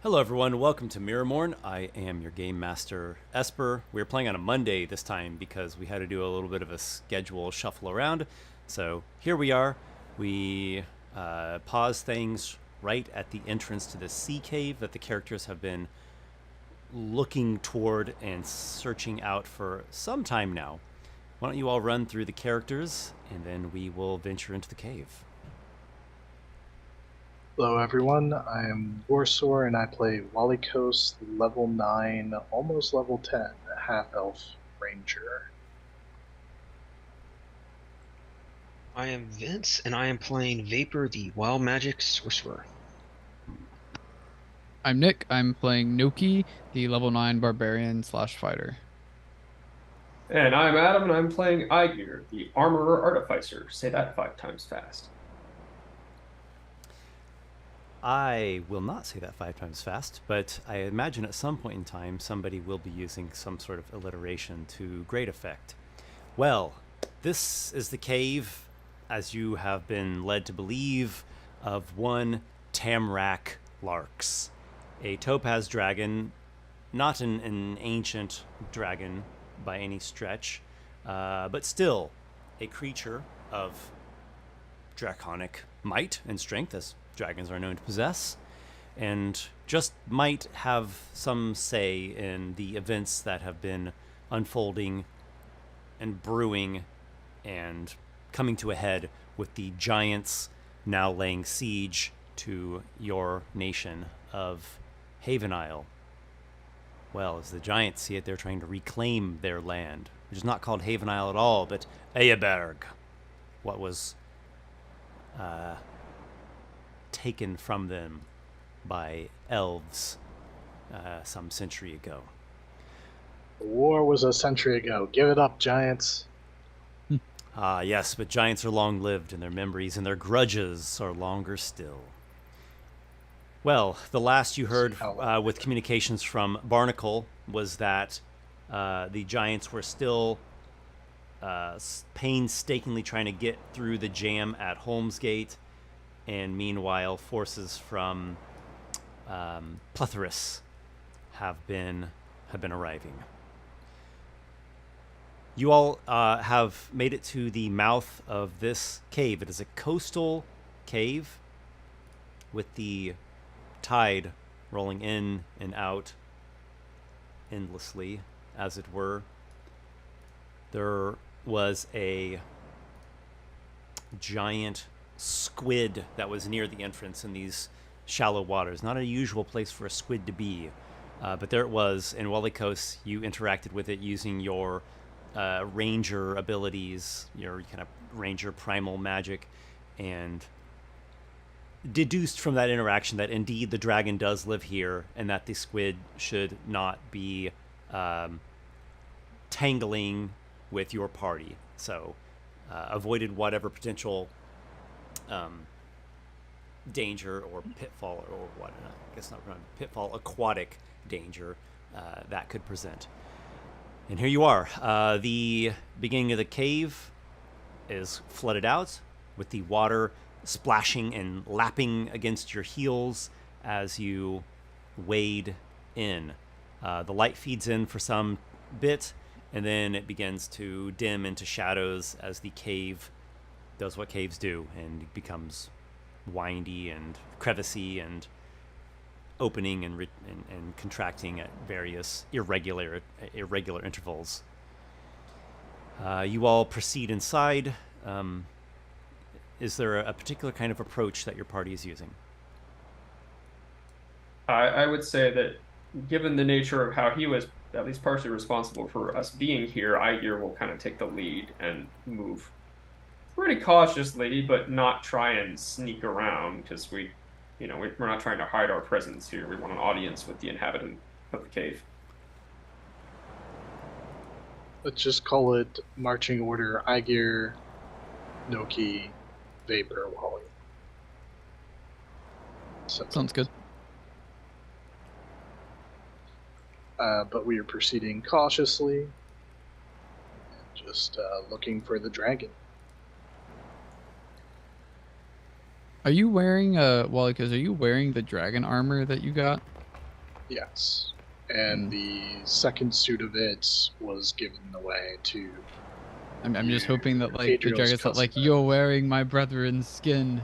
Hello everyone, welcome to MIRRORMOURN. I am your game master, Esper. We're playing on a Monday this time because we had to do a little bit of a schedule shuffle around. So here we are. We pause things right at the entrance to the sea cave that the characters have been looking toward and searching out for some time now. Why don't you all run through the characters and then we will venture into the cave. Hello everyone, I am Warsor and I play Walykos, level 9, almost level 10, half-elf ranger. I am Vince, and I am playing Vapor, the Wild Magic Sorcerer. I'm Nick. I'm playing Nokki, the level 9 barbarian slash fighter. And I'm Adam, and I'm playing Aygir, the Armorer Artificer. Say that 5 times fast. I will not say that 5 times fast, but I imagine at some point in time somebody will be using some sort of alliteration to great effect. Well, this is the cave, as you have been led to believe, of one Tamarack Larks, a Topaz dragon, not an ancient dragon by any stretch, but still a creature of draconic might and strength, as dragons are known to possess, and just might have some say in the events that have been unfolding and brewing and coming to a head with the giants now laying siege to your nation of Haven Isle. Well, as the giants see it, they're trying to reclaim their land, which is not called Haven Isle at all, but Eyaberg, what was taken from them by elves some century ago. The war was a century ago. Give it up, giants. Yes, but giants are long-lived, and their memories and their grudges are longer still. Well, the last you heard with communications from Barnacle was that the giants were still painstakingly trying to get through the jam at Holmesgate, and meanwhile, forces from Plethorus have been arriving. You all have made it to the mouth of this cave. It is a coastal cave with the tide rolling in and out endlessly, as it were. There was a giant squid that was near the entrance in these shallow waters. Not a usual place for a squid to be, but there it was. In Walykos, you interacted with it using your ranger abilities, your kind of ranger primal magic, and deduced from that interaction that indeed the dragon does live here and that the squid should not be tangling with your party. So avoided whatever potential danger or pitfall or what, I guess not pitfall, aquatic danger that could present. And here you are. The beginning of the cave is flooded out with the water splashing and lapping against your heels as you wade in. The light feeds in for some bit, and then it begins to dim into shadows as the cave does what caves do, and it becomes windy and crevicey and opening and contracting at various irregular intervals. You all proceed inside. Is there a particular kind of approach that your party is using? I would say that given the nature of how he was at least partially responsible for us being here, Aygir will kind of take the lead and move pretty cautiously, but not try and sneak around, because we're not trying to hide our presence here. We want an audience with the inhabitant of the cave. Let's just call it marching order: Aygir, Nokki, Vapor, Wally. Sounds good. But we are proceeding cautiously, and just looking for the dragon. Are you wearing Walykos, are you wearing the dragon armor that you got? Yes. And the second suit of it was given away to. I'm just hoping that like the Adriel's dragon's not cousin. like, you're wearing my brethren's skin.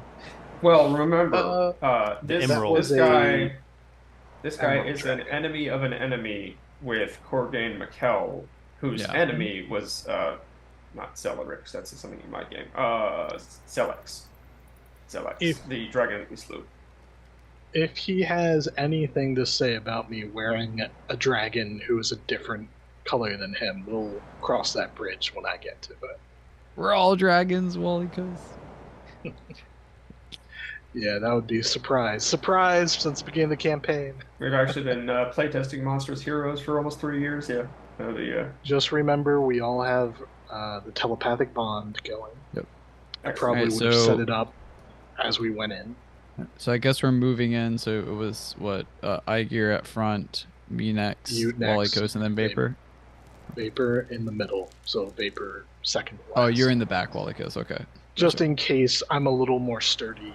Well, remember, The this emerald. this guy, this guy Emerald is an dragon. enemy of an enemy with Corgain Mikkel, whose Yeah. enemy was not Celerix. That's something in my game. Celex. If- the dragon that we slew. If he has anything to say about me wearing a dragon who is a different color than him, we'll cross that bridge when I get to it. We're all dragons, Walykos. Yeah, that would be a surprise. Surprise since the beginning of the campaign. We've actually been playtesting Monstrous Heroes for almost 3 years. Yeah. Just remember, we all have the telepathic bond going. Yep. I probably Alright, would have so- set it up as we went in. So I guess we're moving in. So it was what Aygir at front, me next, You next, Walykos, and then Vapor. Vapor in the middle, so Vapor second to Oh, last. you're in the back, Walykos. Okay. Just in case I'm a little more sturdy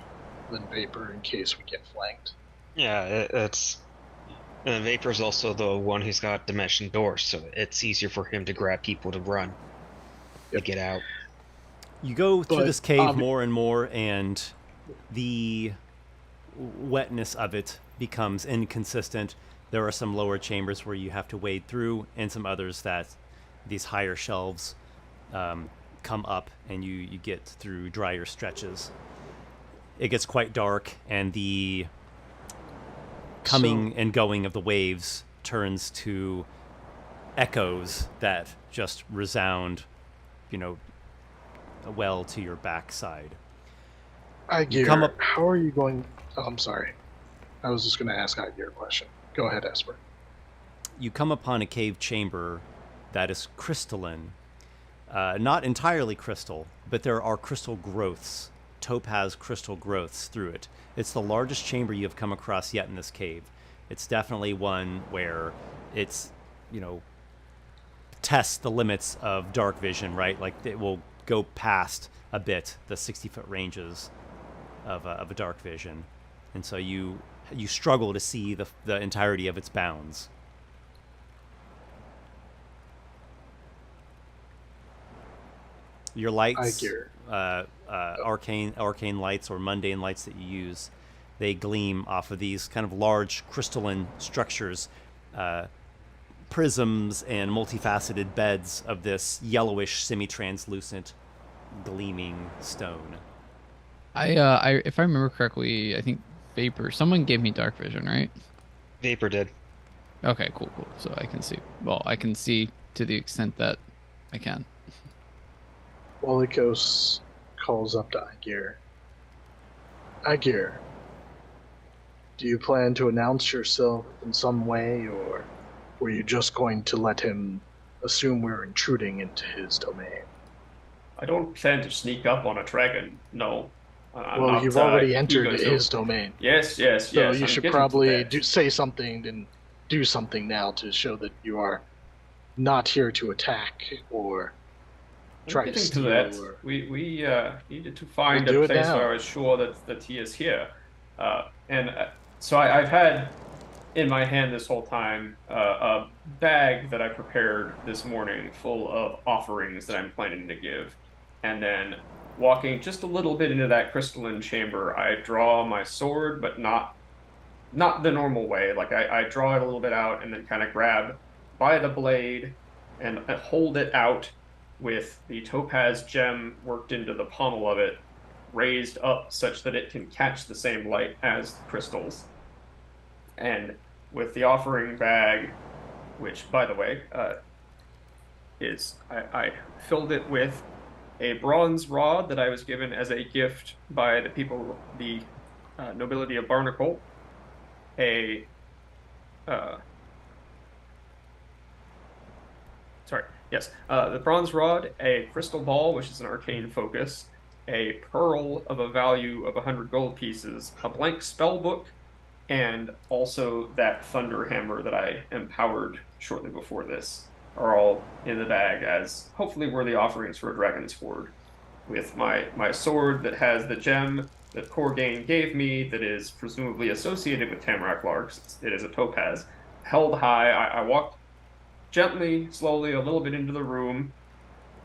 than Vapor in case we get flanked. Yeah, it's. And Vapor's also the one who's got Dimension Doors, so it's easier for him to grab people to run. To Yep. get out. You go through But, this cave more and more, and the wetness of it becomes inconsistent. There are some lower chambers where you have to wade through, and some others that these higher shelves come up, and you get through drier stretches. It gets quite dark, and the coming and going of the waves turns to echoes that just resound, well to your backside. Aygir, come up- how are you going? Oh, I'm sorry. I was just going to ask Aygir a question. Go ahead, Esper. You come upon a cave chamber that is crystalline. Not entirely crystal, but there are crystal growths, topaz crystal growths through it. It's the largest chamber you have come across yet in this cave. It's definitely one where it's, tests the limits of dark vision, right? Like it will go past a bit the 60-foot ranges of a dark vision. And so you struggle to see the entirety of its bounds. Your lights, Aygir. arcane lights or mundane lights that you use, they gleam off of these kind of large crystalline structures, prisms and multifaceted beds of this yellowish, semi-translucent, gleaming stone. I if I remember correctly, I think Vapor. Someone gave me dark vision, right? Vapor did. Okay, cool. So I can see. Well, I can see to the extent that I can. Walykos calls up to Aygir. Aygir, do you plan to announce yourself in some way, or were you just going to let him assume we're intruding into his domain? I don't plan to sneak up on a dragon. No. I'm Well, not, you've already eager entered to- his domain. Yes. So I'm you should getting to probably that. say something and do something now to show that you are not here to attack or try to Getting steal. to that. Or... We needed to find We'll do a it place now. where I was sure that he is here. So I've had in my hand this whole time a bag that I prepared this morning full of offerings that I'm planning to give. And then walking just a little bit into that crystalline chamber, I draw my sword, but not the normal way. Like I draw it a little bit out and then kind of grab by the blade and hold it out with the topaz gem worked into the pommel of it, raised up such that it can catch the same light as the crystals. And with the offering bag, which, by the way, I filled it with a bronze rod that I was given as a gift by the nobility of Barnacle, the bronze rod, a crystal ball, which is an arcane focus, a pearl of a value of 100 gold pieces, a blank spell book, and also that thunder hammer that I empowered shortly before this are all in the bag as hopefully worthy offerings for a dragon's sword. With my sword that has the gem that Corgain gave me that is presumably associated with Tamarack larks, it is a topaz, held high. I walk gently, slowly, a little bit into the room,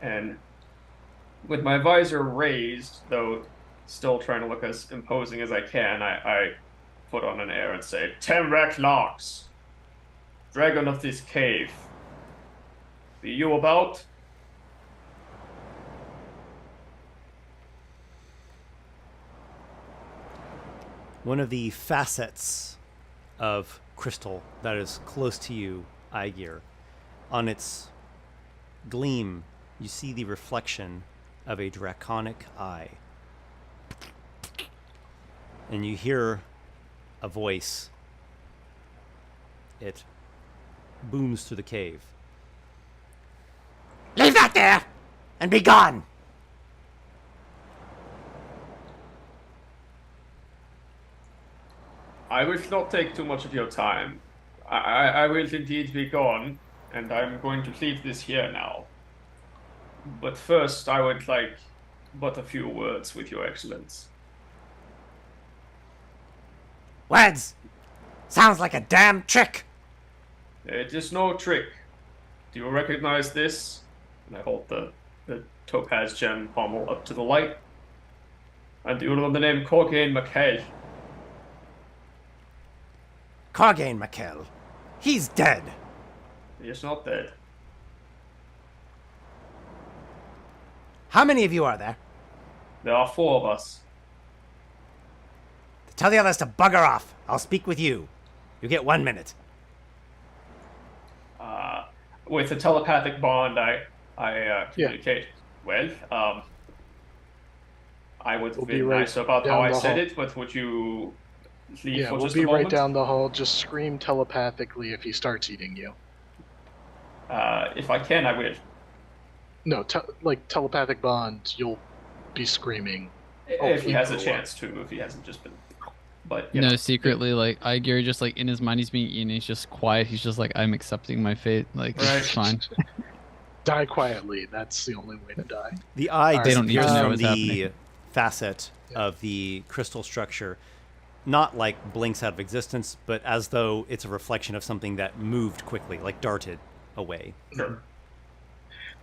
and with my visor raised, though still trying to look as imposing as I can, I put on an air and say, Tamarack Knox, dragon of this cave. Be you about? One of the facets of crystal that is close to you, Aygir, on its gleam, you see the reflection of a draconic eye. And you hear a voice. It booms through the cave. Leave that there and be gone. I will not take too much of your time. I will indeed be gone, and I'm going to leave this here now. But first, I would like but a few words with your excellence. Words. Sounds like a damn trick. It is no trick. Do you recognize this? And I hold the topaz gem pommel up to the light. And do you know the name Corgain McKay? Corgain McKell. He's dead. He is not dead. How many of you are there? There are 4 of us. Tell the others to bugger off. I'll speak with you. You get 1 minute. With a telepathic bond, I communicate. Well, I would We'll be be right nice about down how I the said hall. it, but would you leave Yeah, for we'll just be a right moment? down the hall. Just scream telepathically if he starts eating you. If I can, I will. No, like telepathic bond, you'll be screaming. If he has a for chance to, if he hasn't just been. But, you No, know. secretly, like Aygir, just like in his mind, he's being eaten. He's just quiet. He's just like, I'm accepting my fate. Like, Right. it's fine. Die quietly. That's the only way to die. The eye They don't need to disappears know from what's the happening. facet of the crystal structure, not like blinks out of existence, but as though it's a reflection of something that moved quickly, like darted away. Sure.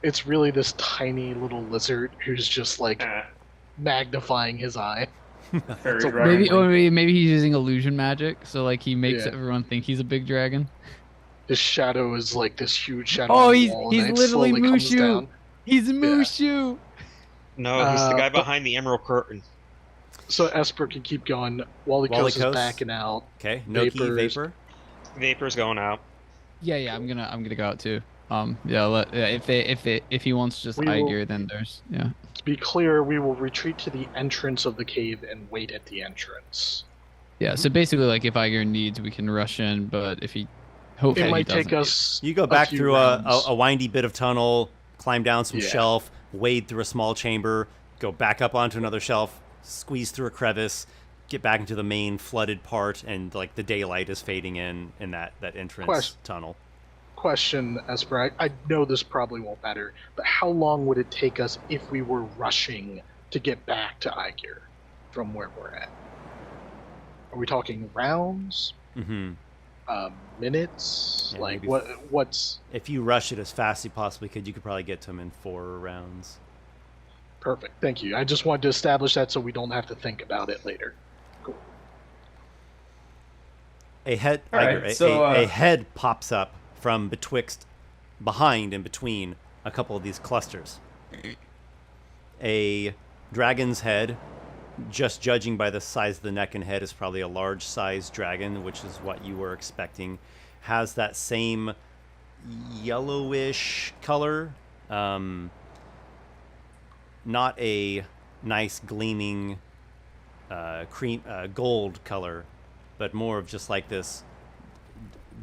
It's really this tiny little lizard who's just like magnifying his eye. Very So dragon-like. Maybe he's using illusion magic, so like he makes Yeah. everyone think he's a big dragon. His shadow is like this huge shadow. Oh, on the he's wall, he's and it literally slowly comes Mushu. down. He's Mushu. No, he's the guy but- behind the emerald curtain. So Esper can keep going. Walykos is Walykos. backing out. Okay, Nokki, Vapors. Vapor. Vapor's going out. Yeah, I'm gonna go out too. If he wants just We will- Aygir, then there's yeah. To be clear, we will retreat to the entrance of the cave and wait at the entrance. Yeah, so basically, like, if Aygir needs, we can rush in, but if he... Hopefully It might he take doesn't. us. You go a back few through rounds. a windy bit of tunnel, climb down some Yeah. shelf, wade through a small chamber, go back up onto another shelf, squeeze through a crevice, get back into the main flooded part, and like the daylight is fading in that entrance Quest- tunnel. Question, Esper. I know this probably won't matter, but how long would it take us if we were rushing to get back to Aygir from where we're at? Are we talking rounds? Mm-hmm. Minutes? Yeah, like maybe what's If you rush it as fast as you possibly could, you could probably get to him in 4 rounds. perfect? Thank you. I just wanted to establish that so we don't have to think about it later. Cool. A head, All right, Aygir, so, a head pops up from behind and between a couple of these clusters. A dragon's head, just judging by the size of the neck and head, is probably a large-sized dragon, which is what you were expecting. Has that same yellowish color, not a nice gleaming gold color, but more of just like this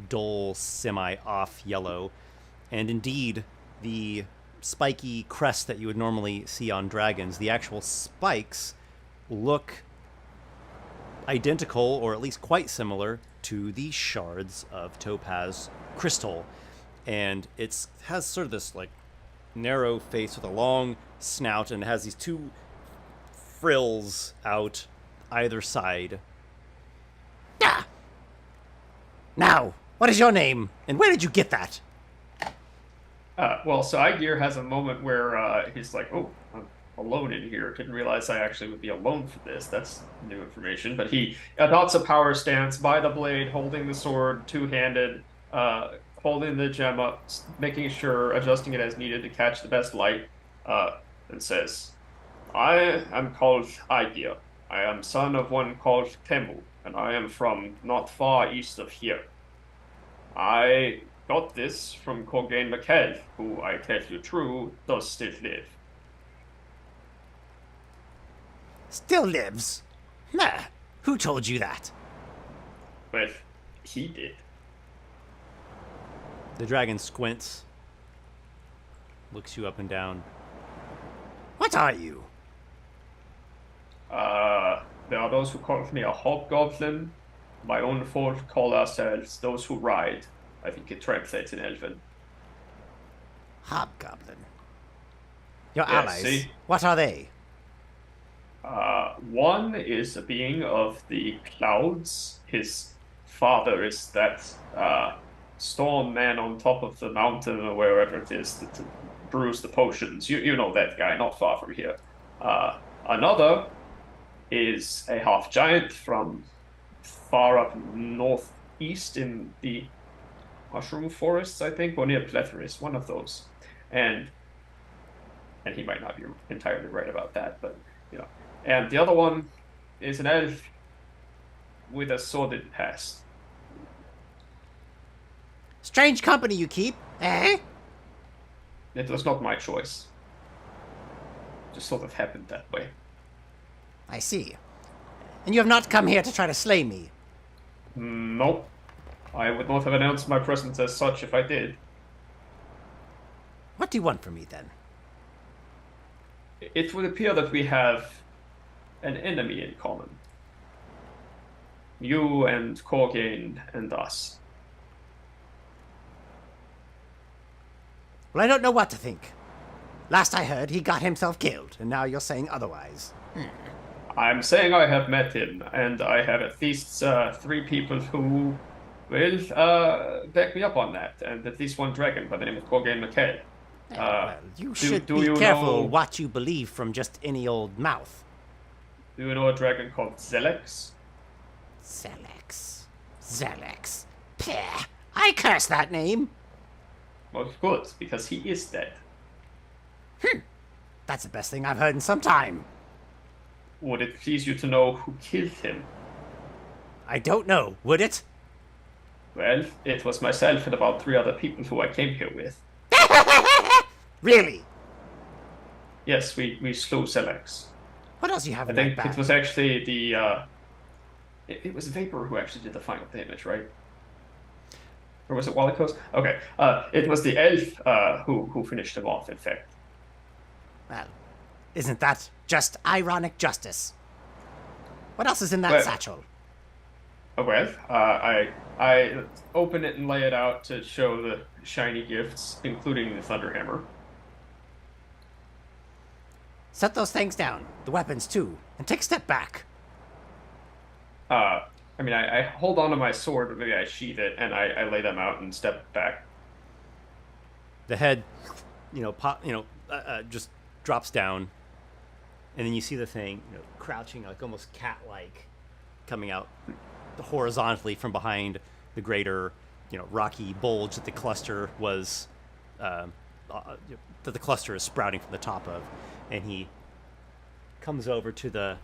dull semi-off yellow. And indeed, the spiky crest that you would normally see on dragons, the actual spikes look identical, or at least quite similar, to the shards of topaz crystal. And it has sort of this like narrow face with a long snout, and it has these 2 frills out either side. Ah! Now, What is your name, and where did you get that? So Aygir has a moment where he's like, "Oh, I'm alone in here. Didn't realize I actually would be alone for this. That's new information." But he adopts a power stance by the blade, holding the sword two-handed, holding the gem up, making sure, adjusting it as needed to catch the best light, and says, "I am called Aygir. I am son of one called Temu, and I am from not far east of here. I got this from Corgain McKell, who, I tell you true, does still live." Still lives? Nah, who told you that? Well, he did. The dragon squints, looks you up and down. What are you? There are those who call me a hobgoblin. My own folk call ourselves those who ride. I think it translates in Elven. Hobgoblin. Your Yes, allies, see? what are they? One is a being of the clouds. His father is that storm man on top of the mountain or wherever it is that brews the potions. You know that guy, not far from here. Another is a half giant from far up northeast in the mushroom forests, I think, or near Plethoris, one of those. And he might not be entirely right about that, but you know. And the other one is an elf with a sordid past. Strange company you keep, eh? It was not my choice. Just sort of happened that way. I see. And you have not come here to try to slay me. Nope. I would not have announced my presence as such if I did. What do you want from me, then? It would appear that we have an enemy in common. You and Corgain and us. Well, I don't know what to think. Last I heard, he got himself killed, and now you're saying otherwise. I'm saying I have met him, and I have at least 3 people who will back me up on that, and at least one dragon by the name of Corgain McKay. Well, you do- should do be you careful know- what you believe from just any old mouth. Do you know a dragon called Zelex? Zelex. Pah! I curse that name. Well, good, because he is dead. That's the best thing I've heard in some time. Would it please you to know who killed him? I don't know, would it? Well, it was myself and about 3 other people who I came here with. Really? Yes, we slew Zelex. What else do you have I in that think bag? it was actually the it was Vapor who actually did the final damage, right? Or was it Walykos? Okay, it was the elf who finished him off. In fact, Well, isn't that just ironic justice? What else is in that Well- satchel? I open it and lay it out to show the shiny gifts, including the Thunderhammer. Set those things down, the weapons too, and take a step back. I hold on to my sword, but maybe I sheath it and I lay them out and step back. The head, just drops down, and then you see the thing, crouching, like almost cat-like, coming out horizontally from behind the greater, rocky bulge that the cluster was, that the cluster is sprouting from the top of, and he comes over to the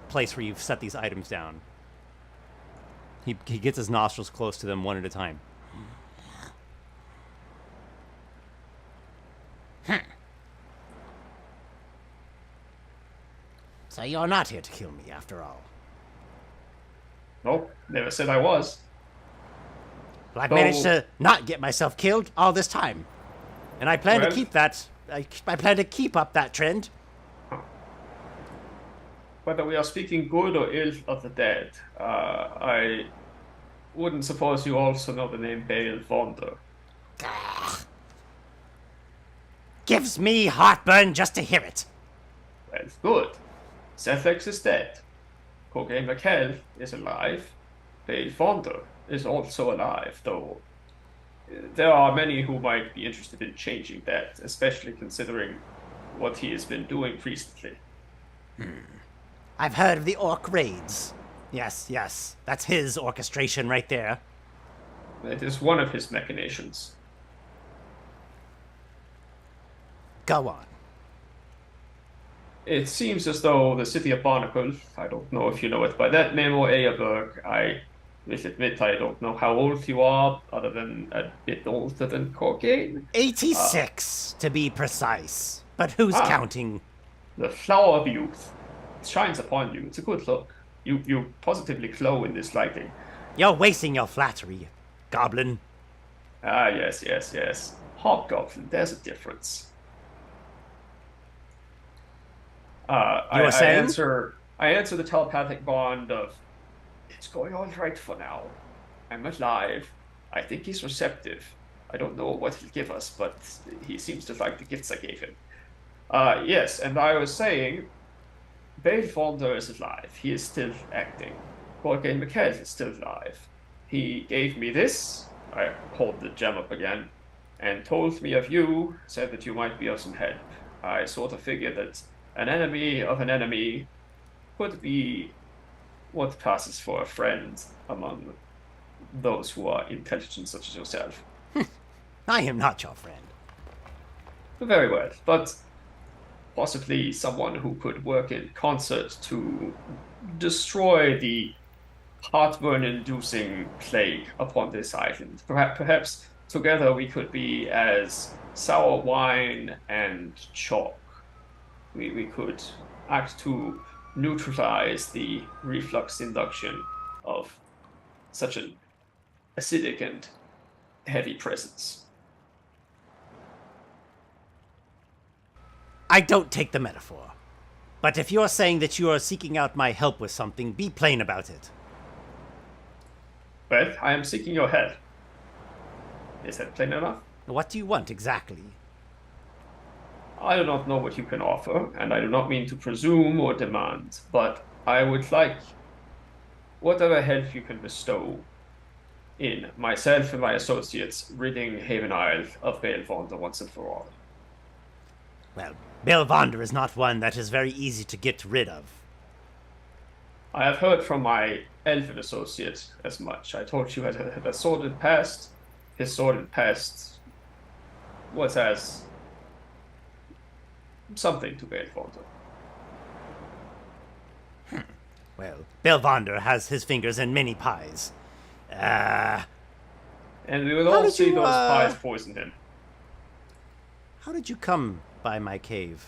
place where you've set these items down. He gets his nostrils close to them one at a time. So you're not here to kill me, after all. Nope, never said I was. Well, I've So- managed to not get myself killed all this time. And I plan Well- to keep that... I plan to keep up that trend. Whether we are speaking good or ill of the dead, I wouldn't suppose you also know the name Bale Vonder. Gah. Gives me heartburn just to hear it. Well, good. Zeflex is dead. Corgain McKell is alive. Bale Vonder is also alive, though there are many who might be interested in changing that, especially considering what he has been doing recently. I've heard of the orc raids. Yes, yes, that's his orchestration right there. It is one of his machinations. Go on. It seems as though the city of Barnacle, I don't know if you know it by that name or Eyaberg, I must admit I don't know how old you are, other than a bit older than Corgain. 86, to be precise. But who's counting? The flower of youth. It shines upon you. It's a good look. You positively glow in this lighting. You're wasting your flattery, goblin. Ah, yes, yes, yes. Hobgoblin, there's a difference. You were saying? I answer the telepathic bond of, it's going all right for now. I'm alive. I think he's receptive. I don't know what he'll give us, but he seems to like the gifts I gave him. Yes, and I was saying, Balefonder is alive. He is still acting. Gorgain McKell is still alive. He gave me this. I hold the gem up again, and told me of you, said that you might be of some help. I sort of figured that an enemy of an enemy could be what passes for a friend among those who are intelligent such as yourself. I am not your friend. Very well, but possibly someone who could work in concert to destroy the heartburn-inducing plague upon this island. Perhaps together we could be as sour wine and chalk. We could act to neutralize the reflux induction of such an acidic and heavy presence. I don't take the metaphor. But if you're saying that you are seeking out my help with something, be plain about it. Well, I am seeking your help. Is that plain enough? What do you want exactly? I do not know what you can offer, and I do not mean to presume or demand, but I would like whatever help you can bestow in myself and my associates ridding Haven Isle of Balefonder once and for all. Well, Belvander is not one that is very easy to get rid of. I have heard from my elven associate as much. I told you had a sordid past. His sordid past was as something to Balefonder. Well, Belvander has his fingers in many pies. And we would How all did see you, those pies poison him. How did you come by my cave?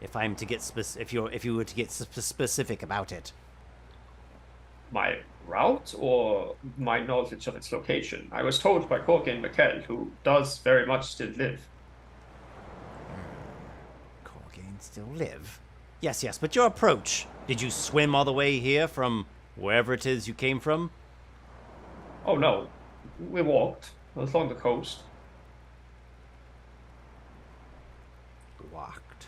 If I'm to get if you were to get specific about it. My route or my knowledge of its location? I was told by Corgain McKell, who does very much still live. Corgain still live? Yes, yes, but your approach. Did you swim all the way here from wherever it is you came from? Oh no, we walked along the coast. Walked.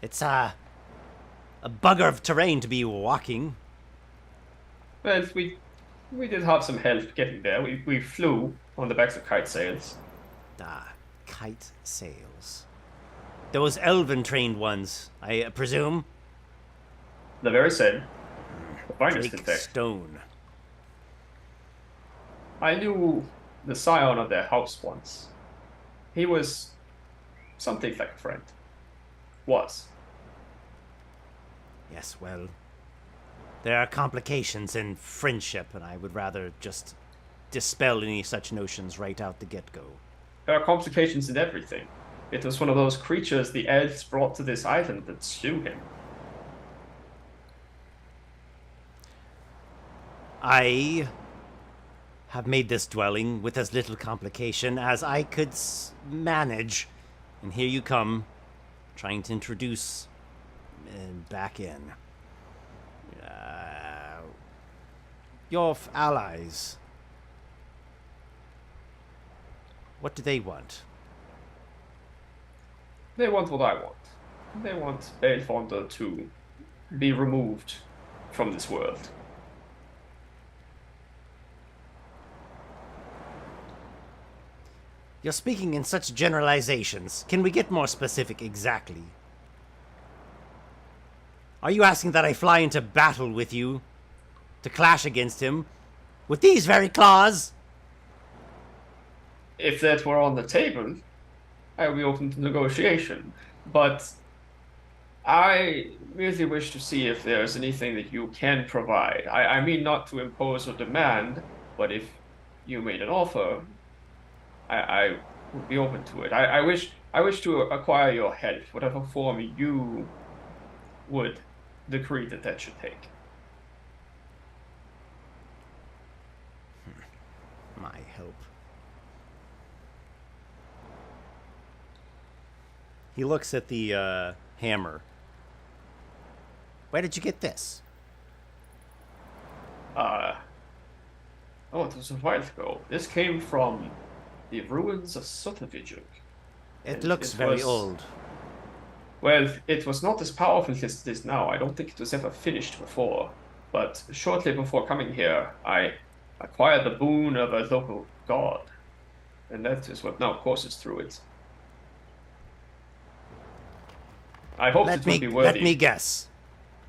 It's a bugger of terrain to be walking. Well, we did have some help getting there. We flew on the backs of kite sails. Ah, kite sails. Those elven-trained ones, I presume? The very same. The finest, in Drake fact. Stone. I knew the scion of their house once. He was something like a friend. Was. Yes, well, there are complications in friendship, and I would rather just dispel any such notions right out the get-go. There are complications in everything. It was one of those creatures the elves brought to this island that slew him. I have made this dwelling with as little complication as I could manage, and here you come, trying to introduce back in. Your allies. What do they want? They want what I want. They want Balefonder to be removed from this world. You're speaking in such generalizations. Can we get more specific exactly? Are you asking that I fly into battle with you? To clash against him? With these very claws? If that were on the table, I would be open to negotiation. But I really wish to see if there's anything that you can provide. I mean not to impose or demand, but if you made an offer, I would be open to it. I wish to acquire your help, whatever form you would decree that should take. My help. He looks at the hammer. Where did you get this? Oh, it was a while ago. This came from the ruins of Sotavijuk. It looks very old. Well, it was not as powerful as it is now. I don't think it was ever finished before. But shortly before coming here, I acquired the boon of a local god. And that is what now courses through it. I hope it will be worthy. Let me guess.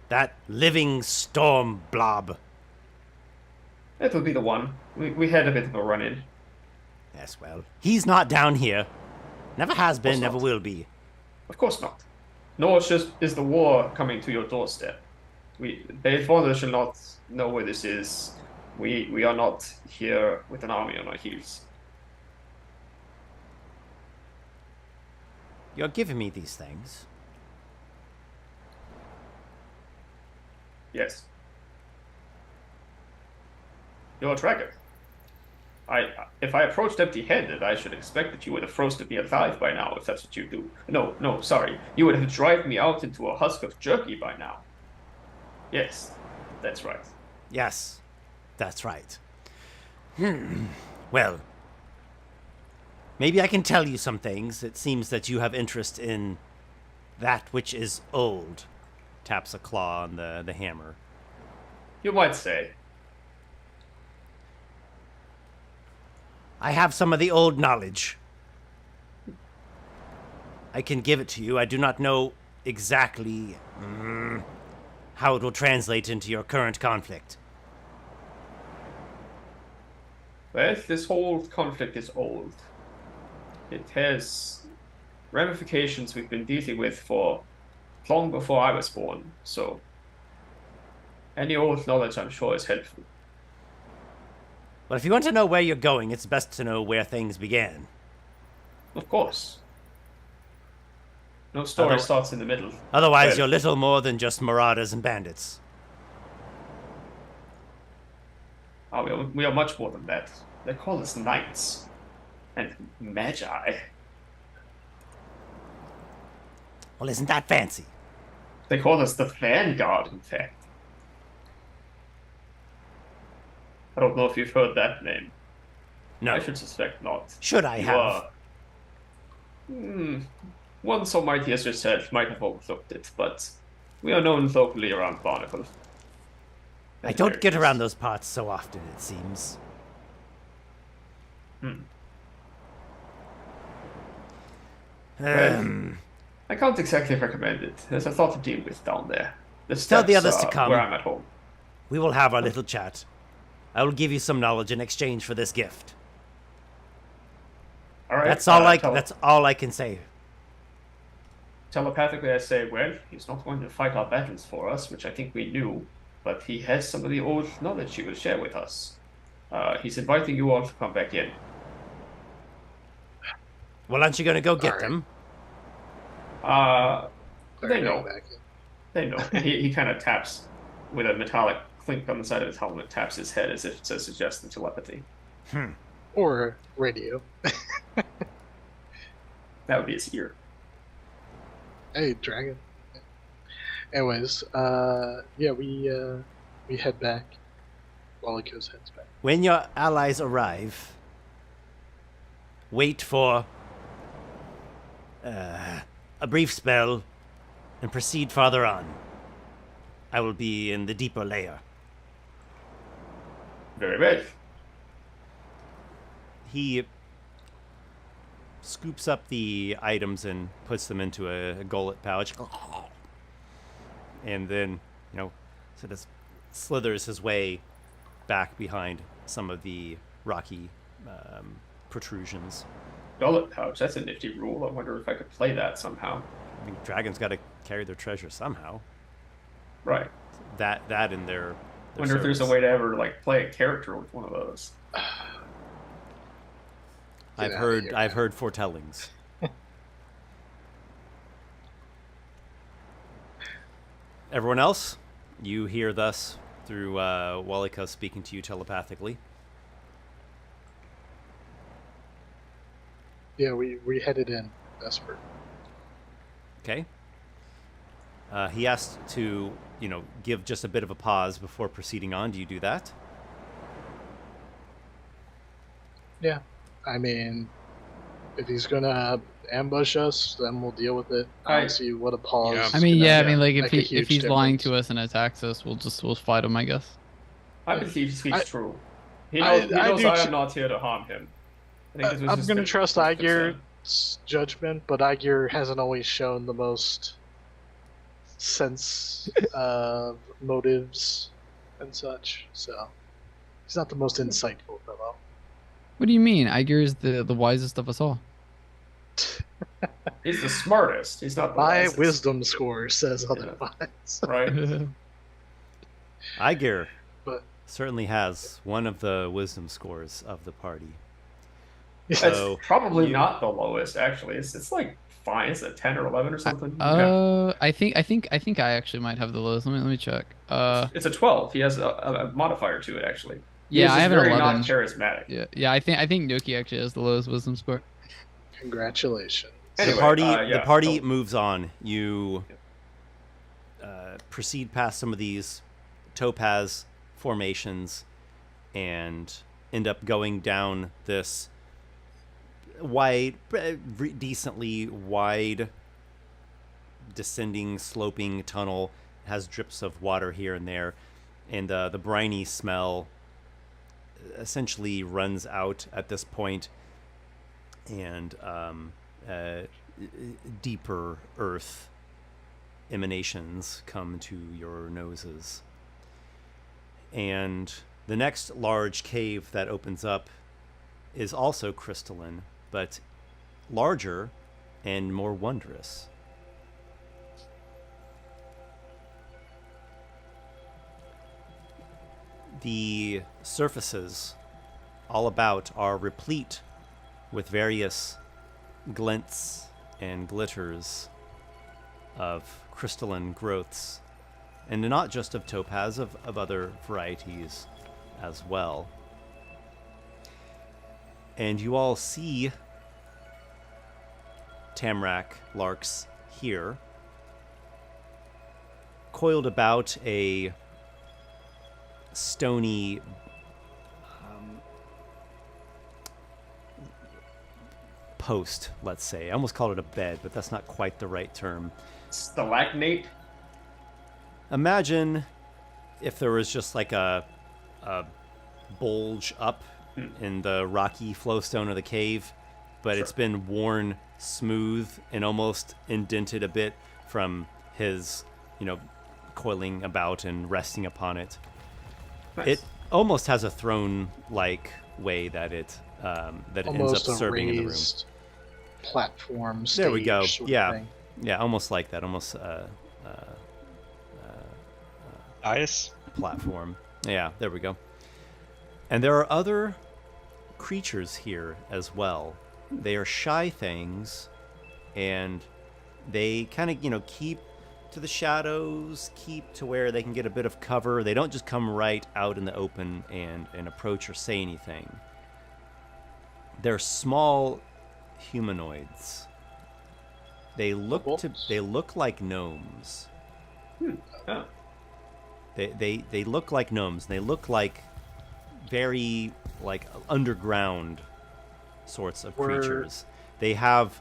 That living storm blob. That will be the one. We had a bit of a run-in. Yes, well, he's not down here. Never has been, never not. will be. Of course not. Nor is the war coming to your doorstep. Father shall not know where this is. We are not here with an army on our heels. You're giving me these things. Yes. You're a tracker. If I approached empty-handed, I should expect that you would have froze to be alive by now, if that's what you do. No, sorry. You would have driven me out into a husk of jerky by now. Yes, that's right. Yes, that's right. Well, maybe I can tell you some things. It seems that you have interest in that which is old. Taps a claw on the hammer. You might say. I have some of the old knowledge. I can give it to you. I do not know exactly how it will translate into your current conflict. Well, this whole conflict is old. It has ramifications we've been dealing with for long before I was born, so any old knowledge, I'm sure, is helpful. Well, if you want to know where you're going, it's best to know where things began. Of course. No story starts in the middle. Otherwise, Well, you're little more than just marauders and bandits. we are much more than that. They call us knights and magi. Well, isn't that fancy? They call us the vanguard, in fact. I don't know if you've heard that name. No. I should suspect not. Should I have? One so mighty as yourself might have overlooked it, but we are known locally around Barnacle. I don't get around those parts so often, it seems. I can't exactly recommend it. There's a lot to deal with down there. Tell the others to come. Where I'm at home. We will have our little chat. I will give you some knowledge in exchange for this gift. All right. That's all I can say. Telepathically, I say, well, he's not going to fight our battles for us, which I think we knew, but he has some of the old knowledge he will share with us. He's inviting you all to come back in. Well, aren't you going to go get them? They know. They know. He kind of taps with a metallic clink on the side of his helmet, taps his head as if to suggest the telepathy. Or radio. That would be his ear. Hey, dragon. Anyways, we head back. Walykos heads back. When your allies arrive, wait for a brief spell and proceed farther on. I will be in the deeper layer. Very well. He scoops up the items and puts them into a gullet pouch. And then, sort of slithers his way back behind some of the rocky protrusions. Gullet pouch. That's a nifty rule. I wonder if I could play that somehow. I mean, dragons got to carry their treasure somehow. Right. That in their Wonder if there's a way to ever like play a character with one of those. I've heard foretellings. Everyone else, you hear thus through Walykos speaking to you telepathically. Yeah, we headed in, Esper. Okay. He asked to, give just a bit of a pause before proceeding on. Do you do that? Yeah. I mean, if he's gonna ambush us, then we'll deal with it. I don't see what a pause. Yeah. is I mean, gonna yeah, I mean, like make a if huge he's lying to difference. us and attacks us, we'll fight him, I guess. I believe he speaks I- true. He knows I do I am too. not here to harm him. I think this was I'm just gonna a- trust just a concern. Aygir's judgment, but Aygir hasn't always shown the most sense of motives and such, so he's not the most insightful fellow. What do you mean? Aygir is the wisest of us all. He's the smartest. He's not the My wisest. wisdom score says otherwise. Right. Aygir But certainly has one of the wisdom scores of the party. It's So, probably you- not the lowest, actually. It's like fine. It's a 10 or 11 or something. Yeah. I think I actually might have the lowest. Let me check. It's a 12. He has a modifier to it, actually. He Yeah, is I just have an very 11. not charismatic. Yeah. I think Nokki actually has the lowest wisdom score. congratulations. Anyway, the party yeah, the party so- moves on. You proceed past some of these topaz formations and end up going down this wide, decently wide, descending, sloping tunnel. It has drips of water here and there, and the briny smell essentially runs out at this point, and deeper earth emanations come to your noses. And the next large cave that opens up is also crystalline, but larger and more wondrous. The surfaces all about are replete with various glints and glitters of crystalline growths, and not just of topaz, of other varieties as well. And you all see Tamarack larks here, coiled about a stony post, let's say. I almost called it a bed, but that's not quite the right term. Stalagmate. Imagine if there was just like a bulge up in the rocky flowstone of the cave, but it's been worn smooth and almost indented a bit from his, coiling about and resting upon it. Nice. It almost has a throne-like way that it ends Almost up a serving in the room. raised platform. There we go. stage sort of Yeah, thing. yeah, almost like that. Almost Ice? platform. Yeah, there we go. And there are other creatures here as well. They are shy things, and they kind of, keep to the shadows, keep to where they can get a bit of cover. They don't just come right out in the open and approach or say anything. They're small humanoids. They look like gnomes. Oh. They look like gnomes. They look like very underground sorts of Were- creatures. They have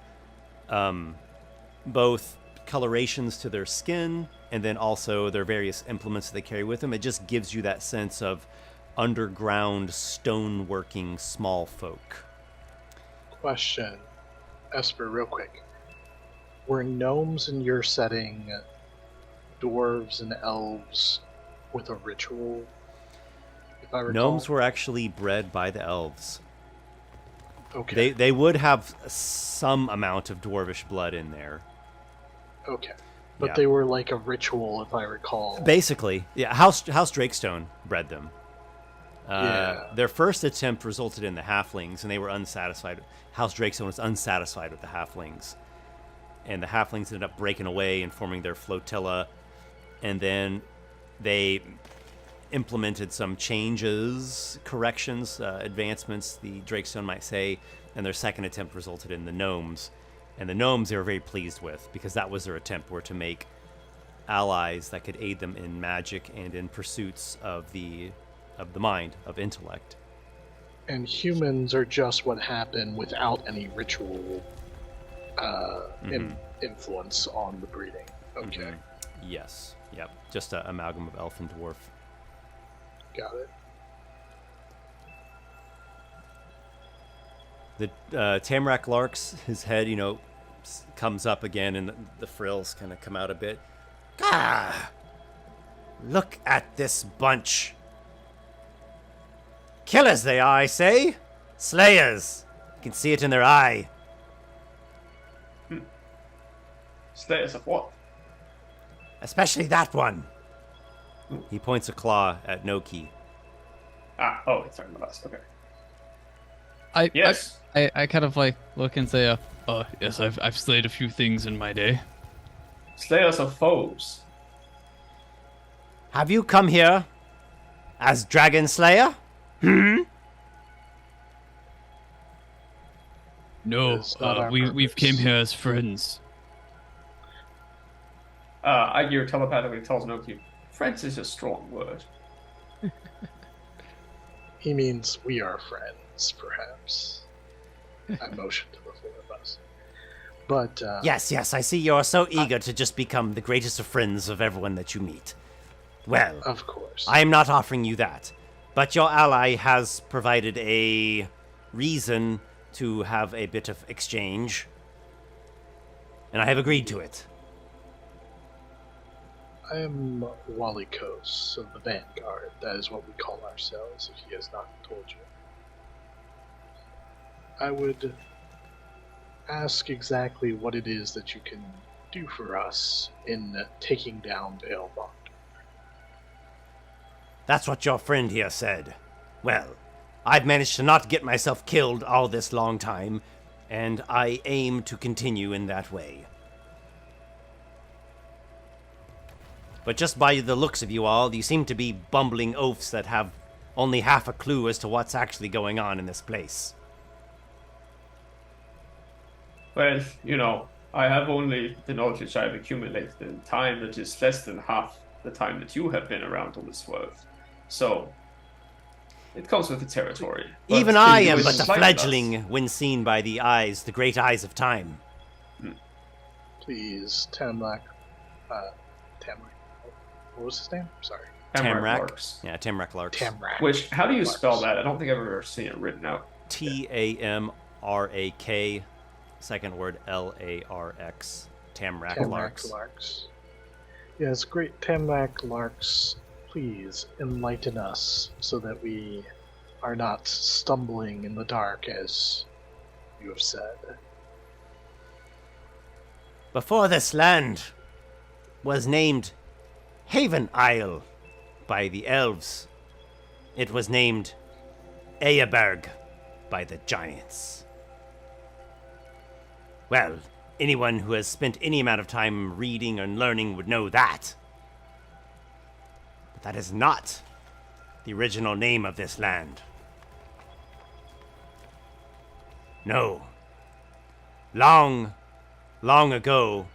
both colorations to their skin, and then also their various implements that they carry with them. It just gives you that sense of underground stoneworking small folk. Question, Esper, real quick. Were gnomes in your setting dwarves and elves with a ritual? If I recall. Gnomes were actually bred by the elves. Okay. They would have some amount of dwarvish blood in there. Okay. But Yeah. they were like a ritual, if I recall. Basically, yeah. House Drakestone bred them. Yeah. Their first attempt resulted in the halflings, and they were unsatisfied. House Drakestone was unsatisfied with the halflings, and the halflings ended up breaking away and forming their flotilla, and then they implemented some changes, corrections, advancements, the Drakestone might say, and their second attempt resulted in the gnomes. And the gnomes they were very pleased with, because that was their attempt, were to make allies that could aid them in magic and in pursuits of the mind, of intellect. And humans are just what happened without any ritual influence on the breeding. Okay, Mhm. Yes. Yep. Just an amalgam of elf and dwarf. got it. The Tamarack larks, his head, comes up again, and the frills kind of come out a bit. Ah! Look at this bunch. Killers they are, I say. Slayers. You can see it in their eye. Status of what? Especially that one. He points a claw at Nokki. Oh, it's talking about us. Okay. Yes. Yes. I kind of like look and say, yes, I've slayed a few things in my day. Slayers of foes. Have you come here as Dragon Slayer? No, It's not our we've came purpose. here as friends. Aygir telepathically tells Nokki, friends is a strong word. He means we are friends, perhaps. I motion to the four of us. But, Yes, I see you're so eager to just become the greatest of friends of everyone that you meet. Well, of course. I am not offering you that, but your ally has provided a reason to have a bit of exchange, and I have agreed to it. I am Walykos of the Vanguard. That is what we call ourselves, if he has not told you. I would ask exactly what it is that you can do for us in taking down Belmont. That's what your friend here said. Well, I've managed to not get myself killed all this long time, and I aim to continue in that way. But just by the looks of you all, you seem to be bumbling oafs that have only half a clue as to what's actually going on in this place. Well, I have only the knowledge I've accumulated in time that is less than half the time that you have been around on this world. So, it comes with the territory. But Even I it am was but a slight fledgling less. when seen by the great eyes of time. Please, Tamarack. What was his name? Sorry. Tamarack. Larks. Yeah, Tamarack larks. Tamarack. Which, how do you spell Larks. that? I don't think I've ever seen it written out. Tamrak, second word Larx. Tamarack larks. Larks. Yes, great Tamarack Larks, please enlighten us so that we are not stumbling in the dark as you have said. Before this land was named Haven Isle by the elves, it was named Eyaberg by the giants. Well, anyone who has spent any amount of time reading and learning would know that. But that is not the original name of this land. No. Long ago,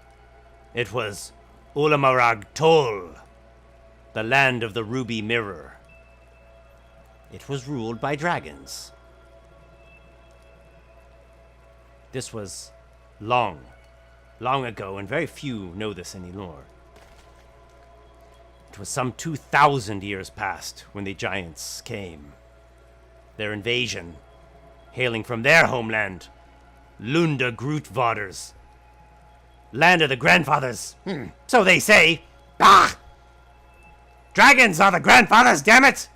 it was Ulamarag Tol, the land of the Ruby Mirror. It was ruled by dragons. This was long long ago, and very few know this anymore. It was some 2,000 years past when the giants came. Their invasion, hailing from their homeland, Lunda Grootvaders. Land of the grandfathers. So they say. Bah! Dragons are the grandfathers, damn it!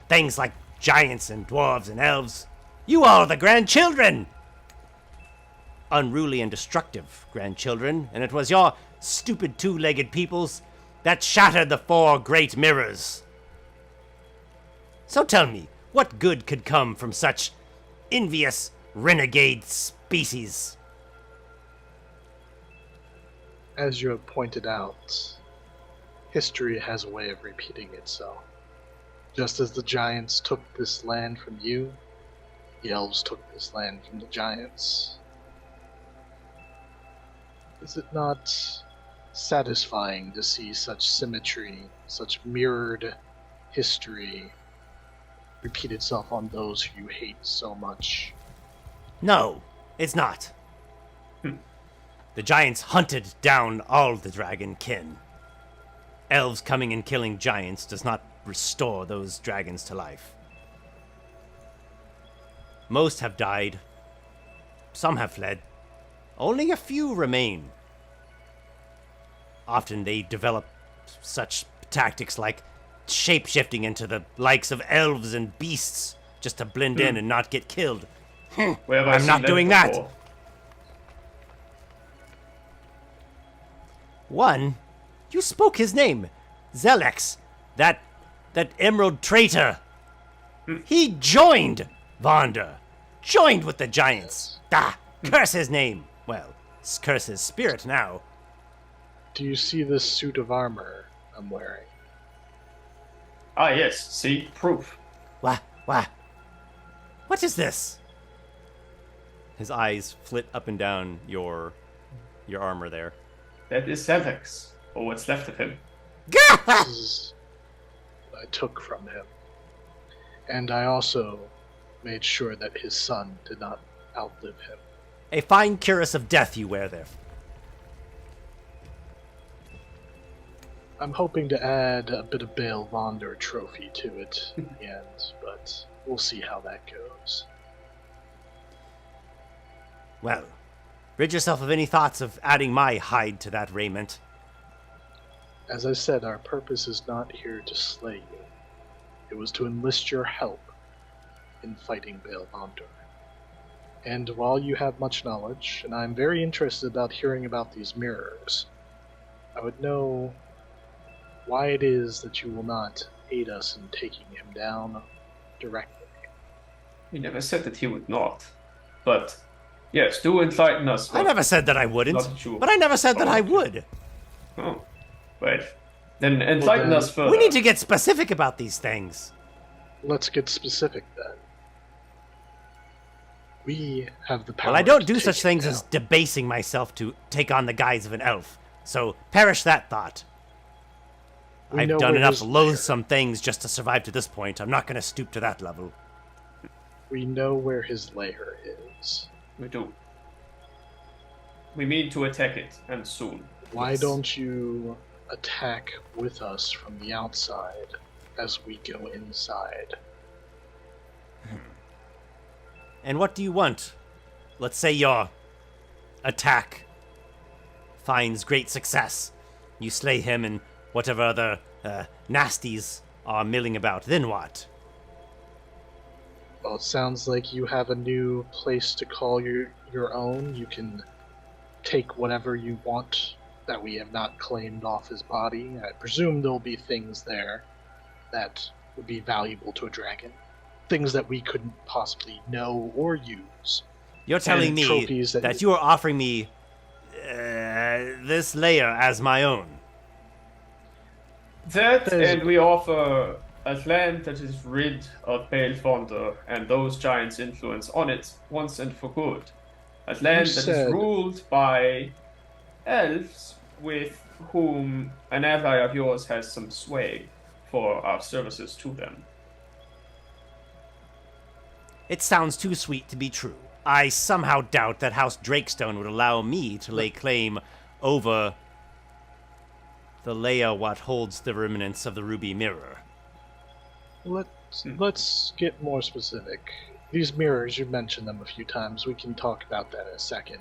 Things like giants and dwarves and elves. You all are the grandchildren! Unruly and destructive grandchildren, and it was your stupid two-legged peoples that shattered the 4 great mirrors. So tell me, what good could come from such envious renegade species? As you have pointed out, history has a way of repeating itself. Just as the giants took this land from you, the elves took this land from the giants. Is it not satisfying to see such symmetry, such mirrored history repeat itself on those who you hate so much? No, it's not. The giants hunted down all the dragon kin. Elves coming and killing giants does not restore those dragons to life. Most have died. Some have fled. Only a few remain. Often they develop such tactics like shape-shifting into the likes of elves and beasts just to blend in and not get killed. Where have I I'm seen not doing that. before? One, you spoke his name. Zelex. That emerald traitor. He joined Vonda. Joined with the giants. Curse his name. Well, curse his spirit now. Do you see this suit of armor I'm wearing? Ah, yes. See? Proof. What is this? His eyes flit up and down your armor there. That is Zelix, or what's left of him. This is what I took from him. And I also made sure that his son did not outlive him. A fine cuirass of death you wear there. I'm hoping to add a bit of Bale Vonder trophy to it in the end, but we'll see how that goes. Well, rid yourself of any thoughts of adding my hide to that raiment. As I said, our purpose is not here to slay you. It was to enlist your help in fighting Bale Vonder. And while you have much knowledge, and I'm very interested about hearing about these mirrors, I would know why it is that you will not aid us in taking him down directly. He never said that he would not. But, yes, do enlighten us. I never said that I wouldn't, Not sure. but I never said that I would. Oh, wait. Then enlighten us further. We need to get specific about these things. Let's get specific then. We have the power. Well, I don't to do take such him things down. as debasing myself to take on the guise of an elf. So perish that thought. We I've know done where enough his lair- loathsome things just to survive to this point. I'm not going to stoop to that level. We know where his lair is. We do. We mean to attack it, and soon. Why Yes. don't you attack with us from the outside as we go inside? And what do you want? Let's say your attack finds great success. You slay him and whatever other nasties are milling about. Then what? Well, it sounds like you have a new place to call your own. You can take whatever you want that we have not claimed off his body. I presume there'll be things there that would be valuable to a dragon. Things that we couldn't possibly know or use. You're telling And me trophies that you are offering me this layer as my own. That, There's- and we offer a land that is rid of Bale Vonder and those giants' influence on it once and for good. A land that said- is ruled by elves with whom an ally of yours has some sway for our services to them. It sounds too sweet to be true. I somehow doubt that House Drakestone would allow me to lay claim over the layer what holds the remnants of the Ruby Mirror. Let's get more specific. These mirrors, you mentioned them a few times. We can talk about that in a second.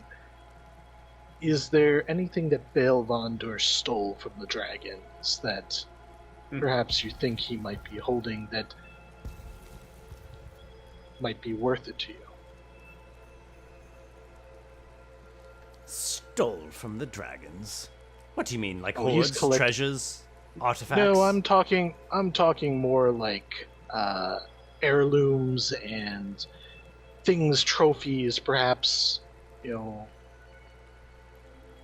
Is there anything that Baal Vondur stole from the dragons that perhaps you think he might be holding that might be worth it to you? Stole from the dragons? What do you mean, like Oh, he's hoards, treasures, artifacts? No, I'm talking more like heirlooms and things, trophies, perhaps,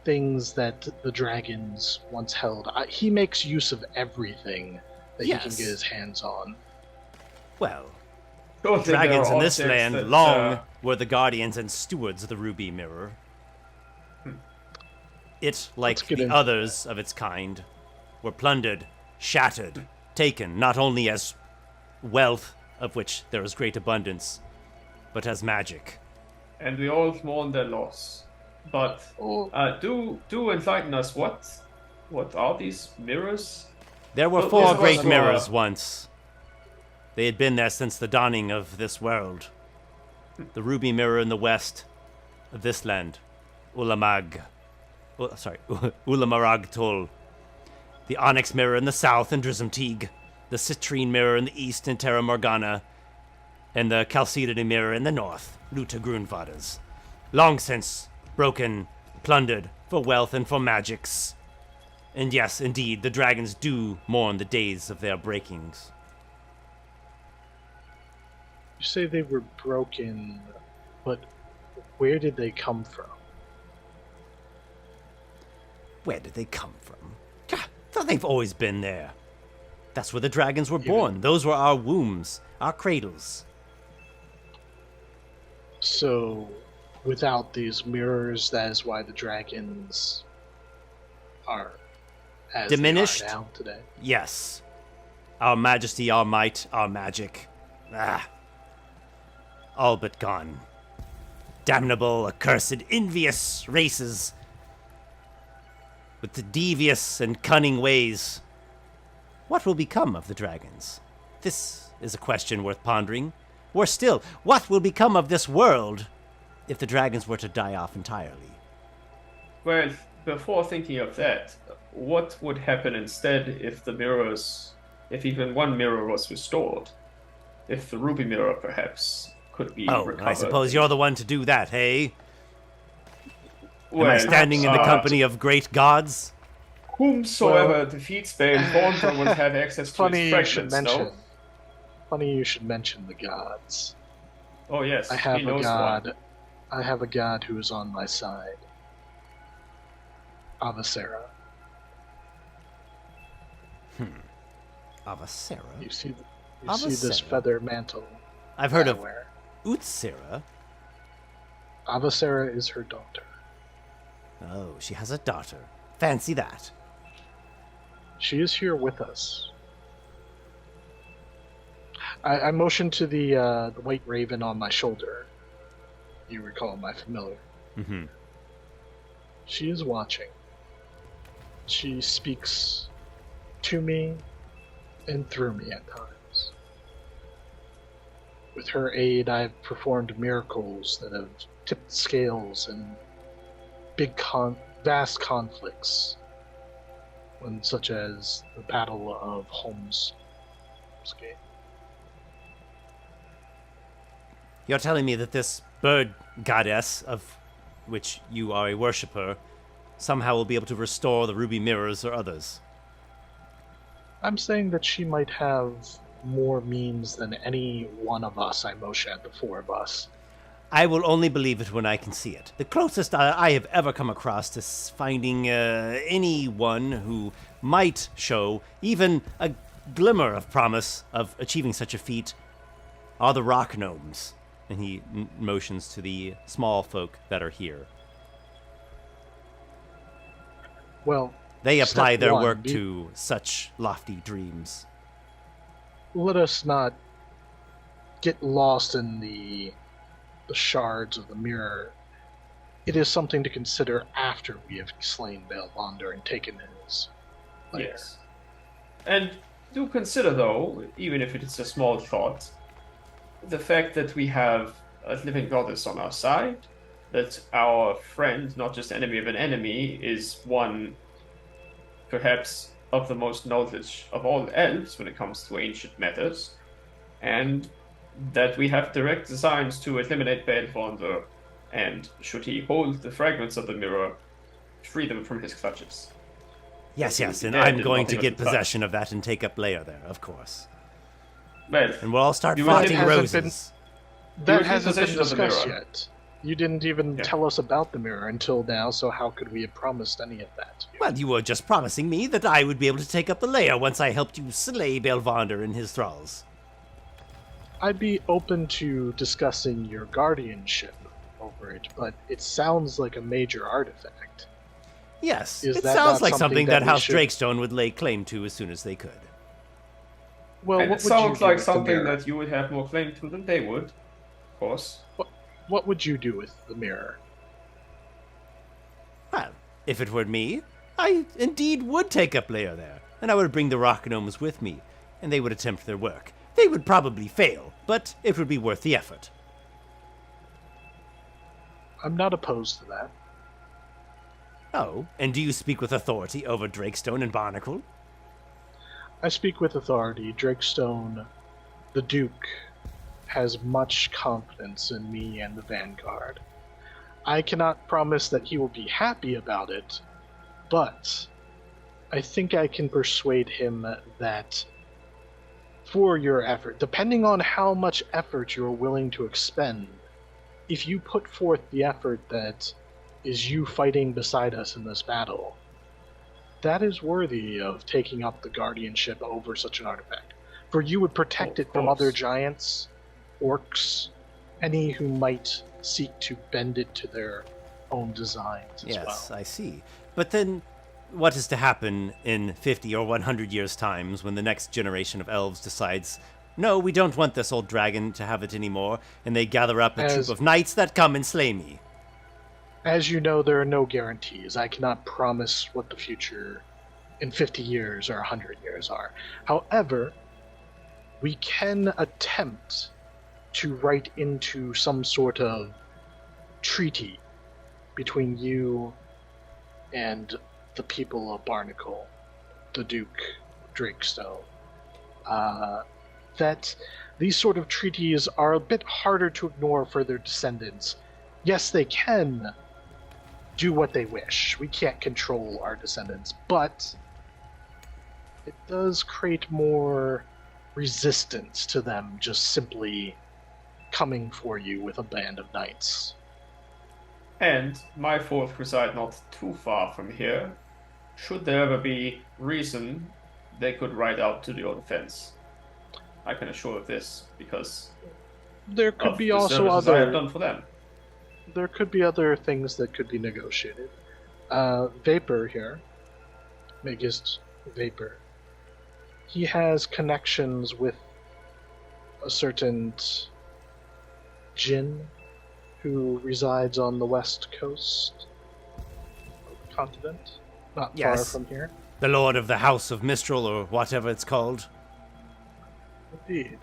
things that the dragons once held. He makes use of everything that he can get his hands on. Well, Don't think there dragons are in this objects land that, long were the guardians and stewards of the Ruby Mirror. It, like get the into others of its kind, were plundered, shattered, taken not only as wealth, of which there is great abundance, but as magic. And we all mourn their loss. But do enlighten us. What are these mirrors? There were Well, four this great was, mirrors once. They had been there since the dawning of this world. The Ruby Mirror in the west of this land, Ulamarag Tol. The Onyx Mirror in the south in Drizomteeg. The Citrine Mirror in the east in Terra Morgana. And the Chalcedony Mirror in the north, Luta Grunvadas. Long since broken, plundered, for wealth and for magics. And yes, indeed, the dragons do mourn the days of their breakings. You say they were broken, but where did they come from? Where did they come from? Gah, thought they've always been there. That's where the dragons were born. Those were our wombs, our cradles. So, without these mirrors, that is why the dragons are as Diminished? they are now today. Yes. Our majesty, our might, our magic. All but gone. Damnable, accursed, envious races. With the devious and cunning ways. What will become of the dragons? This is a question worth pondering. Worse still, what will become of this world if the dragons were to die off entirely? Well, before thinking of that, what would happen instead if the mirrors, if even one mirror was restored? If the Ruby Mirror, perhaps, could be recovered? I suppose you're the one to do that, hey? Am Well, I standing in the company of great gods? Whomsoever defeats Baal Vondur will have access to Funny his you should fragments, mention. no? Funny you should mention the gods. Oh yes, I have he a knows god. one. I have a god who is on my side. Avocara. Avocara? You see this Avocara? feather mantle. I've heard I of wear. Utsira. Avocara is her daughter. Oh, she has a daughter. Fancy that. She is here with us. I motioned to the white raven on my shoulder. You recall my familiar. Mm-hmm. She is watching. She speaks to me and through me at times. With her aid, I've performed miracles that have tipped scales in vast conflicts, such as the Battle of Holmes Gate. You're telling me that this bird goddess, of which you are a worshipper, somehow will be able to restore the ruby mirrors or others? I'm saying that she might have more means than any one of us, I motion at the four of us. I will only believe it when I can see it. The closest I have ever come across to finding anyone who might show even a glimmer of promise of achieving such a feat are the rock gnomes. And he motions to the small folk that are here. Well, They apply step their one, work to such lofty dreams. let us not get lost in the the shards of the mirror, it is something to consider after we have slain Belvander and taken his lair. Yes. And do consider, though, even if it is a small thought, the fact that we have a living goddess on our side, that our friend, not just enemy of an enemy, is one perhaps of the most knowledge of all elves when it comes to ancient matters, and that we have direct designs to eliminate Belvander, and should he hold the fragments of the mirror, free them from his clutches. Yes, He yes, would and be dead I'm in going nothing to but get the touch. possession of that and take up lair there, of course. Well, And we'll all start You flaunting hasn't been- roses. That Your hasn't been possession of the discussed mirror. yet. You didn't even Yeah. tell us about the mirror until now, so how could we have promised any of that to you? Well, you were just promising me that I would be able to take up the lair once I helped you slay Belvander and his thralls. I'd be open to discussing your guardianship over it, but it sounds like a major artifact. Yes, Is it that sounds not like something something that that we House should- Drakestone would lay claim to as soon as they could. Well, and what it would you sounds do like with the something mirror? that you would have more claim to than they would, of course. What would you do with the mirror? Well, if it were me, I indeed would take up lair there, and I would bring the rock gnomes with me, and they would attempt their work. They would probably fail, but it would be worth the effort. I'm not opposed to that. Oh, and do you speak with authority over Drakestone and Barnacle? I speak with authority. Drakestone, the Duke, has much confidence in me and the Vanguard. I cannot promise that he will be happy about it, but I think I can persuade him that for your effort, depending on how much effort you're willing to expend, if you put forth the effort that is you fighting beside us in this battle, that is worthy of taking up the guardianship over such an artifact. For you would protect Of it from other course. giants, orcs, any who might seek to bend it to their own designs as Yes, well. I see. But then, what is to happen in 50 or 100 years' times when the next generation of elves decides, no, we don't want this old dragon to have it anymore, and they gather up a As- troop of knights that come and slay me? As you know, there are no guarantees. I cannot promise what the future in 50 years or 100 years are. However, we can attempt to write into some sort of treaty between you and the people of Barnacle, the Duke, Drakestone, that these sort of treaties are a bit harder to ignore for their descendants. Yes, they can do what they wish. We can't control our descendants, but it does create more resistance to them just simply coming for you with a band of knights. And my fourth reside not too far from here. Should there ever be reason, they could ride out to your defense. I can assure of this because There could of be the also services I have other done for them. there could be other things that could be negotiated. Vapor here, Megist Vapor. He has connections with a certain Jinn who resides on the west coast of the continent, not far Yes. from here. The Lord of the House of Mistral, or whatever it's called. Indeed.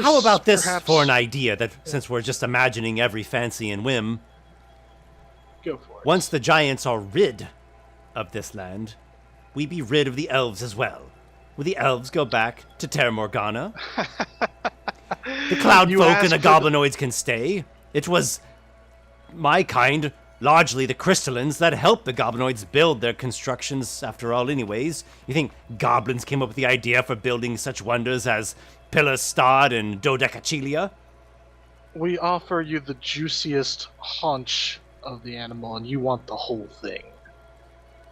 How about this perhaps- for an idea that, since we're just imagining every fancy and whim, Go for it. once the giants are rid of this land, we be rid of the elves as well. Will the elves go back to Terra Morgana? The cloud You folk asked and the for the- goblinoids can stay. It was my kind, largely the crystallines, that helped the goblinoids build their constructions after all anyways. You think goblins came up with the idea for building such wonders as Pilastod and Dodecachelia? We offer you the juiciest haunch of the animal, and you want the whole thing.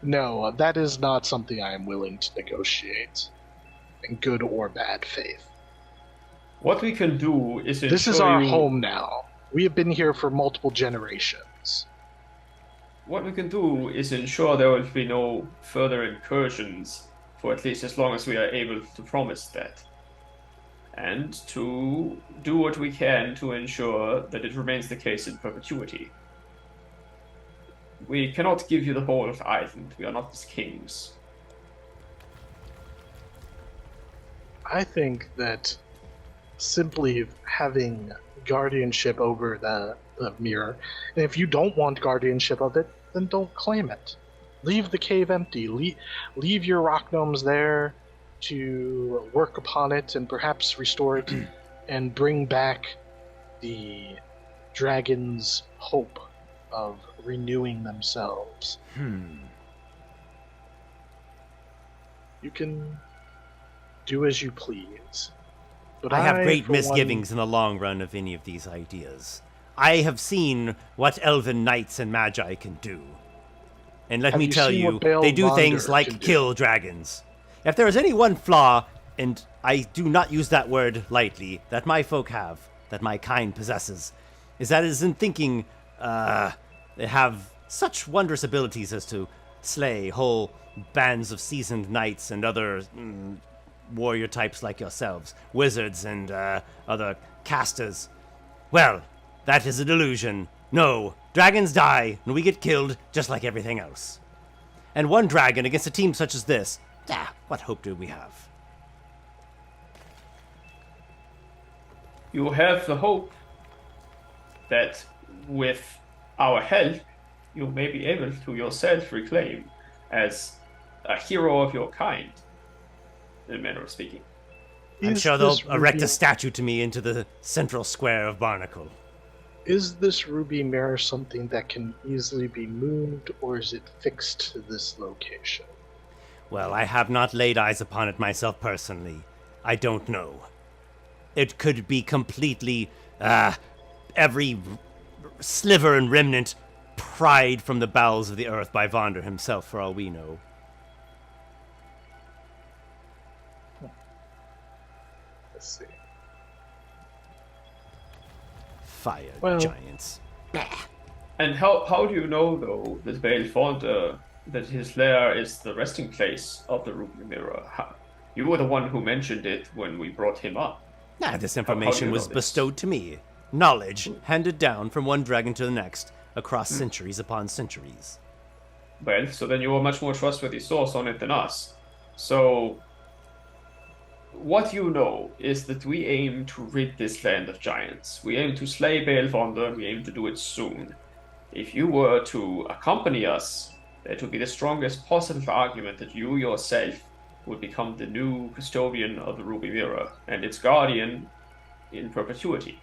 No, that is not something I am willing to negotiate, in good or bad faith. What we can do is This is ensure our you- home now. We have been here for multiple generations. What we can do is ensure there will be no further incursions for at least as long as we are able to promise that. and to do what we can to ensure that it remains the case in perpetuity. We cannot give you the whole of the island. We are not its kings. I think that simply having guardianship over the mirror, and if you don't want guardianship of it, then don't claim it. Leave the cave empty. Leave your rock gnomes there to work upon it and perhaps restore it and bring back the dragon's hope of renewing themselves. You can do as you please. But I have great for one- misgivings in the long run of any of these ideas. I have seen what elven knights and magi can do. And let Have me you tell seen you, what Bale they do things Vonder like can do? kill dragons. If there is any one flaw, and I do not use that word lightly, that my folk have, that my kind possesses, is that it is in thinking they have such wondrous abilities as to slay whole bands of seasoned knights and other warrior types like yourselves, wizards and other casters. Well, that is a delusion. No, dragons die, and we get killed just like everything else. And one dragon against a team such as this, what hope do we have? You have the hope that with our help, you may be able to yourself reclaim as a hero of your kind, in a manner of speaking. I'm Is sure they'll this erect ruby- a statue to me into the central square of Barnacle. Is this ruby mirror something that can easily be moved, or is it fixed to this location? Well, I have not laid eyes upon it myself personally. I don't know. It could be completely, every sliver and remnant pried from the bowels of the earth by Vonder himself, for all we know. Let's see. Fire Well- giants. And how do you know, though, that Bale Fonda, that his lair is the resting place of the Ruby Mirror? You were the one who mentioned it when we brought him up. This how information do you was know this? bestowed to me. Knowledge handed down from one dragon to the next, across centuries upon centuries. Well, so then you're a much more trustworthy source on it than us. So, what you know is that we aim to rid this land of giants. We aim to slay Bale Fonda, and we aim to do it soon. If you were to accompany us, that would be the strongest possible argument that you yourself would become the new custodian of the Ruby Mirror and its guardian in perpetuity.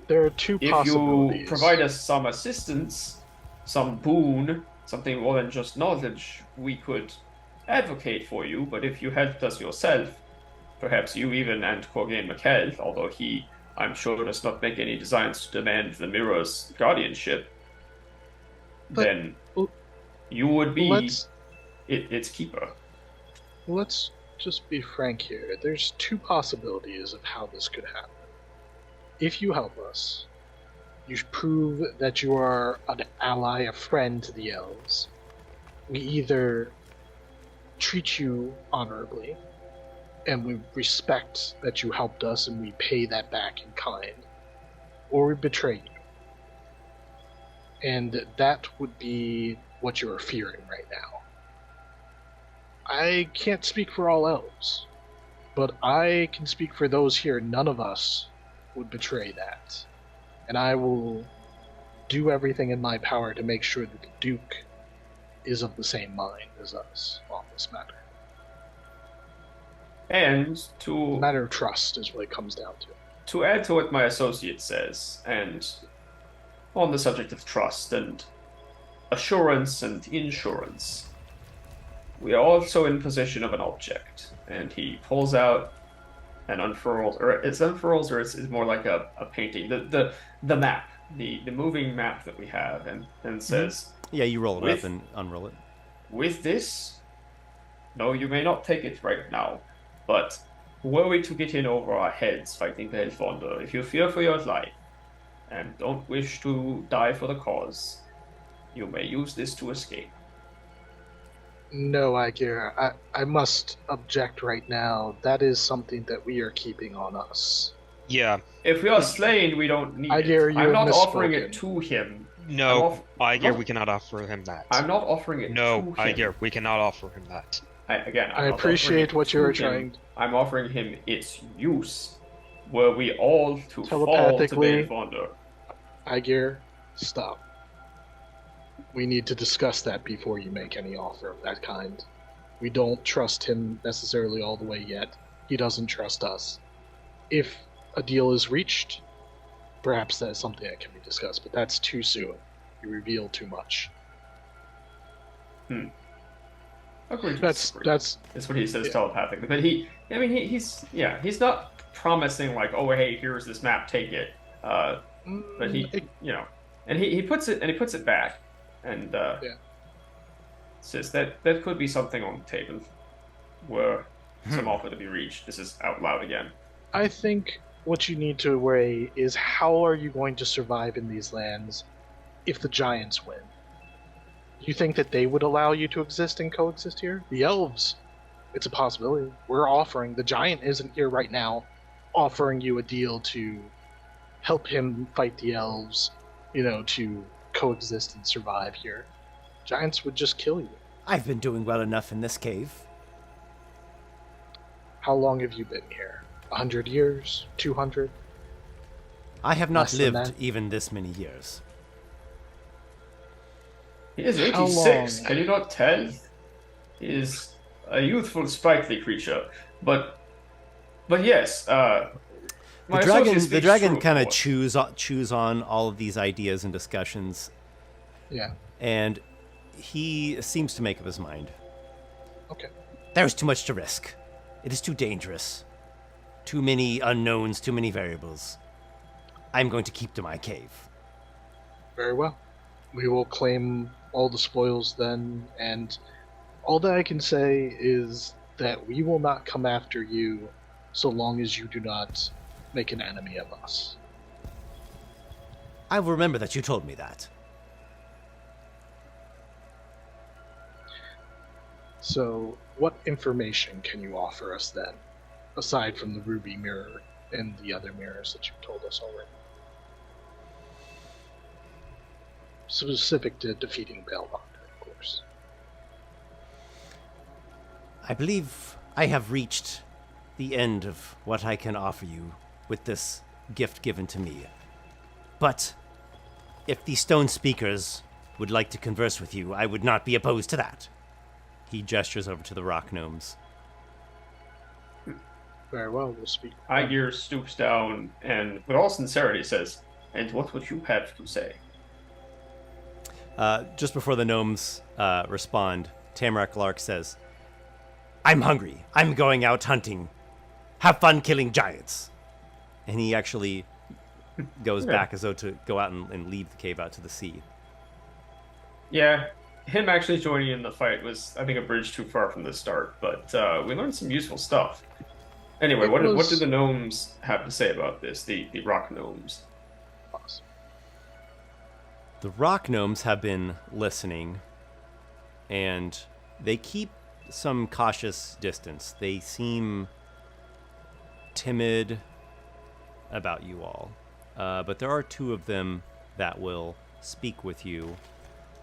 There are two If possibilities. you provide us some assistance, some boon, something more than just knowledge, we could advocate for you, but if you helped us yourself, perhaps you even and Corgain McKell, although he, I'm sure, does not make any designs to demand the mirror's guardianship, But- then well, you would be let's its keeper. let's just be frank here. There's two possibilities of how this could happen. If you help us, you prove that you are an ally, a friend to the elves. We either treat you honorably, and we respect that you helped us and we pay that back in kind, or we betray you. And that would be what you are fearing right now. I can't speak for all elves, but I can speak for those here. None of us would betray that. And I will do everything in my power to make sure that the Duke is of the same mind as us on this matter. And The to matter of trust is what it comes down to. add to what my associate says, and on the subject of trust and assurance and insurance, we are also in possession of an object. And he pulls out and unfurls, or it's unfurls, or it's more like a painting, the map, the moving map that we have, and says, Yeah, you roll it With- up and unroll it. with this, no, you may not take it right now, but were we to get in over our heads fighting Bale Fonda, if you fear for your life and don't wish to die for the cause, you may use this to escape. No, Aygir, I must object right now. That is something that we are keeping on us. Yeah. If we are slain, we don't need Aygir, it. you I'm have not offering it misspoken. to him. No, I'm Aygir, not- we cannot offer him that. I'm not offering it No, to him. Aygir, we cannannot offer him that. I'm I not appreciate offering it what you to are him. trying. I'm offering him its use. Were we all to fall to Telepathically. Belfonder. Aygir, stop. We need to discuss that before you make any offer of that kind. We don't trust him necessarily all the way yet. He doesn't trust us. If a deal is reached, perhaps that's something that can be discussed, but that's too soon. You reveal too much. Agreed to That's disagree. that's That's what he says yeah. telepathically. But he's not promising like, oh hey, here's this map, take it. But he and he puts it back and says that could be something on the table were some offer to be reached. This is out loud again. I think what you need to weigh is how are you going to survive in these lands if the giants win? You think that they would allow you to exist and coexist here? The elves, it's a possibility. We're offering, the giant isn't here right now, offering you a deal to help him fight the elves, to coexist and survive here. Giants would just kill you. I've been doing well enough in this cave. How long have you been here? 100 years? 200? I have not Less than lived that? even this many years. He is How 86. long? Can you not tell? He is a youthful, sprightly creature. But yes, my associate The speaks dragon true, kind of course. chews on all of these ideas and discussions, Yeah. and he seems to make up his mind. Okay. There is too much to risk. It is too dangerous. Too many unknowns, too many variables. I'm going to keep to my cave. Very well. We will claim all the spoils then, and all that I can say is that we will not come after you so long as you do not make an enemy of us. I will remember that you told me that. So, what information can you offer us then, aside from the ruby mirror and the other mirrors that you've told us already? Specific to defeating Belmont, of course. I believe I have reached the end of what I can offer you with this gift given to me. But if the stone speakers would like to converse with you, I would not be opposed to that. He gestures over to the rock gnomes. Very well, we'll speak. Aygir stoops down and, with all sincerity, says, "And what would you have to say?" Just before the gnomes respond, Tamarack Lark says, "I'm hungry. I'm going out hunting. Have fun killing giants." And he actually goes Okay. back as though to go out and leave the cave out to the sea. Yeah, him actually joining in the fight was, I think, a bridge too far from the start, but we learned some useful stuff. Anyway, It what was- did the gnomes have to say about this, the rock gnomes? The rock gnomes have been listening, and they keep some cautious distance. They seem timid about you all, but there are two of them that will speak with you.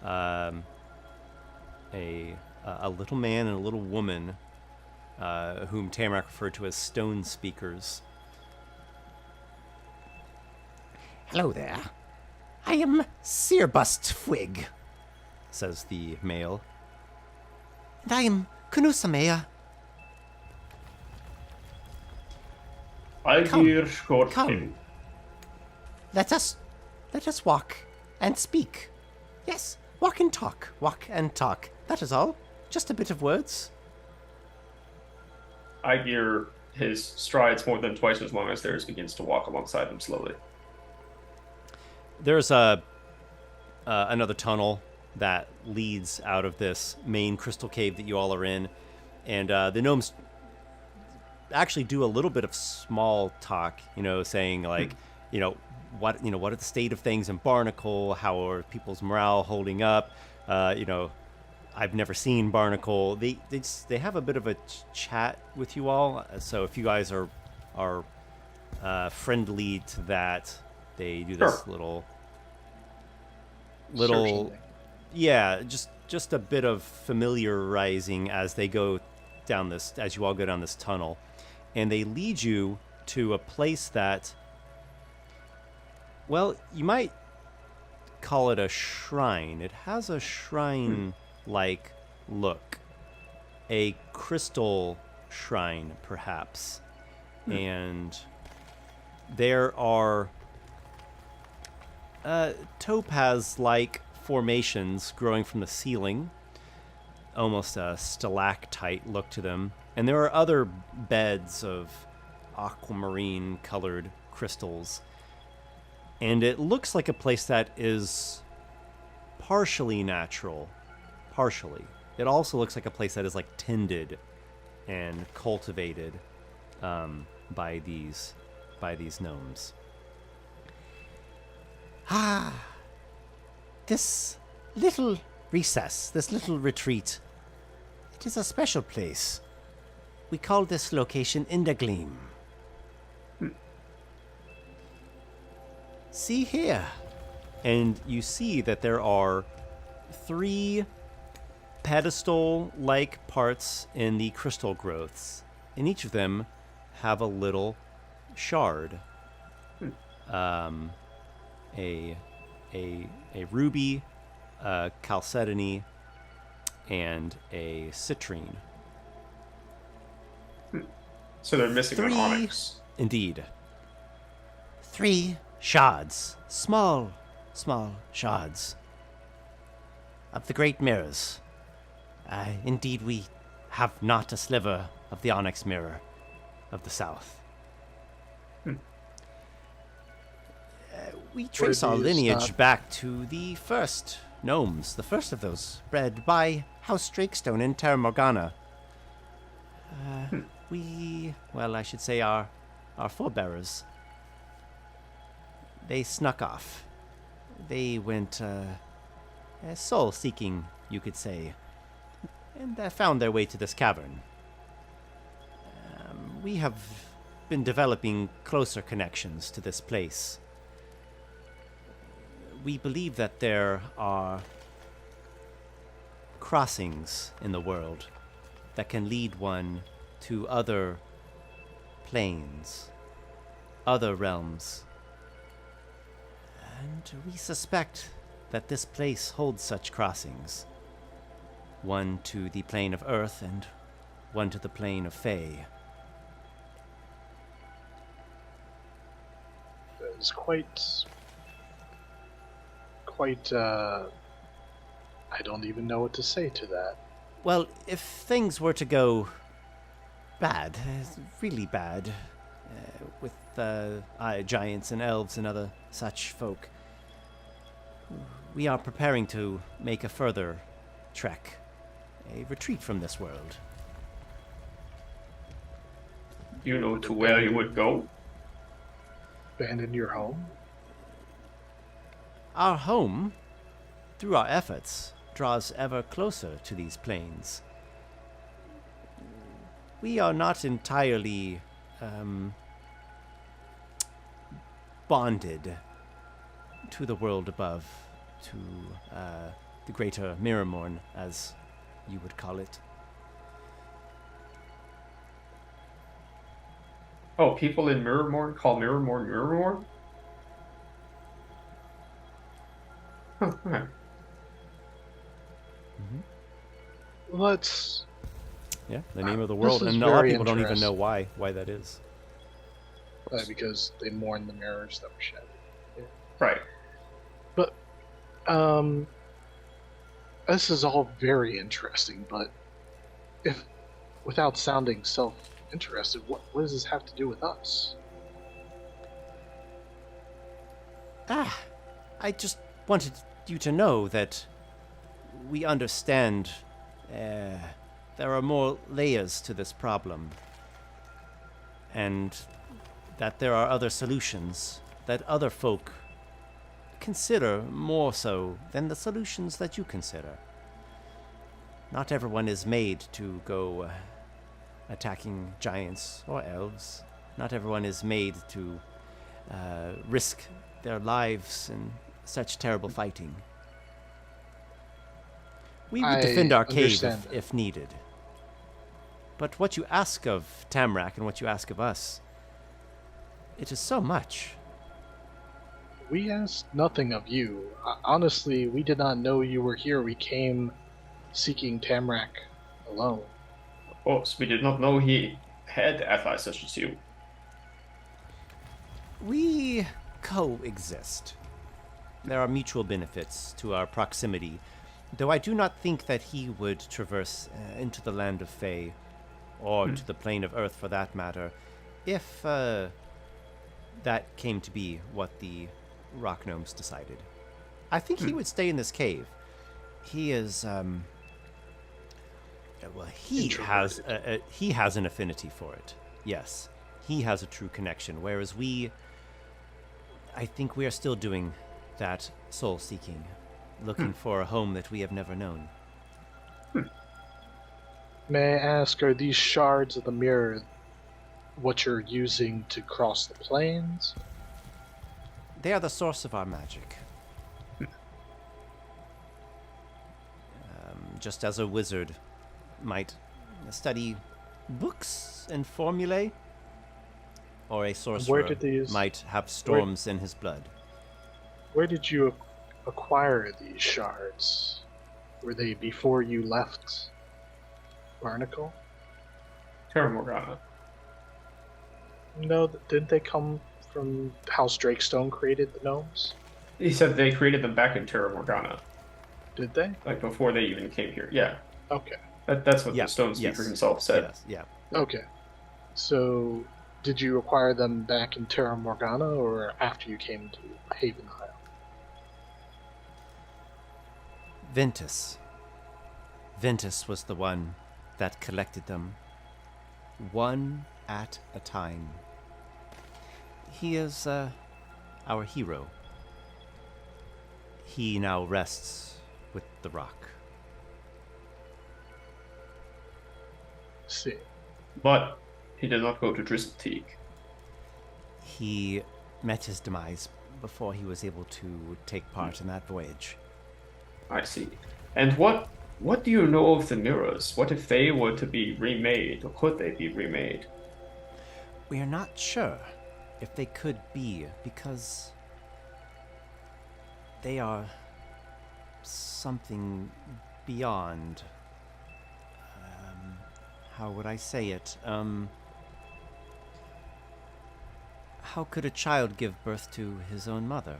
A little man and a little woman, whom Tamarack referred to as stone speakers. Hello there. I am Searbust Fwig, Says the male. and I am Kunusamea. Aygir come. gor-Temu. Let us walk and speak. Yes, walk and talk. That is all. Just a bit of words. Aygir, his strides more than twice as long as theirs, begins to walk alongside them slowly. There's another tunnel that leads out of this main crystal cave that you all are in, and the gnomes actually do a little bit of small talk, saying like, what are the state of things in Barnacle? How are people's morale holding up? I've never seen Barnacle. They have a bit of a chat with you all. So if you guys are friendly to that, they do this Sure. little Searching. yeah, just a bit of familiarizing as they go down this, as you all go down this tunnel, and they lead you to a place that, well, you might call it a shrine. It has a shrine-like look, a crystal shrine, perhaps, and there are topaz-like formations growing from the ceiling, almost a stalactite look to them, and there are other beds of aquamarine colored crystals, and it looks like a place that is partially natural, partially. It also looks like a place that is like tended and cultivated by these gnomes. Ah, this little recess, this little retreat, it is a special place. We call this location Indagleam. See here. And you see that there are 3 pedestal-like parts in the crystal growths, and each of them have a little shard. A ruby, a chalcedony, and a citrine. So they're missing an 3, onyx. indeed. 3 shards, small shards of the great mirrors. Indeed, we have not a sliver of the onyx mirror of the south. We trace Where our these, lineage back to the first gnomes, the first of those bred by House Drakestone in Terra Morgana. I should say our forebearers. They snuck off. They went soul-seeking, you could say, and found their way to this cavern. We have been developing closer connections to this place. We believe that there are crossings in the world that can lead one to other planes, other realms. And we suspect that this place holds such crossings. One to the plane of Earth and one to the plane of Fae. It's quite I don't even know what to say to that. Well, if things were to go bad, really bad, with giants and elves and other such folk, we are preparing to make a further trek, a retreat from this world. You know to where you would go? Abandon your home? Our home, through our efforts, draws ever closer to these planes. We are not entirely bonded to the world above, to the greater MIRRORMOURN, as you would call it. Oh, people in MIRRORMOURN call MIRRORMOURN MIRRORMOURN? Huh, okay. Let's. Yeah, the name of the This world, is and a lot of very people don't even know interesting. why that is. Because they mourn the mirrors that were shattered. Right. But, this is all very interesting, but if, without sounding self-interested, what does this have to do with us? I just wanted you to know that we understand there are more layers to this problem, and that there are other solutions that other folk consider more so than the solutions that you consider. Not everyone is made to go attacking giants or elves. Not everyone is made to risk their lives in such terrible fighting. We would I defend our cave understand that. if needed. But what you ask of Tamarack and what you ask of us, it is so much. We asked nothing of you. Honestly, we did not know you were here. We came seeking Tamarack alone. Of course, we did not know he had allies such as you. We coexist. There are mutual benefits to our proximity, though I do not think that he would traverse into the land of Fae, or to the plane of Earth for that matter, if that came to be what the rock gnomes decided. I think he would stay in this cave. He is, well, he has an affinity for it. Yes, he has a true connection, whereas I think we are still doing that soul seeking, looking for a home that we have never known. May I ask, are these shards of the mirror what you're using to cross the planes? They are the source of our magic. Just as a wizard might study books and formulae, or a sorcerer might have storms in his blood. Where did you acquire these shards? Were they before you left Barnacle? Terra Morgana. No, didn't they come from House Drakestone created the gnomes? He said they created them back in Terra Morgana, Did they? like before they even came here. Yeah, Okay. that's what Yeah, the Stone Speaker yes. himself said. Yes, yeah. Okay. So, did you acquire them back in Terra Morgana or after you came to Haven Isle? Ventus. Ventus was the one that collected them, one at a time. He is our hero. He now rests with the rock. See. But he did not go to Drizzleteague. He met his demise before he was able to take part in that voyage. I see. And what do you know of the mirrors? What if they were to be remade, or could they be remade? We are not sure if they could be, because they are something beyond. How would I say it? How could a child give birth to his own mother?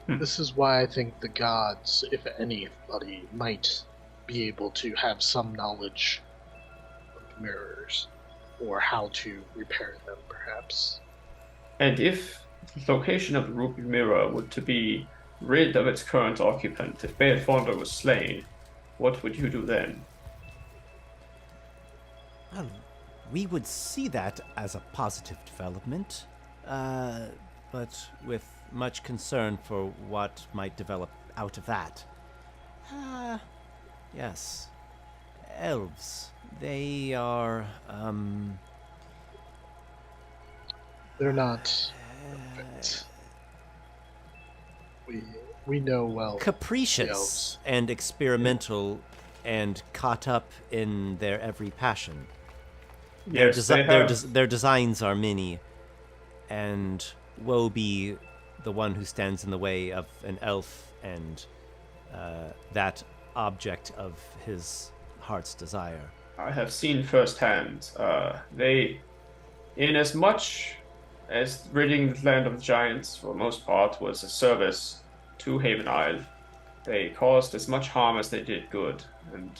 This is why I think the gods, if anybody, might be able to have some knowledge of mirrors, or how to repair them, perhaps. And if the location of the Ruby Mirror were to be rid of its current occupant, if Beelfonder was slain, what would you do then? Well, we would see that as a positive development, but with much concern for what might develop out of that. Yes. Elves. They are, They're not perfect. We know well. the capricious elves. and experimental and caught up in their every passion. Yes, they have. Their designs are many, and woe be the one who stands in the way of an elf and that object of his heart's desire. I have seen firsthand. They, in as much as ridding the land of giants for the most part was a service to Haven Isle, they caused as much harm as they did good. And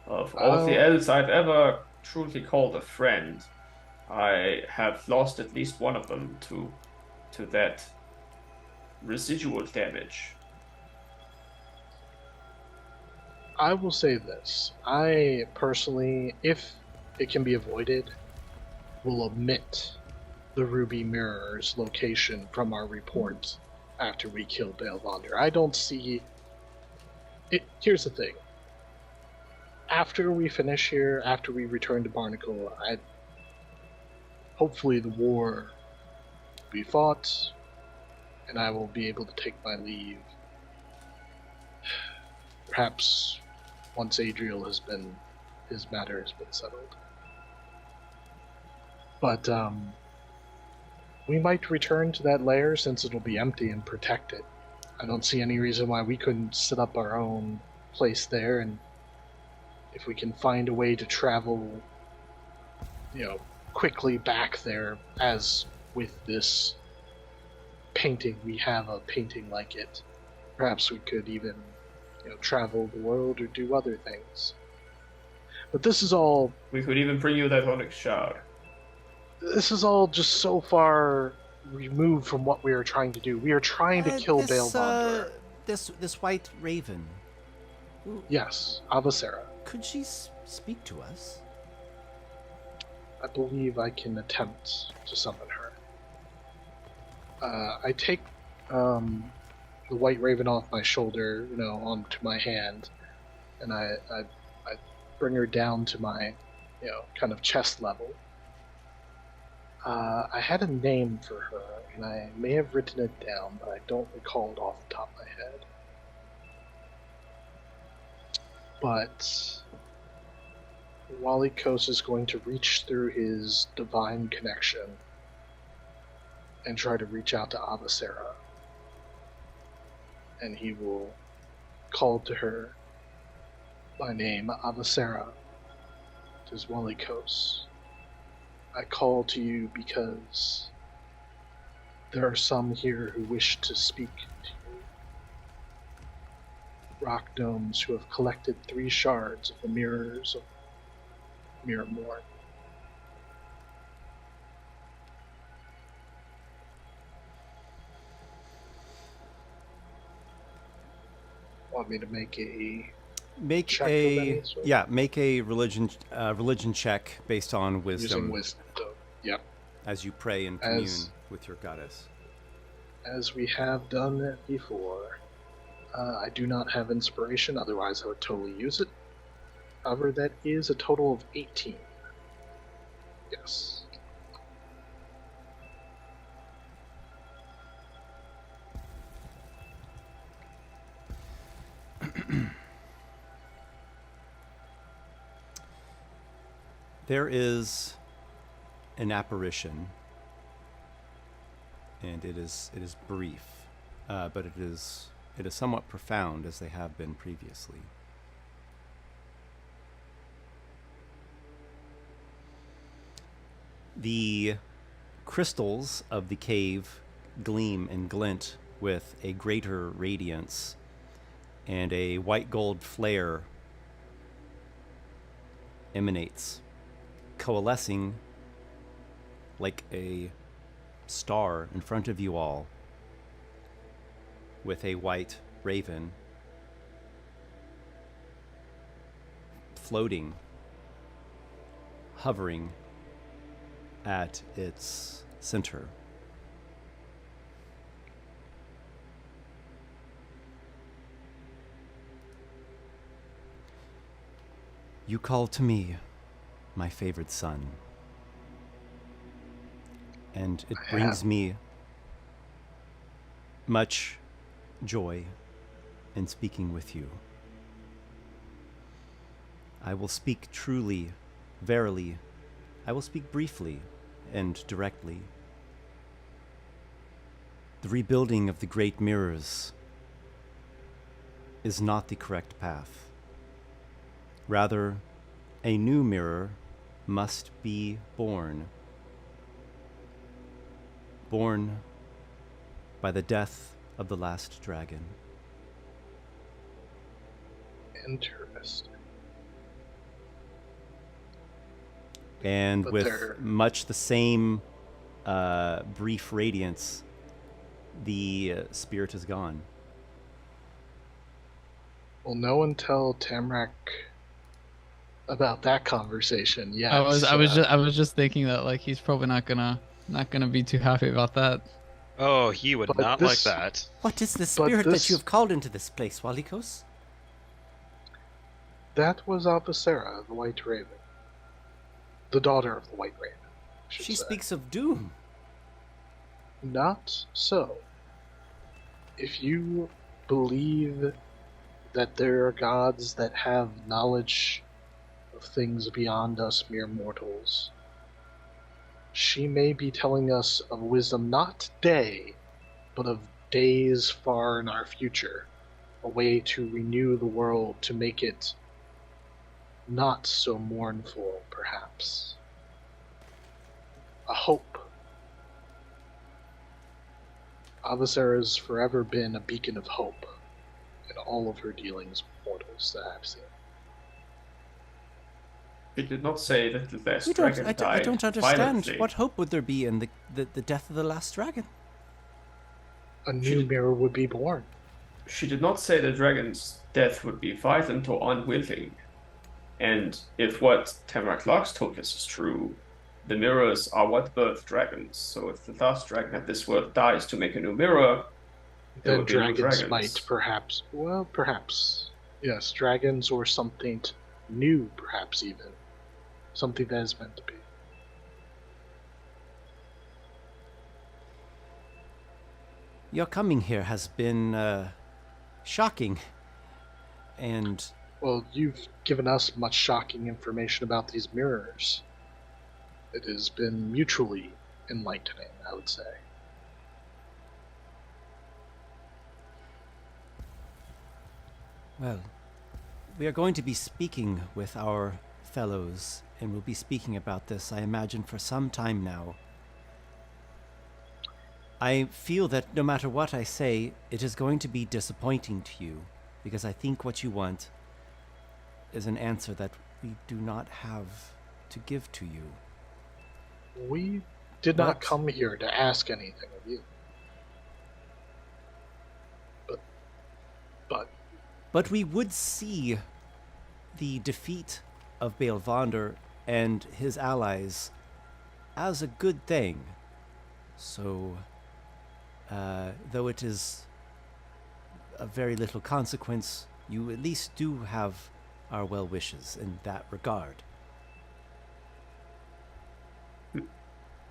of all the elves I've ever truly called a friend, I have lost at least one of them to that residual damage. I will say this. I personally, if it can be avoided, will omit the Ruby Mirror's location from our report after we kill Beelfonder. I don't see it. Here's the thing. after we finish here, after we return to Barnacle, hopefully the war will be fought, and I will be able to take my leave. Perhaps once his matter has been settled. But we might return to that lair since it'll be empty and protected. I don't see any reason why we couldn't set up our own place there, and if we can find a way to travel, quickly back there, as with this painting, we have a painting like it. Perhaps we could even, travel the world or do other things. But this is all... We could even bring you that onyx shard. This is all just so far removed from what we are trying to do. We are trying to kill Baal Vondur. This white raven. Yes, Avocara. Could she speak to us? I believe I can attempt to summon her. I take the white raven off my shoulder, onto my hand, and I bring her down to my, kind of chest level. I had a name for her, and I may have written it down, but I don't recall it off the top of my head. But Walykos is going to reach through his divine connection and try to reach out to Avocara. And he will call to her by name, Avocara. It is Walykos. I call to you because there are some here who wish to speak to you. Rock gnomes who have collected 3 shards of the mirrors of MIRRORMOURN. Want me to make a check of any sort? Make a religion check based on wisdom. Using wisdom. Yep. As you pray and commune with your goddess. As we have done before. I do not have inspiration, otherwise I would totally use it. However, that is a total of 18. Yes. There is an apparition, and it is brief, but it is somewhat profound, as they have been previously. The crystals of the cave gleam and glint with a greater radiance, and a white gold flare emanates, coalescing like a star in front of you all, with a white raven floating, hovering at its center. You call to me, my favored son, and it brings me much joy in speaking with you. I will speak truly, verily. I will speak briefly and directly. The rebuilding of the great mirrors is not the correct path. Rather, a new mirror must be born. Born by the death of the last dragon. Interesting. And But with much the same brief radiance, the spirit is gone. Well, no one tell Tamarack about that conversation. Yeah, I was just thinking that like he's probably not gonna be too happy about that. Oh, he would But not like this- that. What is the But spirit this- that you have called into this place, Walykos? That was Avocara, the White Raven. The daughter of the White Raven, I should She say. speaks of doom. Not so. If you believe that there are gods that have knowledge of things beyond us mere mortals, she may be telling us of wisdom not today, but of days far in our future, a way to renew the world, to make it not so mournful, perhaps. A hope. Avocara has forever been a beacon of hope in all of her dealings with mortals that I've seen. She did not say that the last We don't, dragon I died don't understand. violently. What hope would there be in the death of the last dragon? A new mirror would be born. She did not say the dragon's death would be violent or unwilling. And if what Tamarack Locks told us is true, the mirrors are what birth dragons. So if the last dragon of this world dies to make a new mirror, there Then will be no dragons might perhaps, well, perhaps, yes, dragons or something new, perhaps even. Something that is meant to be. Your coming here has been shocking, and Well, you've given us much shocking information about these mirrors. It has been mutually enlightening, I would say. well, we are going to be speaking with our fellows, and we'll be speaking about this, I imagine, for some time now. I feel that no matter what I say, it is going to be disappointing to you, because I think what you want is an answer that we do not have to give to you. We did not What? come here to ask anything of you. But But we would see the defeat of Baelvander and his allies as a good thing. So, though it is of very little consequence, you at least do have our well wishes in that regard.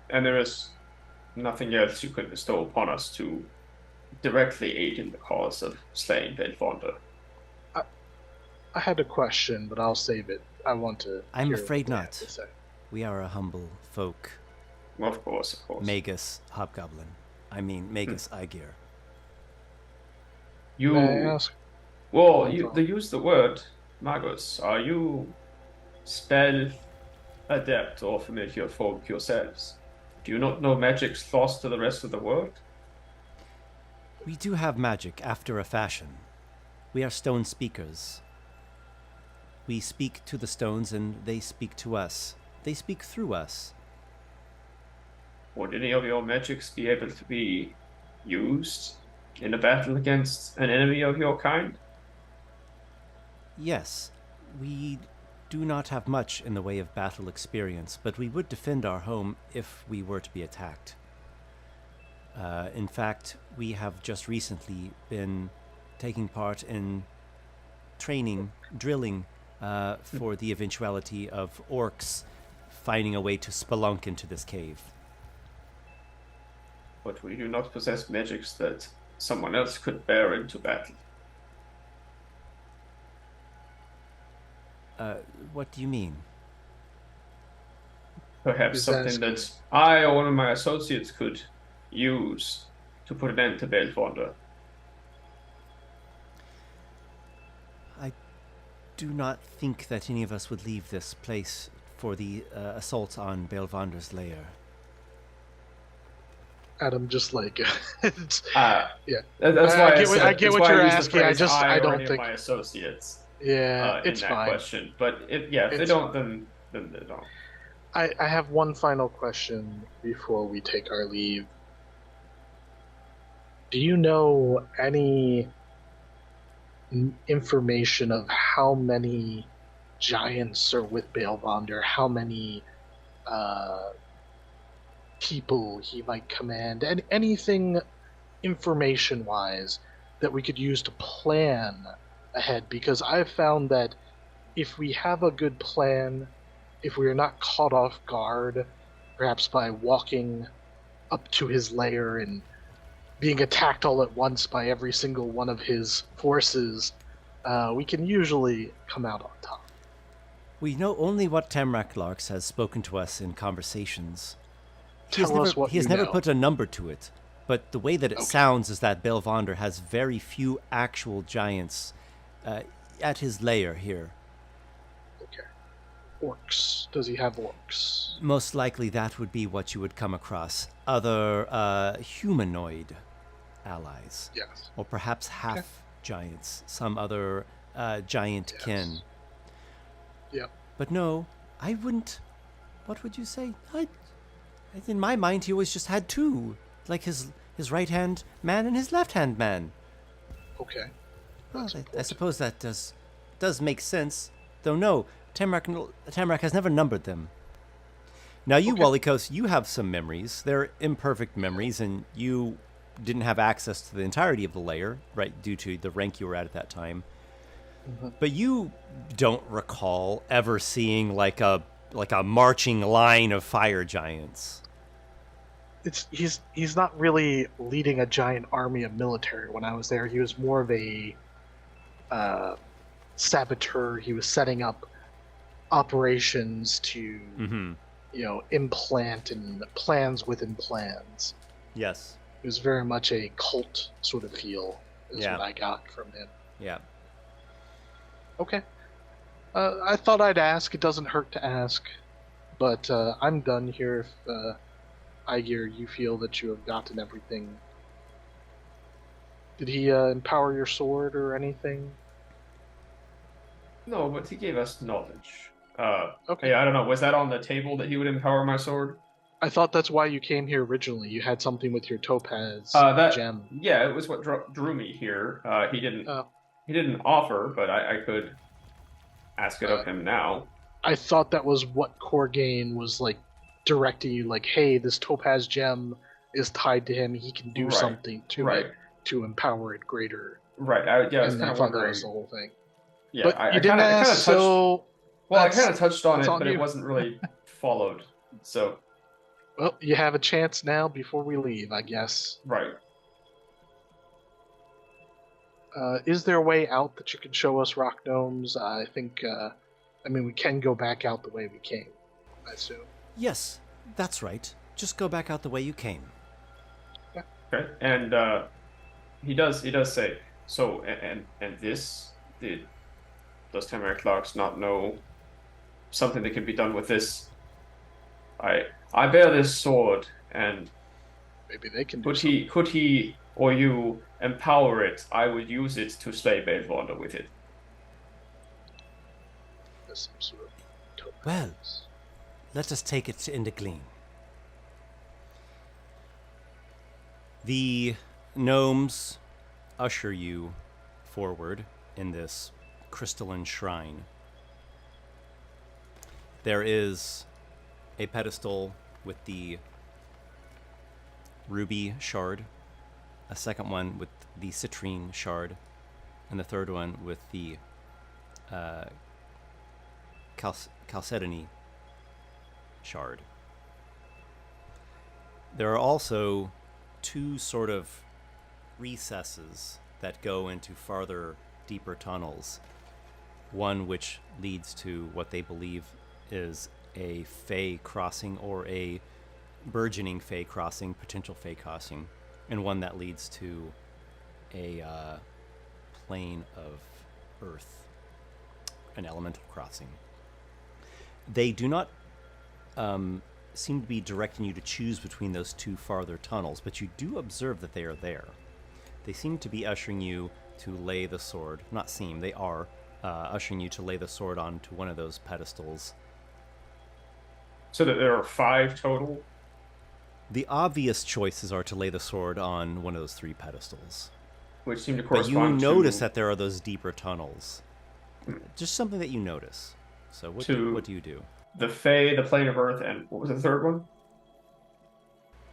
And there is nothing else you could bestow upon us to directly aid in the cause of slaying Baelvander. I had a question, but I'll save it. I want to. I'm hear afraid what you not. have to say. We are a humble folk. Of course, of course. Magus Hobgoblin. I mean, Magus Aygir. You, May I ask? well, No you problem. they use the word Magus. Are you spell adept or familiar folk yourselves? Do you not know magic's lost to the rest of the world? We do have magic after a fashion. We are stone speakers. We speak to the stones and they speak to us. They speak through us. Would any of your magics be able to be used in a battle against an enemy of your kind? Yes, we do not have much in the way of battle experience, but we would defend our home if we were to be attacked. In fact, we have just recently been taking part in training, drilling, for the eventuality of orcs finding a way to spelunk into this cave. But we do not possess magics that someone else could bear into battle. What do you mean? Perhaps Is something that- that I or one of my associates could use to put an end to Baelvander. I do not think that any of us would leave this place for the assault on Baelvander's lair. Adam, just like it's, Yeah. I That's why get I what- said, I get that's what why you're I used the asking, I phrase just- I or don't any of think- my associates yeah, in it's that fine. question. But if they It's don't, fine. then they don't. I have one final question before we take our leave. Do you know any information of how many giants are with Baelvander? How many people he might command? And anything information-wise that we could use to plan ahead? Because I've found that if we have a good plan, if we are not caught off guard, perhaps by walking up to his lair and being attacked all at once by every single one of his forces, we can usually come out on top. We know only what Tamarack Larks has spoken to us in conversations. He has Tell us what he has you never know. put a number to it, but the way that it sounds is that Belvander has very few actual giants at his lair here. Okay. Orcs. Does he have orcs? Most likely that would be what you would come across. Other humanoid allies. Yes. Or perhaps half giants. Some other giant kin. Yep. But no, I wouldn't... What would you say? In my mind, he always just had two. Like his right-hand man and his left-hand man. Okay. Well, I suppose that does make sense. Though no, Tamarack has never numbered them. Now you, Walykos, you have some memories. They're imperfect memories, and you didn't have access to the entirety of the lair, right, due to the rank you were at that time. Mm-hmm. But you don't recall ever seeing like a marching line of fire giants. He's not really leading a giant army of military. When I was there, he was more of a saboteur. He was setting up operations to, implant and plans within plans. Yes. It was very much a cult sort of feel, is what I got from him. Yeah. Okay. I thought I'd ask. It doesn't hurt to ask. But I'm done here if, Aygir, you feel that you have gotten everything. Did he empower your sword or anything? No, but he gave us knowledge. Okay. Hey, I don't know. Was that on the table that he would empower my sword? I thought that's why you came here originally. You had something with your Topaz gem. Yeah, it was what drew me here. He didn't offer, but I could ask it of him now. I thought that was what Corgain was like directing you, like, hey, this Topaz gem is tied to him. He can do something to it to empower it greater. Right. I was kind of wondering. That was the whole thing. Yeah, but you didn't ask, so... Well, I kind of touched on it, but it wasn't really followed. So... Well, you have a chance now before we leave, I guess. Right. Is there a way out that you can show us, Rock Gnomes? I think, we can go back out the way we came, I assume. Yes, that's right. Just go back out the way you came. Yeah. Okay, and he does say, so, and this, does Tamarack Larks not know something that can be done with this? I bear this sword, and maybe they can. Could he or you empower it? I would use it to slay Belvander with it. Well, let us take it into glean. The gnomes usher you forward in this crystalline shrine. There is a pedestal with the ruby shard, a second one with the citrine shard, and the third one with the chalcedony shard. There are also two sort of recesses that go into farther, deeper tunnels. One which leads to what they believe is a Fey crossing, or a burgeoning Fey crossing, potential Fey crossing, and one that leads to a plane of Earth, an elemental crossing. They do not seem to be directing you to choose between those two farther tunnels, but you do observe that they are there. They seem to be ushering you to lay the sword. Not seem, they are ushering you to lay the sword onto one of those pedestals. So that there are 5 total? The obvious choices are to lay the sword on one of those 3 pedestals. Which seem to But correspond you notice that there are those deeper tunnels. Just something that you notice. So what do you do? The Fey, the Plane of Earth, and what was the third one?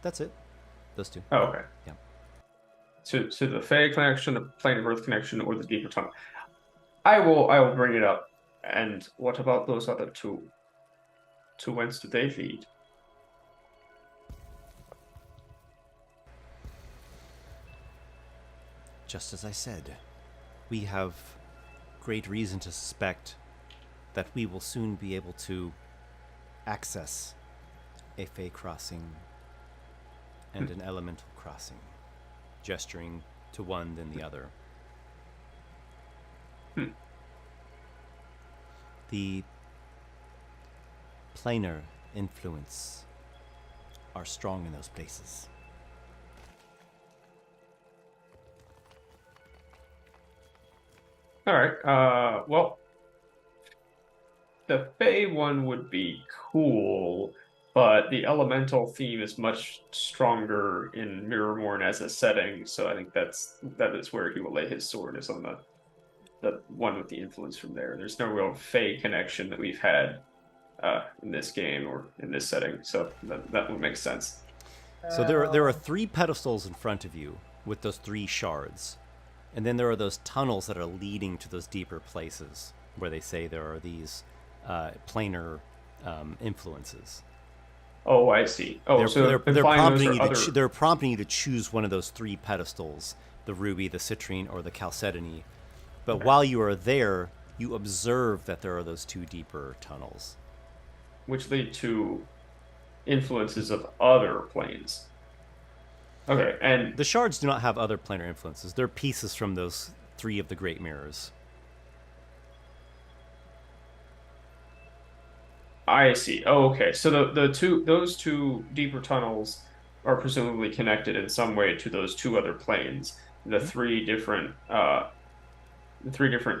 That's it. Those 2. Oh, okay. Yeah. So the Fey connection, the Plane of Earth connection, or the deeper tunnel. I will bring it up And what about those other two? To whence do they lead? Just as I said, we have great reason to suspect that we will soon be able to access a Fey crossing and an elemental crossing, gesturing to one then the other. The planar influence are strong in those places. All right. Well, the Fey one would be cool, but the elemental theme is much stronger in Mirrormourn as a setting, so I think that is where he will lay his sword, is on the one with the influence from there. There's no real Fey connection that we've had in this game or in this setting, so that would make sense. So there are 3 pedestals in front of you with those 3 shards. And then there are those tunnels that are leading to those deeper places where they say there are these planar influences. Oh, I see. Oh, They're implying those prompting are you other... they're prompting you to choose one of those 3 pedestals, the ruby, the citrine, or the chalcedony. But Okay. while you are there, you observe that there are those 2 deeper tunnels. which lead to influences of other planes. Okay, and The shards do not have other planar influences. They're pieces from those 3 of the great mirrors. I see. Oh, okay. So those two deeper tunnels are presumably connected in some way to those 2 other planes. The 3 different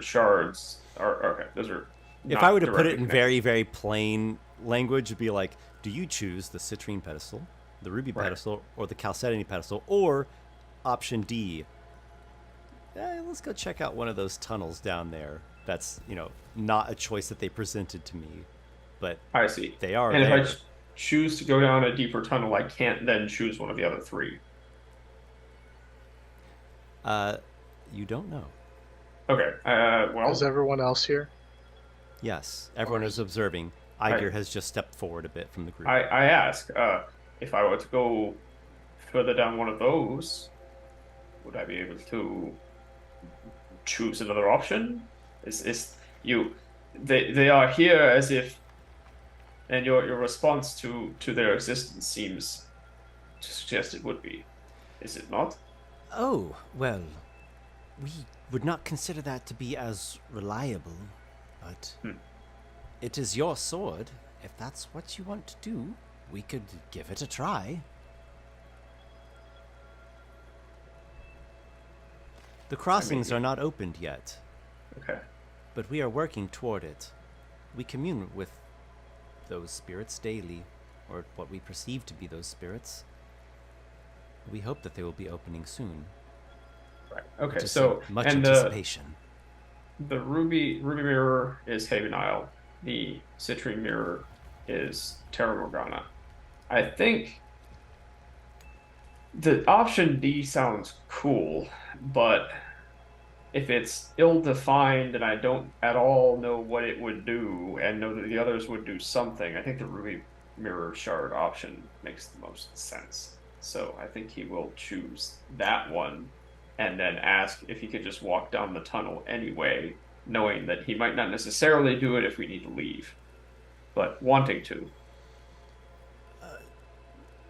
shards are okay. Those are. If not I were to put directly it in connected. very, very plain language, it'd be like, do you choose the citrine pedestal, the ruby Right. pedestal, or the chalcedony pedestal, or option D, let's go check out one of those tunnels down there. That's, not a choice that they presented to me, but I see. they are And there. if I choose to go down a deeper tunnel, I can't then choose one of the other 3. You don't know. Okay. Well, Is everyone else here? Yes, everyone is observing. Aygir has just stepped forward a bit from the group. I ask, if I were to go further down one of those, would I be able to choose another option? They are here as if, and your response to their existence seems to suggest it would be. Is it not? Oh, well, we would not consider that to be as reliable, but it is your sword. If that's what you want to do, we could give it a try. The crossings are not opened yet, Okay. but we are working toward it. We commune with those spirits daily, or what we perceive to be those spirits. We hope that they will be opening soon. Right. Okay. Just So much and anticipation. the ruby mirror is Haven Isle. The citrine mirror is Terra Morgana. I think the option D sounds cool, but if it's ill-defined and I don't at all know what it would do and know that the others would do something, I think the ruby mirror shard option makes the most sense. So I think he will choose that one and then ask if he could just walk down the tunnel anyway, knowing that he might not necessarily do it if we need to leave, but wanting to.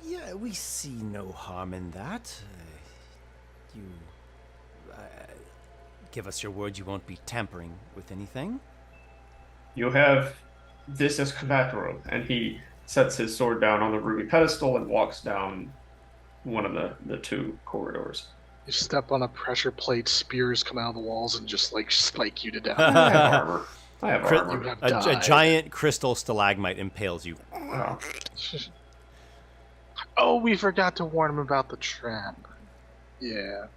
Yeah, we see no harm in that. You give us your word you won't be tampering with anything. You have this as collateral, and he sets his sword down on the ruby pedestal and walks down one of the 2 corridors. You step on a pressure plate, spears come out of the walls and just like spike you to death. I have armor. I have Crit- armor. You have A died. giant crystal stalagmite impales you. Wow. Oh, we forgot to warn him about the trap. Yeah.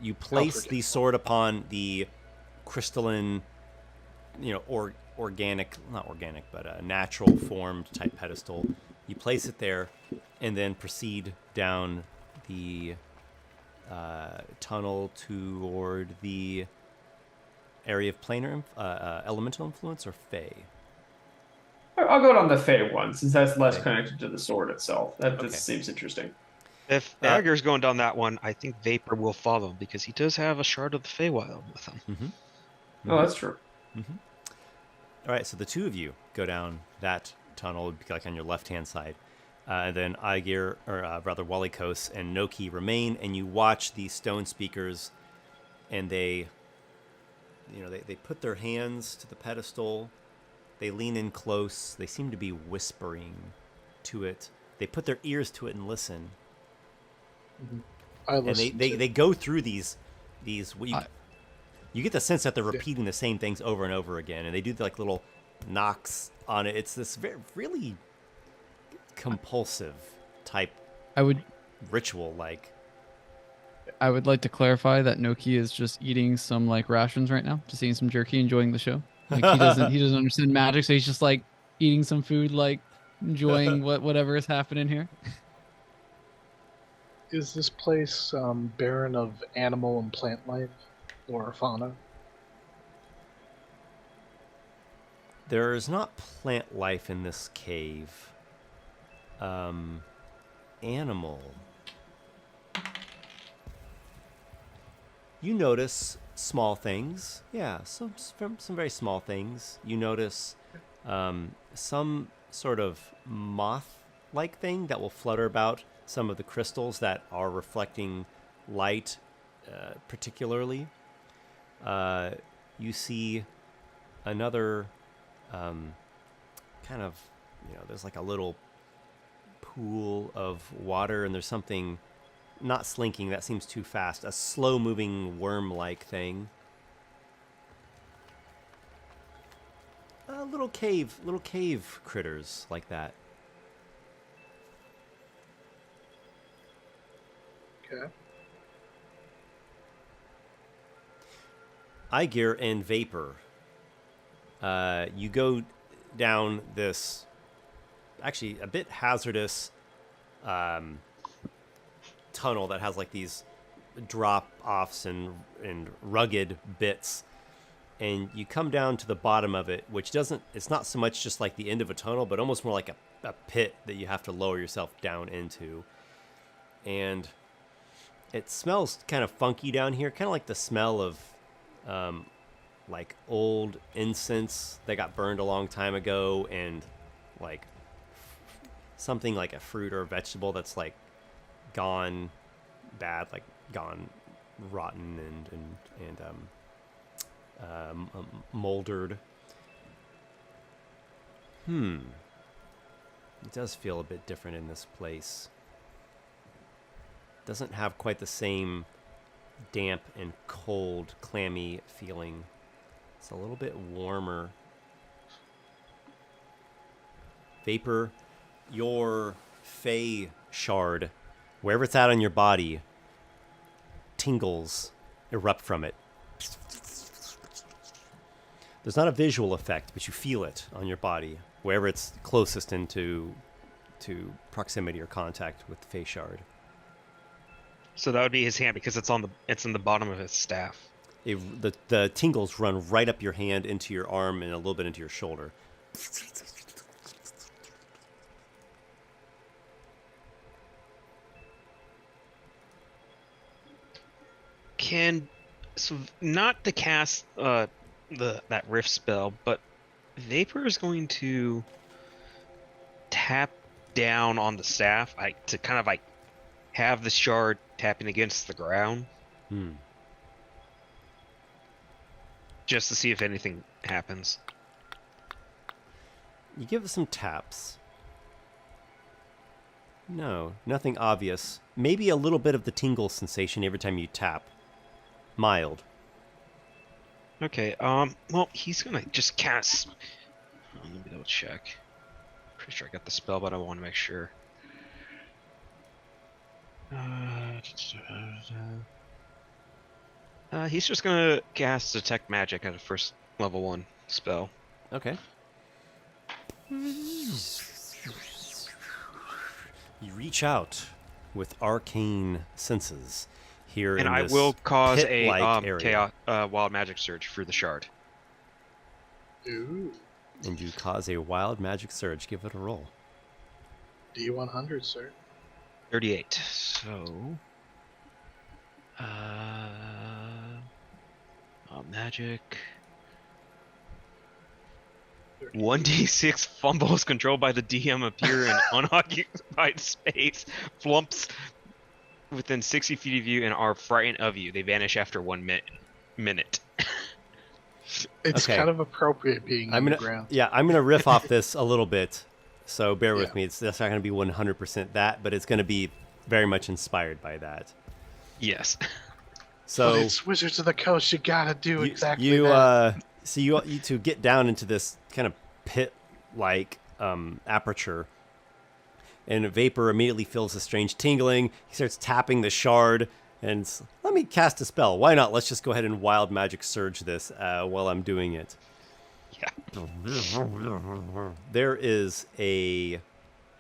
You place forget. the sword upon the crystalline, organic, not organic, but a natural formed type pedestal. You place it there and then proceed down the tunnel toward the area of planar elemental influence or fey? I'll go on the Fey one, since that's less Okay. connected to the sword itself. That Okay. just seems interesting. If Aygir's going down that one, I think Vapor will follow because he does have a shard of the Feywild with him. Mm-hmm. Oh, that's true. Mm-hmm. All right, so the two of you go down that tunnel, like on your left-hand side. And then Aygir, or rather Walykos and Nokki remain, and you watch these stone speakers, and they put their hands to the pedestal. They lean in close. They seem to be whispering to it. They put their ears to it and listen. And they go through these you get the sense that they're repeating the same things over and over again, and they do like little knocks on it. It's this really compulsive type ritual. Like, I would like to clarify that Nokki is just eating some like rations right now, just eating some jerky, enjoying the show. Like he doesn't understand magic, so he's just like eating some food, like enjoying whatever is happening here. Is this place barren of animal and plant life or fauna? there is not plant life in this cave. Animal. You notice small things. Yeah, some very small things. You notice some sort of moth-like thing that will flutter about some of the crystals that are reflecting light, particularly. You see another kind of, there's like a little pool of water, and there's something not slinking, that seems too fast, a slow-moving worm-like thing. Little cave critters like that. Okay. Aygir and Vapor, you go down this actually a bit hazardous tunnel that has like these drop-offs and rugged bits, and you come down to the bottom of it, which it's not so much just like the end of a tunnel, but almost more like a pit that you have to lower yourself down into. And it smells kind of funky down here, kind of like the smell of like old incense that got burned a long time ago, and like something like a fruit or a vegetable that's like gone bad, like gone rotten and moldered. It does feel a bit different in this place. Doesn't have quite the same damp and cold, clammy feeling. It's a little bit warmer. Vapor, your Fey shard, wherever it's at on your body, tingles erupt from it. There's not a visual effect, but you feel it on your body, wherever it's closest into proximity or contact with the Fey shard. So that would be his hand because it's in the bottom of his staff. The tingles run right up your hand, into your arm, and a little bit into your shoulder. Not to cast that rift spell, but Vapor is going to tap down on the staff to kind of like have the shard tapping against the ground. Just to see if anything happens. You give it some taps. No, nothing obvious. Maybe a little bit of the tingle sensation every time you tap. Mild. Okay, well, he's gonna just cast... let me double check. Pretty sure I got the spell, but I want to make sure. He's just gonna cast Detect Magic at a first level 1 spell. Okay. You reach out with arcane senses. here And in I this will cause a pit-like area. chaos wild magic surge for the shard. Ooh. And you cause a wild magic surge. Give it a roll. D100, sir. 38. So, magic. 1d6 fumbles controlled by the DM appear in unoccupied space, flumps within 60 feet of you, and are frightened of you. They vanish after 1 minute. It's Okay. kind of appropriate being I'm gonna underground. I'm gonna riff off this a little bit, so bear with Yeah. me. That's not gonna be 100% that, but it's gonna be very much inspired by that. Yes. So But it's Wizards of the Coast. You gotta do exactly you that. so you two get down into this kind of pit-like aperture, and Vapor immediately feels a strange tingling. He starts tapping the shard, and let me cast a spell. Why not? Let's just go ahead and wild magic surge this while I'm doing it. Yeah. There is a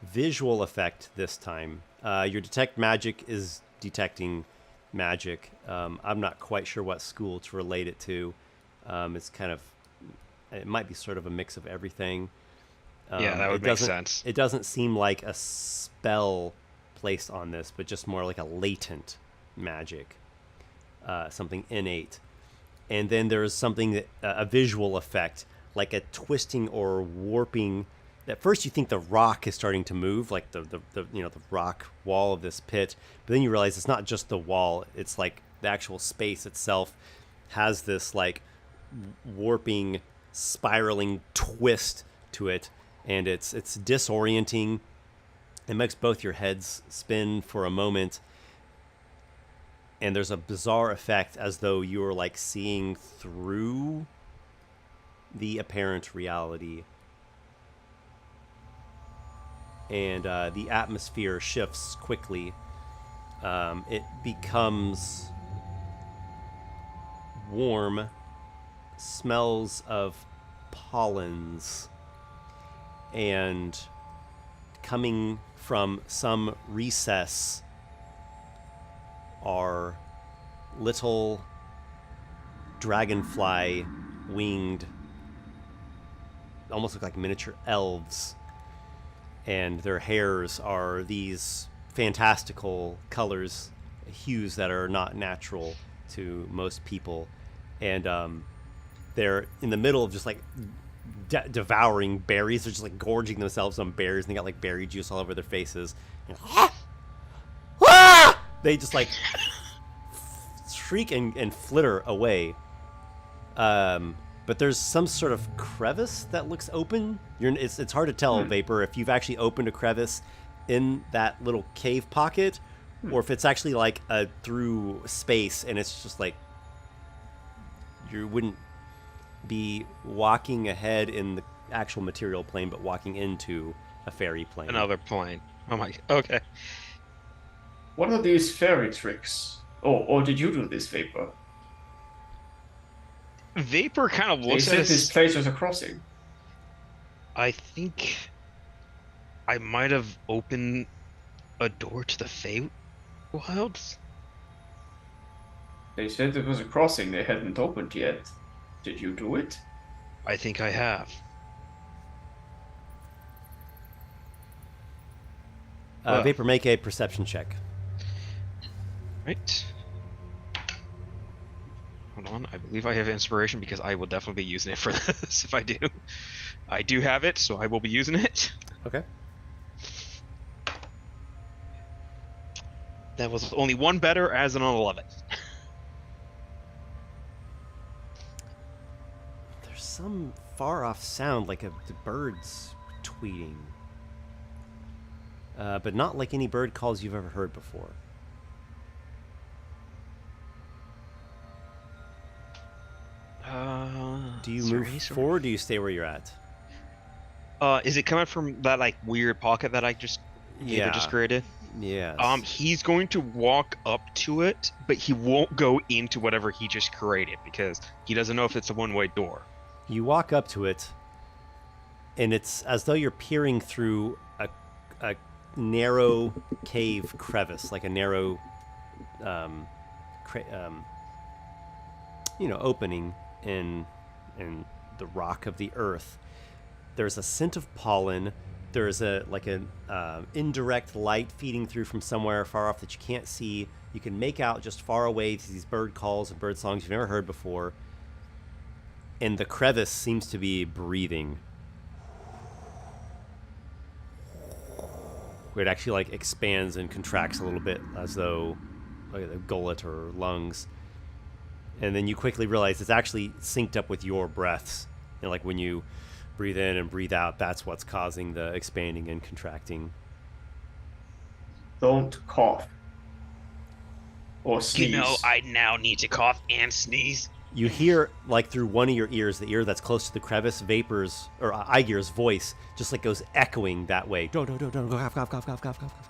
visual effect this time. Your detect magic is detecting magic. I'm not quite sure what school to relate it to. It might be sort of a mix of everything. Yeah, that would it make doesn't- sense. It doesn't seem like a spell placed on this, but just more like a latent magic, something innate. And then there's something that a visual effect, like a twisting or warping. At first, you think the rock is starting to move, like the rock wall of this pit. But then you realize it's not just the wall; it's like the actual space itself has this like warping, spiraling twist to it, and it's disorienting. It makes both your heads spin for a moment, and there's a bizarre effect as though you're like seeing through the apparent reality. And the atmosphere shifts quickly. It becomes warm, smells of pollens, and coming from some recess are little dragonfly winged, almost look like miniature elves, and their hairs are these fantastical colors, hues that are not natural to most people, and they're in the middle of just like devouring berries. They're just like gorging themselves on berries, and they got like berry juice all over their faces. And, they just like shriek and flitter away. But there's some sort of crevice that looks open. It's hard to tell, Vapor, if you've actually opened a crevice in that little cave pocket, or if it's actually like through space, and it's just like you wouldn't be walking ahead in the actual material plane, but walking into a fairy plane. Another plane. Oh my. Okay. What are these fairy tricks? Or did you do this, Vapor? Vapor kind of They looks at said us. this place was a crossing. I think I might have opened a door to the Feywilds. They said it was a crossing they hadn't opened yet. Did you do it? I think I have. Vapor, make a perception check. Right. Hold on. I believe I have inspiration because I will definitely be using it for this if I do. I do have it, so I will be using it. Okay. That was only one better as an 11. There's some far off sound like the birds tweeting. But not like any bird calls you've ever heard before. Do you move forward, or do you stay where you're at? Is it coming from that like weird pocket that I just created? Yes. He's going to walk up to it, but he won't go into whatever he just created because he doesn't know if it's a one-way door. You walk up to it, and it's as though you're peering through a narrow cave crevice, like a narrow opening in the rock of the earth. There's a scent of pollen. There's an indirect light feeding through from somewhere far off that you can't see. You can make out just far away these bird calls and bird songs you've never heard before. And the crevice seems to be breathing. It actually like expands and contracts a little bit as though like a gullet or lungs. And then you quickly realize it's actually synced up with your breaths. And like when you breathe in and breathe out, that's what's causing the expanding and contracting. Don't cough. Or sneeze. You know, I now need to cough and sneeze. You hear, like through one of your ears, the ear that's close to the crevice, Vapor's, or Aygir's voice just like goes echoing that way. Don't, go cough, cough, cough, cough, cough, cough.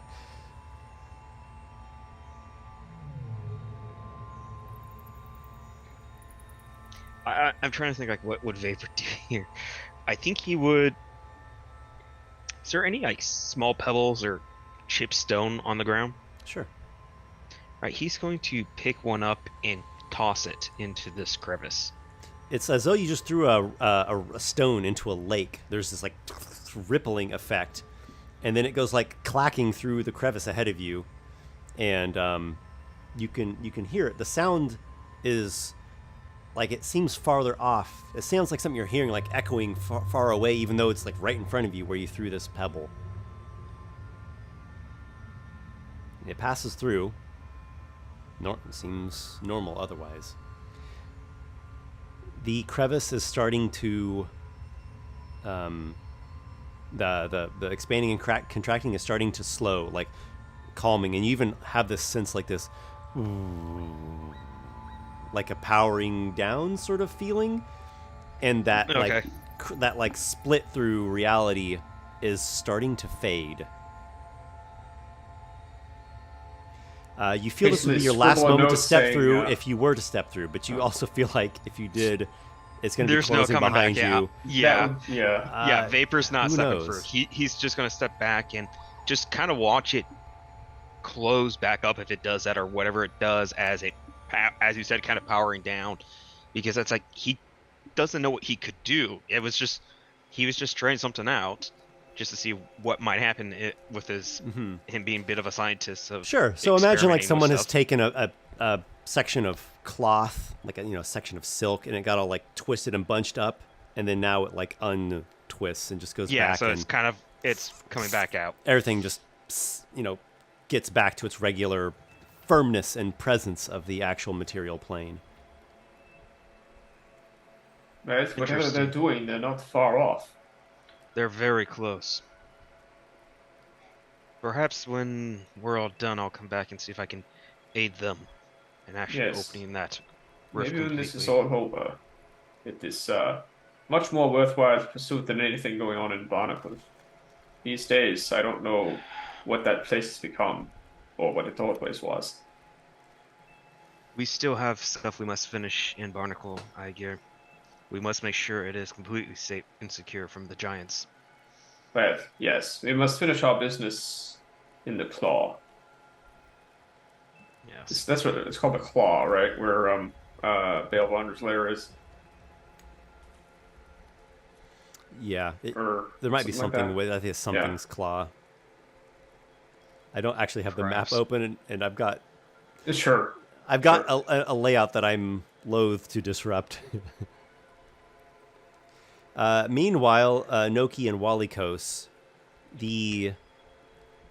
I'm trying to think, like, what would Vapor do here? I think he would... Is there any, like, small pebbles or chipped stone on the ground? Sure. Right, he's going to pick one up and toss it into this crevice. It's as though you just threw a stone into a lake. There's this, like, rippling effect. And then it goes, like, clacking through the crevice ahead of you. And you can hear it. The sound is... like it seems farther off. It sounds like something you're hearing, like echoing far away, even though it's like right in front of you where you threw this pebble. It passes through. Seems normal otherwise. The crevice is starting to... the expanding and contracting is starting to slow, like calming, and you even have this sense like this... like a powering down sort of feeling, and that Okay. like split through reality is starting to fade. You feel this would be your last moment to step through if you were to step through, but you also feel like if you did, it's going to be There's no closing coming behind back you. out. Yeah. Yeah. Vapor's not who stepping knows? through. He's just going to step back and just kind of watch it close back up if it does that, or whatever it does as you said, kind of powering down, because that's like he doesn't know what he could do. He was just trying something out just to see what might happen with him being a bit of a scientist. Sure. So imagine like experimenting someone with has stuff. taken a section of cloth, like a section of silk, and it got all like twisted and bunched up, and then now it like untwists and just goes Yeah, back. so and it's coming back out. everything just gets back to its regular firmness and presence of the actual material plane. Right, whatever Interesting. they're doing, they're not far off. They're very close. Perhaps when we're all done, I'll come back and see if I can aid them in actually Yes. opening that rift Maybe when this is completely. all over, it is much more worthwhile pursuit than anything going on in Barnacle. These days, I don't know what that place has become, or what it always was. We still have stuff we must finish in Barnacle, Aygir. We must make sure it is completely safe and secure from the giants. But yes, we must finish our business in the Claw. Yes. That's what it's called, the Claw, right? Where Balewander's lair is. Yeah, Or there might be something like something that. with, I think it's something's claw. I don't actually have the map open, and I've got Sure. a layout that I'm loath to disrupt. Meanwhile, Nokki and Walykos, the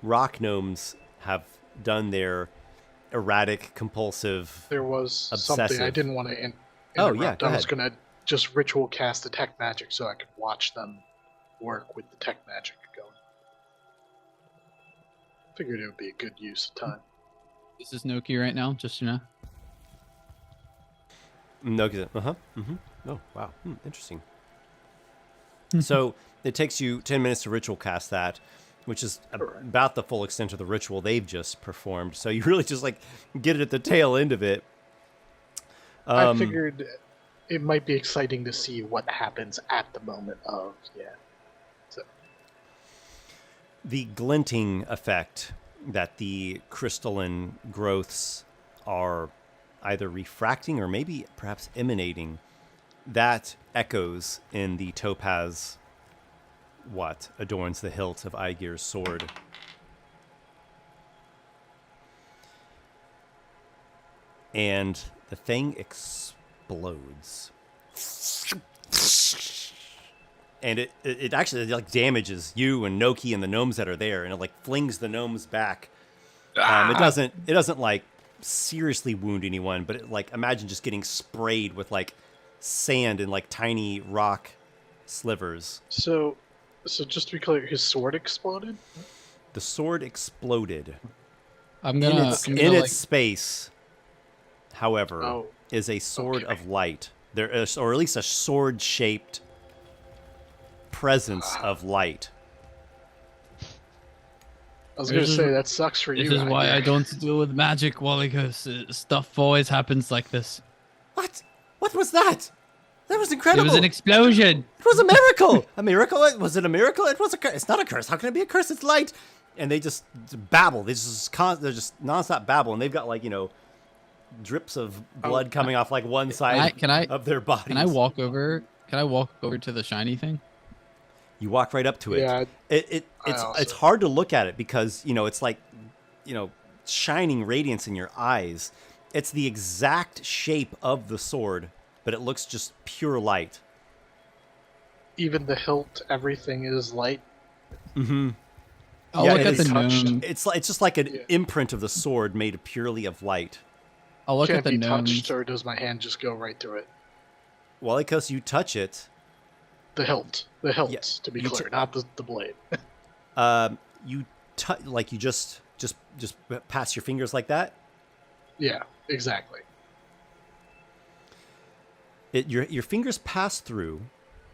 rock gnomes have done their erratic, compulsive. There was something I Obsessive. didn't want to interrupt. Oh, yeah, go I was ahead. going to just ritual cast detect magic so I could watch them work with detect magic going. Figured it would be a good use of time. This is Nokki right now, just Nokki, Oh, wow, interesting. So it takes you 10 minutes to ritual cast that, which is about the full extent of the ritual they've just performed. So you really just like get it at the tail end of it. I figured it might be exciting to see what happens at the moment of, So, the glinting effect that the crystalline growths are either refracting or maybe perhaps emanating, that echoes in the topaz what adorns the hilt of Aygir's sword. And the thing explodes. And it actually like damages you and Nokki and the gnomes that are there, and it like flings the gnomes back. It doesn't like seriously wound anyone, but it, like imagine just getting sprayed with like sand and like tiny rock slivers. So just to be clear, his sword exploded? The sword exploded. I'm In gonna, its, I'm in gonna its space, however, Oh, is a sword okay. of light. There is, or at least a sword-shaped presence of light. I was going to This say, is- that sucks for you. This is why Aygir. I don't deal with magic, Walykos. Stuff always happens like this. What? What was that? That was There incredible. was an explosion. It was a miracle. A miracle? Was it a miracle? It was a curse. It's not a curse. How can it be a curse? It's light. And they just babble. They're just nonstop babble, and they've got like drips of blood coming off like one side Can I of their bodies. Can I walk over? Can I walk over to the shiny thing? You walk right up to it. Yeah, It's also- it's hard to look at it because it's like shining radiance in your eyes. It's the exact shape of the sword, but it looks just pure light. even the hilt, everything is light. Mm-hmm. I'll Yeah, look it at is the touched. gnome. It's just like an Yeah. imprint of the sword made purely of light. I'll look Can't at the be gnomes. touched, or does my hand just go right through it? Walykos, you touch it. The hilt, Yeah, to be you clear, not the blade. You like you just pass your fingers like that. Yeah, exactly. Your fingers pass through,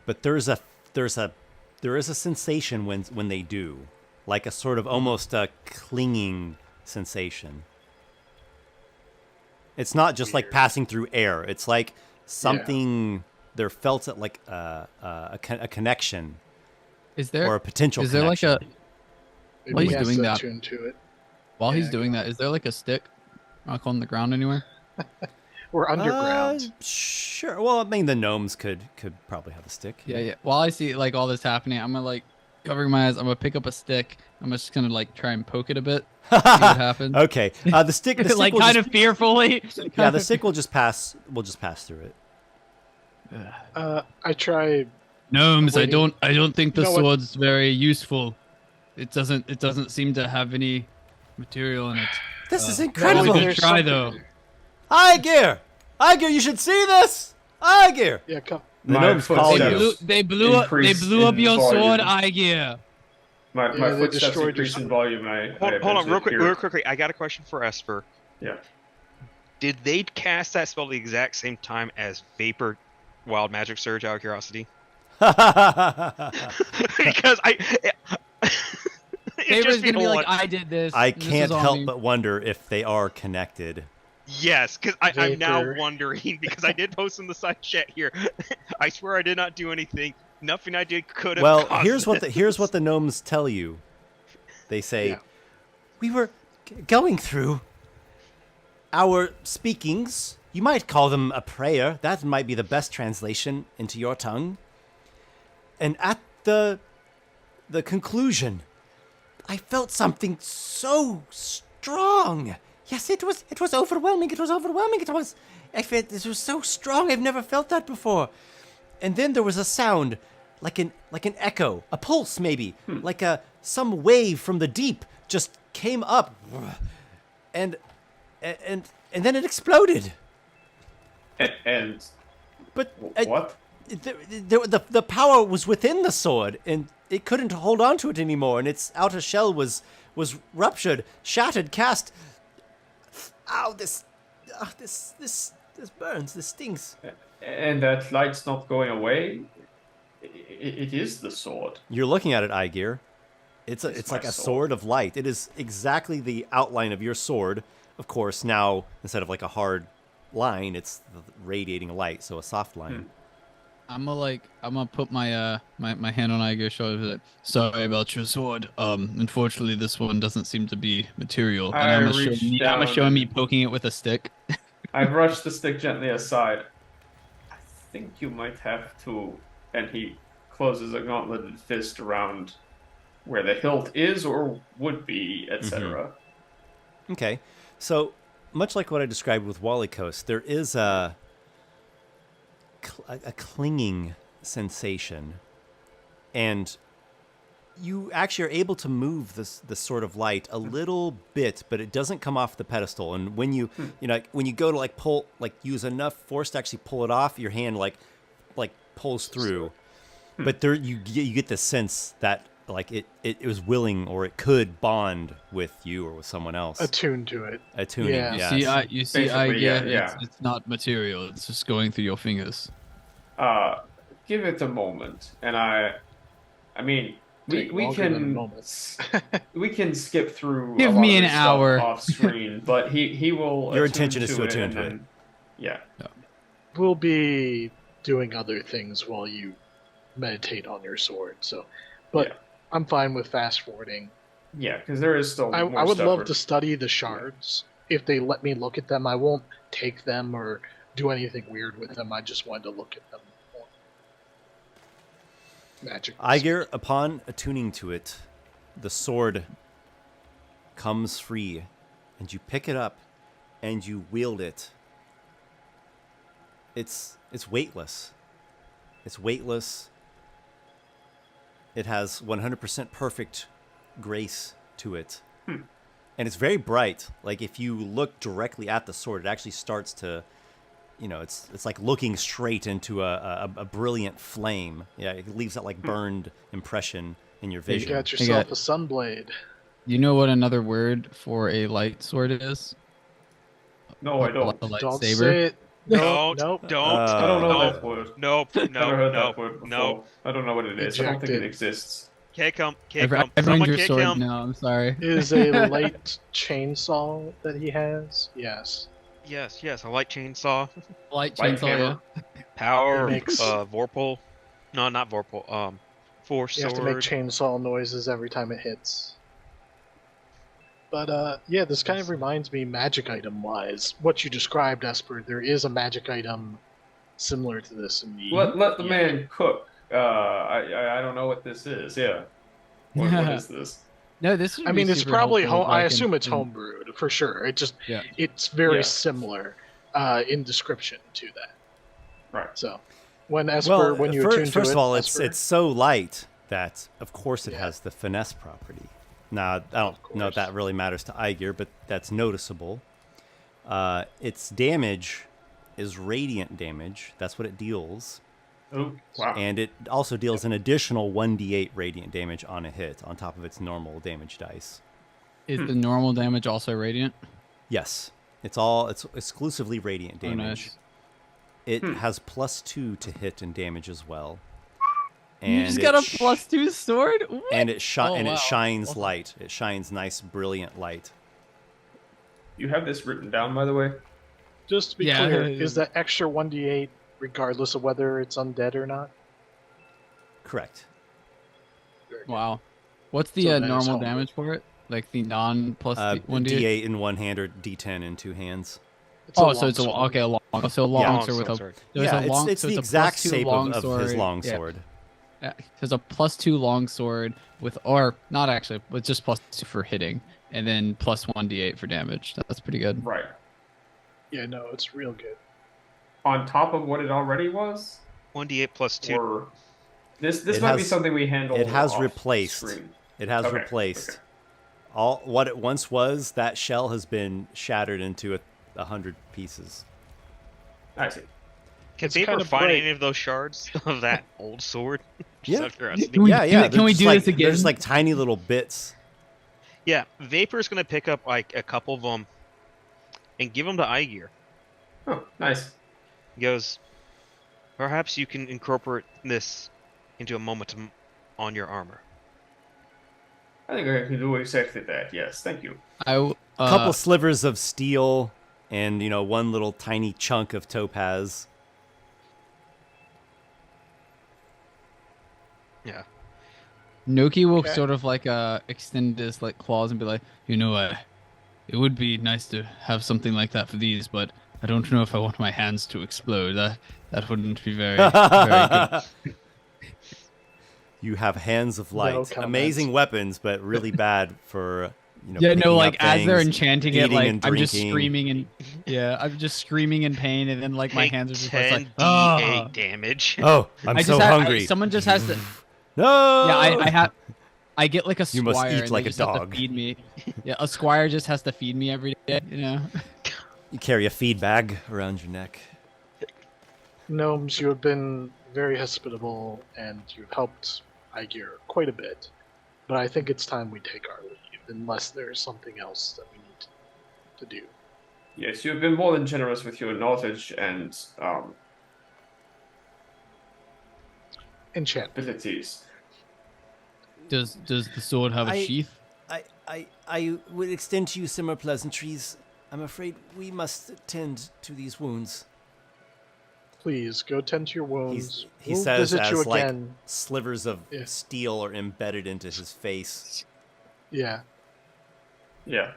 but there is a sensation when they do, like a sort of almost a clinging sensation. It's not just like Weird. passing through air. It's like something they're felt at like a connection Is there or a potential is there like connection. a Maybe While he's he has doing to that- tune to it. while he's Yeah, doing that? Is there like a stick rock on the ground anywhere? We're underground. Sure. Well, I mean, the gnomes could probably have a stick. Yeah, yeah. While I see like all this happening, I'm gonna like covering my eyes. I'm gonna pick up a stick. I'm just gonna like try and poke it a bit. See what happens. Okay. The stick. The stick like will kind just, of fearfully. Yeah, the stick will just pass. We'll just pass through it. I try. Gnomes. I Waiting. don't think the You know what? sword's very useful. It doesn't seem to have any material in it. This is Well, incredible. we There's could try something though. there. Aygir! Aygir, you should see this! Aygir! Yeah, come. The My gnomes call footsteps- you. They blew up Increase your in sword, volume. Aygir. My they footsteps destroyed increase your in volume. And I Hold on, eventually real hear- quickly. I got a question for Esper. Yeah. Did they cast that spell the exact same time as Vapor Wild Magic Surge, out of curiosity? Because Favor's gonna be like, I did this. I and this can't is on help me." but wonder if they are connected. Yes, because I'm now Vapor. wondering, because I did post in the side chat here. I swear I did not do anything. Nothing I did could have Well, caused here's what the gnomes tell you. They say, Yeah. we were going through our speakings. You might call them a prayer. That might be the best translation into your tongue. And at the conclusion, I felt something so strong. Yes, it was overwhelming. It was overwhelming. I felt it was so strong. I've never felt that before. And then there was a sound, like an echo, a pulse maybe, like some wave from the deep just came up, and then it exploded. And But what? the power was within the sword, and it couldn't hold on to it anymore, and its outer shell was ruptured, shattered, cast. Ow! This burns. This stings. And that light's not going away. It is the sword. You're looking at it, Aygir. It's my like a sword. sword of light. It is exactly the outline of your sword. Of course, now instead of like a hard line, it's radiating light, so a soft line. I'm gonna put my my hand on Aygir's shoulder. Like, sorry about your sword. Unfortunately, this one doesn't seem to be material. And I I'm reach gonna down show me poking it with a stick. I brush the stick gently aside. I think you might have to. And he closes a gauntleted fist around where the hilt is or would be, etc. Okay, so much like what I described with Walykos, there is a clinging sensation, and you actually are able to move this sort of light a little bit, but it doesn't come off the pedestal. And when you when you go to like pull, like use enough force to actually pull it off, your hand like pulls through. But there you get the sense that like it was willing, or it could bond with you or with someone else. Attuned to it. Attuning. Yeah. Yes. You see, Basically, it's not material. It's just going through your fingers. Give it a moment, and I mean, we Longer than a can moment. we can skip through. Give a lot me of an this stuff hour. off screen, but he will. Your attune intention is to attune and to it. then- Yeah. We'll be doing other things while you meditate on your sword. So, but Yeah. I'm fine with fast forwarding. Yeah, because there is still. I more would stuff love we're- to study the shards. If they let me look at them, I won't take them or do anything weird with them. I just wanted to look at them. Magic. Aygir, upon attuning to it, the sword comes free, and you pick it up, and you wield it. It's weightless. It's weightless. It has 100% perfect grace to it. And it's very bright. Like if you look directly at the sword, it actually starts to, it's like looking straight into a brilliant flame. Yeah, it leaves that like burned impression in your You vision. got yourself a sunblade. You know what another word for a light sword is? No, I don't. A Don't lightsaber. say it. Don't. Nope. Don't. I don't know no, that word. Nope. Never No. heard No. that word before. No. I don't know what it is. I don't think it Ejected. exists. Kick him. Kick I've him. ruined Someone your kick sword him. now. I'm sorry. Is a light chainsaw that he has? Yes. Yes. Yes. A light chainsaw. Light Light chainsaw. hammer. Power. It makes- Vorpal. No, not Vorpal. Force You have to make sword. chainsaw noises every time it hits. But yeah, this kind of reminds me, magic item wise, what you described, Esper. There is a magic item similar to this in the. Let the man cook. I don't know what this is. Yeah. What is this? No, this is. I mean, it's probably home. I assume it's home. homebrewed for sure. It just, Yeah. it's very Yeah. similar in description to that. Right. So, when Esper, when you attune to first it, of all, Esper, it's so light that of course it Yeah. has the finesse property. Now, I don't know if course. that really matters to Aygir, but that's noticeable. Its damage is radiant damage. That's what it deals. Oh, wow. And it also deals an additional 1d8 radiant damage on a hit on top of its normal damage dice. Is the normal damage also radiant? Yes. It's exclusively radiant Oh, damage. nice. It has +2 to hit and damage as well. You just got a +2 sword? What? And it Oh, and wow. it shines Awesome. light. It shines nice, brilliant light. You have this written down, by the way? just to be Yeah. clear, is that extra 1d8 regardless of whether it's undead or not? Correct. Wow. What's the So that is normal homebrew. damage for it? Like the non plus the 1d8? D8 in one hand or D10 in two hands. It's a Oh, so it's a longsword. okay, a long, so a long Yeah. sword with a. Sorry. There's Yeah, a long, it's so the a exact +2 shape long of his sword. long Yeah. sword. There's a +2 long sword with, or not actually, with just +2 for hitting, and then +1d8 for damage. That's pretty good. Right. Yeah, no, it's real good. On top of what it already was? 1d8 plus 2. Or this It might be has- something we handle. it has off replaced. screen. It has Okay, replaced okay. all what it once was. That shell has been shattered into 100 pieces. I see. Can It's Vapor kind of find bright. any of those shards of that old sword? Just Yeah. out of curiosity. Can we yeah, do yeah. it- can we they're do just this again? There's like tiny little bits. Yeah, Vapor's gonna pick up like a couple of them and give them to Aygir. Oh, nice. He goes, perhaps you can incorporate this into a momentum on your armor. I think I can do exactly that. Yes, thank you. A couple slivers of steel, and one little tiny chunk of topaz. Yeah. Nokki will Okay. sort of like extend his like claws and be like, it would be nice to have something like that for these, but I don't know if I want my hands to explode. That wouldn't be very good. You have hands of No light. comments. Amazing weapons, but really bad for Yeah, no, picking like up as they're things, enchanting it, eating like and I'm just drinking. screaming and I'm just screaming in pain, and then like my Take hands are just 10 like d8 damage. Oh, I'm I so just have, hungry. someone just has to. No. Yeah, I get like a You squire. must eat and like they a just have to dog. feed me. Yeah, a squire just has to feed me every day. You know. You carry a feed bag around your neck. Gnomes, you have been very hospitable and you've helped Aygir quite a bit. But I think it's time we take our leave, unless there's something else that we need to do. Yes, you've been more than generous with your knowledge and Enchant. abilities. Does the sword have a I- sheath? I would extend to you similar pleasantries. I'm afraid we must tend to these wounds. Please go tend to your wounds. He We'll says visit you as like again. slivers of Yeah. steel are embedded into his face. Yeah. Yeah.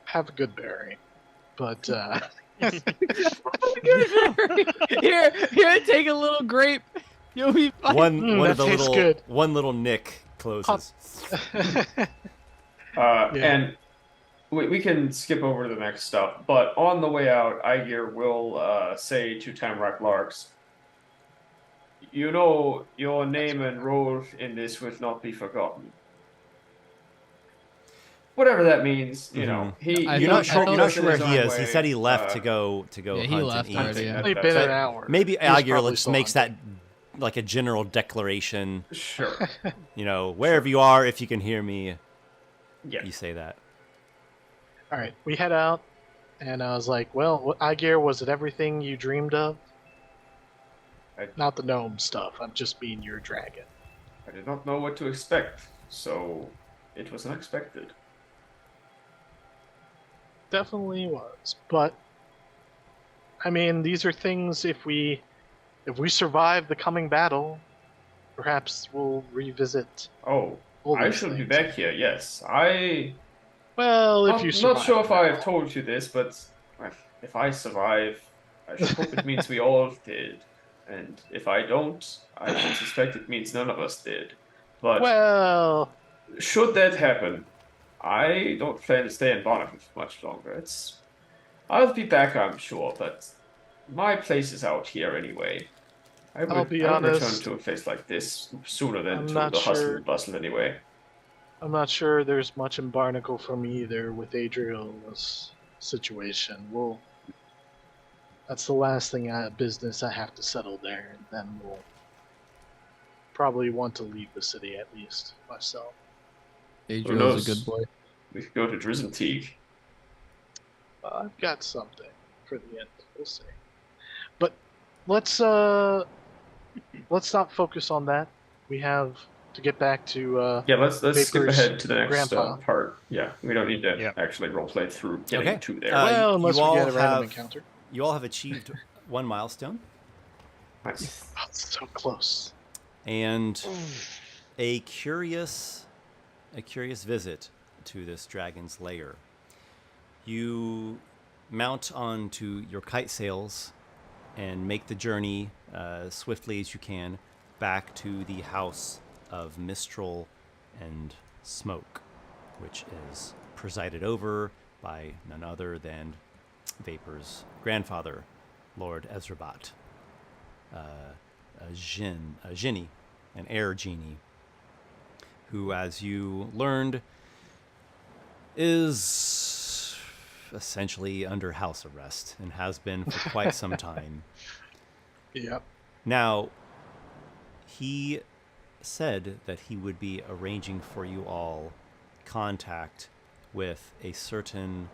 Have a good berry. But Here, take a little grape. You'll be fine. One of that the tastes little good. one little nick closes. And we can skip over to the next stuff, but on the way out, Aygir will say to Tamarack Larks, "You know, your name and role in this will not be forgotten." Whatever that means, you know. You're not sure where he is. He said he left to go Yeah, he hunt left and eat. already, yeah. only been an hour. Maybe He's Aygir probably just still makes that hunting. like a general declaration. Sure. Wherever you are, if you can hear me, Yeah. you say that. All right, we head out, and I was like, "Well, Aygir, was it everything you dreamed of? Not the gnome stuff. I'm just being your dragon." I did not know what to expect, so it was unexpected. Definitely was, but I mean, these are things. If we survive the coming battle, perhaps we'll revisit. Oh, all I these should be things. back here, yes. Well, if you survive, not sure if the I have battle. told you this, but if I survive, I should hope it means we all did. And if I don't, I should suspect it means none of us did. But Well, should that happen, I don't plan to stay in Barnacle for much longer. I'll be back, I'm sure, but my place is out here anyway. I I'll would be return honest, to a place like this sooner than I'm to not the hustle sure. and bustle anyway. I'm not sure there's much in Barnacle for me either with Adriel's situation. That's the last thing business I have to settle there, and then we'll probably want to leave the city at least myself. Adriel's knows? a good boy. We could go to Drizzenteague. I've got something for the end. We'll see. But let's not focus on that. We have to get back to Yeah, let's skip Vapor's ahead to the next grandpa. part. Yeah, we don't need to Yep. actually roleplay through getting Okay. to there. well, unless you we all get a random have- encounter. You all have achieved one milestone Nice. Oh, it's so close. and a curious visit to this dragon's lair. You mount onto your kite sails and make the journey swiftly as you can back to the house of Mistral and Smoke, which is presided over by none other than Vapor's grandfather, Lord Ezrabat, a genie, an air genie, who, as you learned, is essentially under house arrest and has been for quite some time. Yep. Now, he said that he would be arranging for you all contact with a certain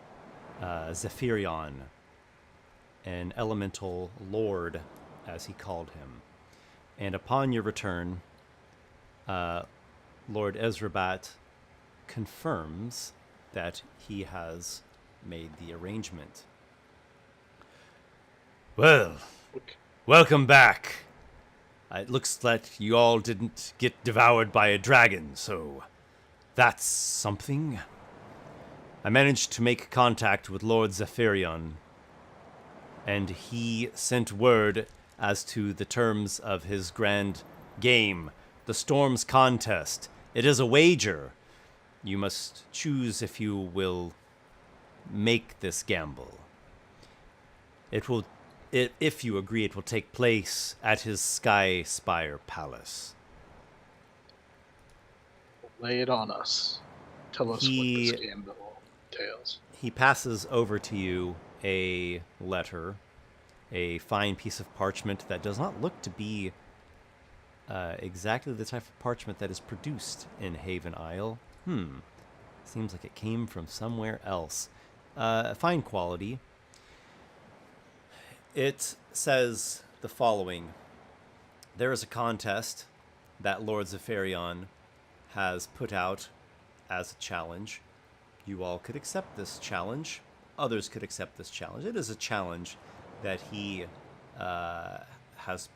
Zephyrion, an elemental lord, as he called him. And upon your return, Lord Ezrabat confirms that he has made the arrangement. Well, welcome back. It looks like you all didn't get devoured by a dragon, so that's something. I managed to make contact with Lord Zephyrion, And he sent word as to the terms of his grand game, the Storms Contest. It is a wager. You must choose if you will make this gamble. If you agree, it will take place at his Sky Spire Palace. Lay it on us. Tell us what this gamble entails. He passes over to you a letter, a fine piece of parchment that does not look to be exactly the type of parchment that is produced in Haven Isle. Seems like it came from somewhere else. Fine quality. It says the following. There is a contest that Lord Zephyrion has put out as a challenge. You all could accept this challenge. Others could accept this challenge. It is a challenge that he has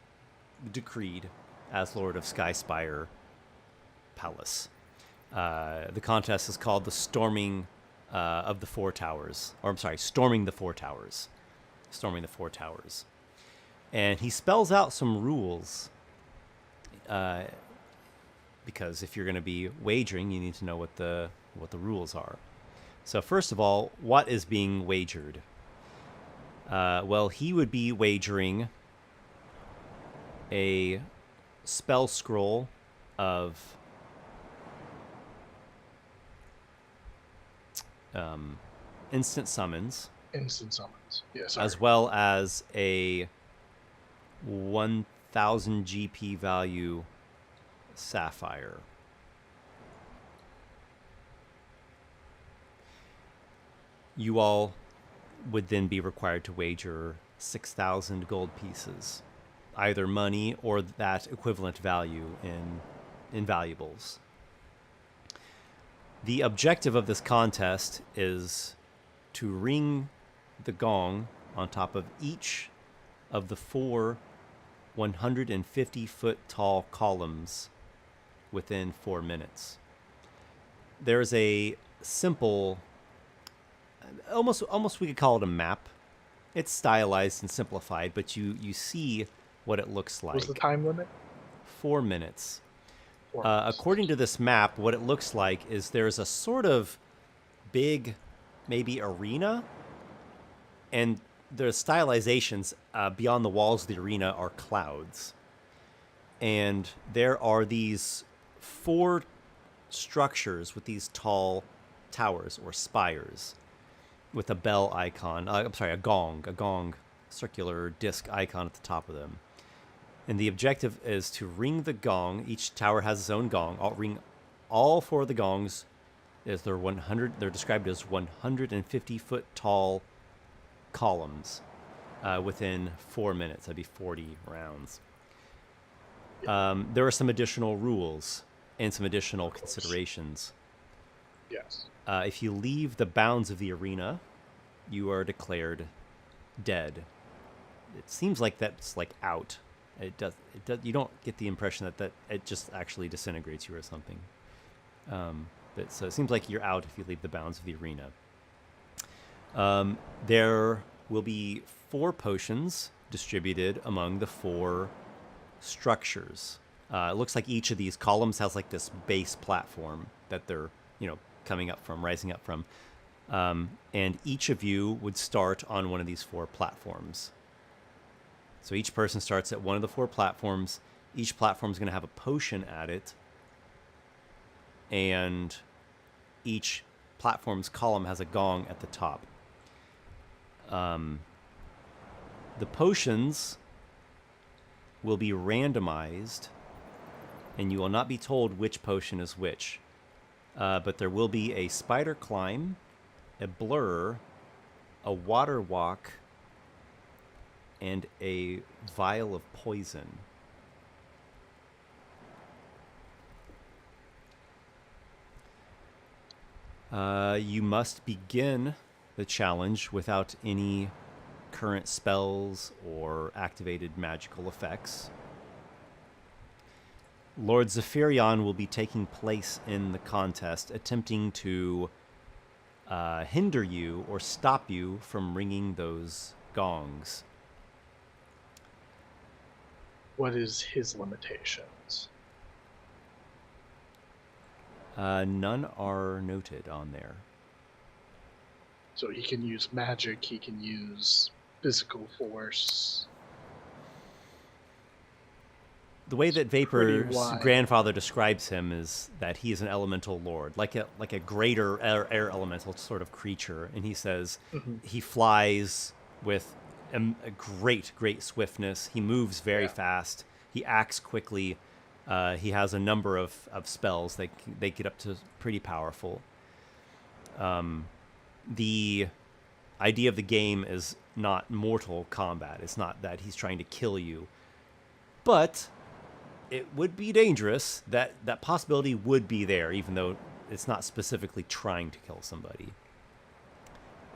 decreed as Lord of Skyspire Palace. The contest is called the Storming of the Four Towers. Or, I'm sorry, Storming the Four Towers. Storming the Four Towers. And he spells out some rules. Because if you're going to be wagering, you need to know what the rules are. So first of all, what is being wagered? Well, he would be wagering a spell scroll of instant summons. Instant summons. Yes. As well as a 1,000 GP value sapphire. You all would then be required to wager 6,000 gold pieces, either money or that equivalent value in valuables. The objective of this contest is to ring the gong on top of each of the 4 150-foot tall columns within 4 minutes. There's a simple, almost we could call it a map. It's stylized and simplified, but you see what it looks like. What's the time limit? 4 minutes. 4 minutes. According to this map, what it looks like is there's a sort of big, maybe arena, and the stylizations beyond the walls of the arena are clouds. And there are these 4 structures with these tall towers or spires with a bell icon. A gong, circular disc icon at the top of them. And the objective is to ring the gong. Each tower has its own gong. I'll ring all 4 of the gongs. They're described as 150-foot tall columns within 4 minutes. That'd be 40 rounds. There are some additional rules and some additional considerations. Yes. If you leave the bounds of the arena, you are declared dead. It seems like that's like out. It does. You don't get the impression that it just actually disintegrates you or something. So it seems like you're out if you leave the bounds of the arena. There will be 4 potions distributed among the 4 structures. It looks like each of these columns has like this base platform that they're, rising up from. And each of you would start on one of these 4 platforms. So each person starts at one of the 4 platforms. Each platform is going to have a potion at it. And each platform's column has a gong at the top. The potions will be randomized, and you will not be told which potion is which. But there will be a spider climb, a blur, a water walk, and a vial of poison. You must begin the challenge without any current spells or activated magical effects. Lord Zephyrion will be taking place in the contest, attempting to hinder you or stop you from ringing those gongs. What is his limitations? None are noted on there. So he can use magic, he can use physical force. The way that pretty Vapor's wide. grandfather describes him is that he is an elemental lord, like a greater air elemental sort of creature. And he says he flies with a great swiftness. He moves very fast. He acts quickly. He has a number of spells. They get up to pretty powerful. The idea of the game is not mortal combat. It's not that he's trying to kill you. But it would be dangerous. That possibility would be there, even though it's not specifically trying to kill somebody.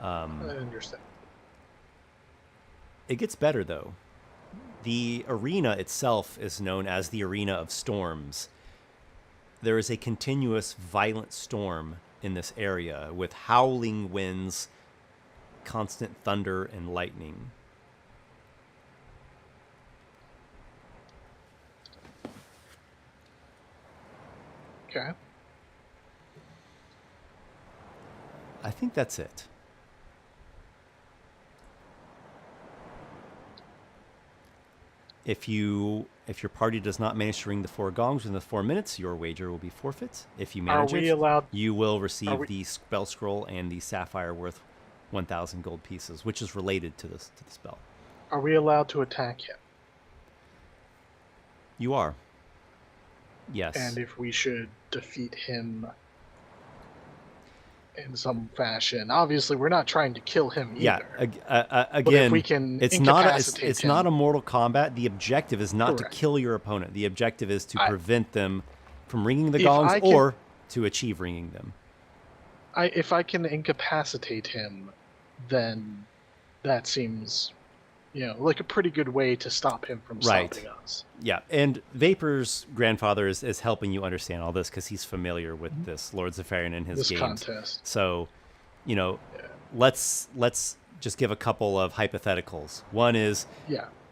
I understand. It gets better, though. The arena itself is known as the Arena of Storms. There is a continuous violent storm in this area with howling winds, constant thunder, and lightning. Okay. I think that's it. If your party does not manage to ring the 4 gongs within the 4 minutes, your wager will be forfeit. If you manage you will receive the spell scroll and the sapphire worth 1,000 gold pieces, which is related to the spell. Are we allowed to attack him? You are. Yes. And if we should defeat him in some fashion, obviously we're not trying to kill him either. Again, if we can it's incapacitate not a him- mortal combat. The objective is not Correct. to kill your opponent. The objective is to prevent them from ringing the If gongs I can- or to achieve ringing them. if I can incapacitate him, then that seems, like a pretty good way to stop him from Right. stopping us. Yeah, and Vapor's grandfather is helping you understand all this because he's familiar with this Lord Zephyrian and his This games. contest. So, let's just give a couple of hypotheticals. One is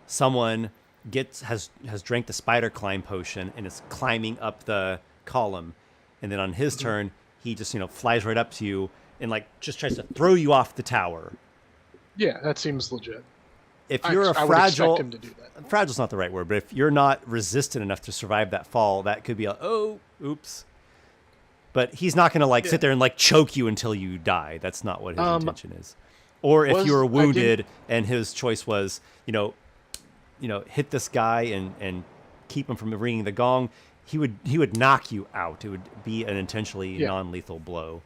someone has drank the spider climb potion and is climbing up the column, and then on his turn he just flies right up to you and just tries to throw you off the tower. Yeah, that seems legit. If you're I would fragile, expect him to do that. fragile's not the right word, but if you're not resistant enough to survive that fall, that could be oops. But he's not going to sit there and choke you until you die. That's not what his intention is. Or if you were wounded and his choice was, hit this guy and keep him from ringing the gong, he would knock you out. It would be an intentionally non-lethal blow.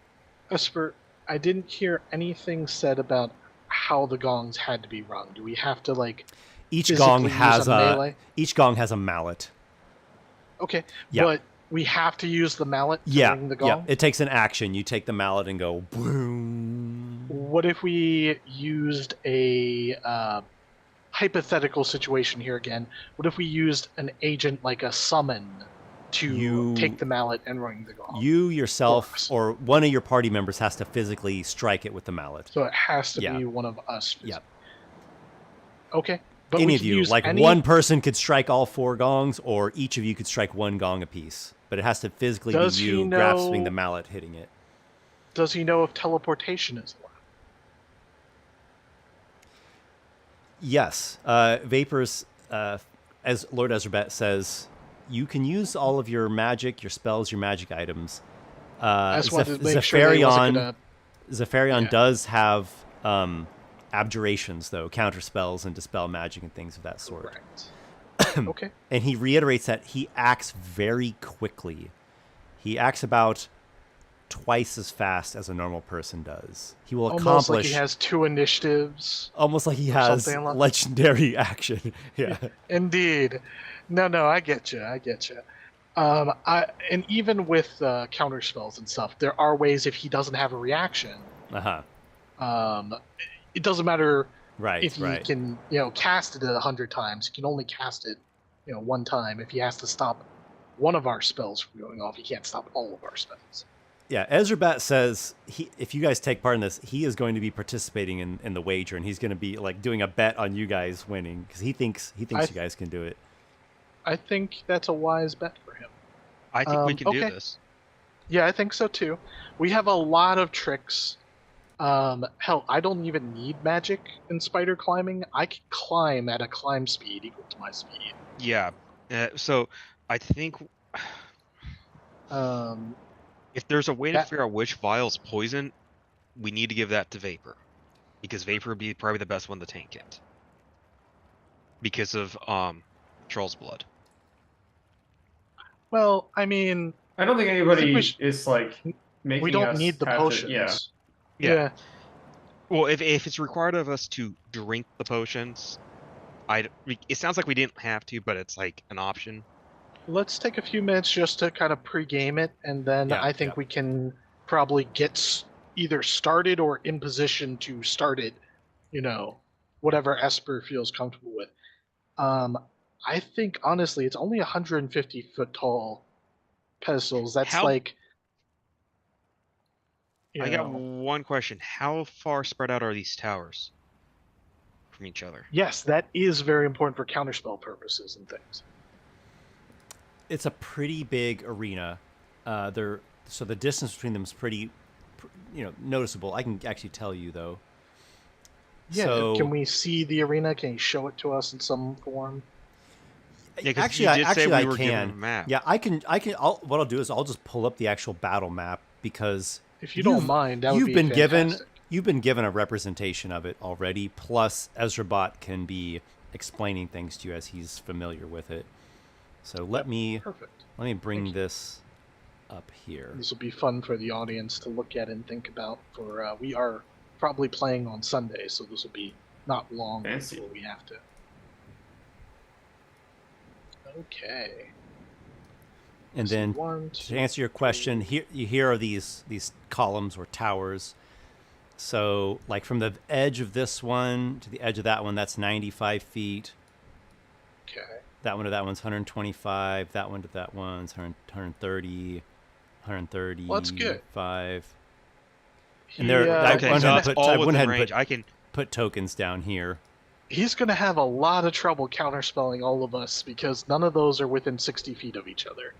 Esper, I didn't hear anything said about how the gongs had to be rung. Do we have to each gong use has melee? Each gong has a mallet. Okay, Yeah. but we have to use the mallet to ring the gong? Yeah, it takes an action. You take the mallet and go boom. What if we used a hypothetical situation here again? What if we used an agent like a summon to take the mallet and ring the gong? You yourself or one of your party members has to physically strike it with the mallet. So it has to be one of us. Yep. Okay. But any we of can you, use one person could strike all 4 gongs, or each of you could strike 1 gong apiece. But it has to physically be you grasping the mallet, hitting it. Does he know if teleportation is allowed? Yes. Vapors, as Lord Ezrabet says, you can use all of your magic, your spells, your magic items. I just wanted to make sure he wasn't gonna... Zephyrian does have abjurations, though, counter spells and dispel magic and things of that sort. Correct. Okay. And he reiterates that he acts very quickly. He acts about twice as fast as a normal person does. He will accomplish... Almost like he has 2 initiatives. Almost like he has legendary action. Yeah. Indeed. No, I get you. And even with counter spells and stuff, there are ways if he doesn't have a reaction. It doesn't matter if he can, cast it 100 times. He can only cast it, 1 time. If he has to stop one of our spells from going off, he can't stop all of our spells. Yeah, Ezrabat says if you guys take part in this, he is going to be participating in the wager, and he's going to be like doing a bet on you guys winning because he thinks you guys can do it. I think that's a wise bet for him. I think we can do okay. this. Yeah, I think so too. We have a lot of tricks. Hell, I don't even need magic in spider climbing. I can climb at a climb speed equal to my speed. Yeah. So I think if there's a way to figure out which vial's poison, we need to give that to Vapor, because Vapor would be probably the best one to tank it because of Troll's blood. Well, I mean, I don't think anybody is like making. We don't us need the have to- potions. Yeah. Well, if it's required of us to drink the potions, it sounds like we didn't have to, but it's like an option. Let's take a few minutes just to kind of pre-game it, and then I think we can probably get either started or in position to start it, whatever Esper feels comfortable with. I think, honestly, it's only 150 foot tall pedestals. That's like... I got one question. How far spread out are these towers from each other? Yes, that is very important for counterspell purposes and things. It's a pretty big arena. So the distance between them is pretty, noticeable. I can actually tell you though. Yeah, so, can we see the arena? Can you show it to us in some form? Yeah, actually, I can. Yeah, I can. What I'll do is I'll just pull up the actual battle map because if you don't mind, that would be fantastic. You've been given a representation of it already. Plus, Ezrabot can be explaining things to you as he's familiar with it. So let me bring this up here. This will be fun for the audience to look at and think about. For we are probably playing on Sunday, so this will be not long before we have to. Okay. And so then to answer your question, here are these columns or towers. So like from the edge of this one to the edge of that one, that's 95 feet. Okay. That one to that one's 125. That one to that one's 130. 130. Well, that's good. 5. And there, I went ahead and I can put tokens down here. He's going to have a lot of trouble counterspelling all of us because none of those are within 60 feet of each other.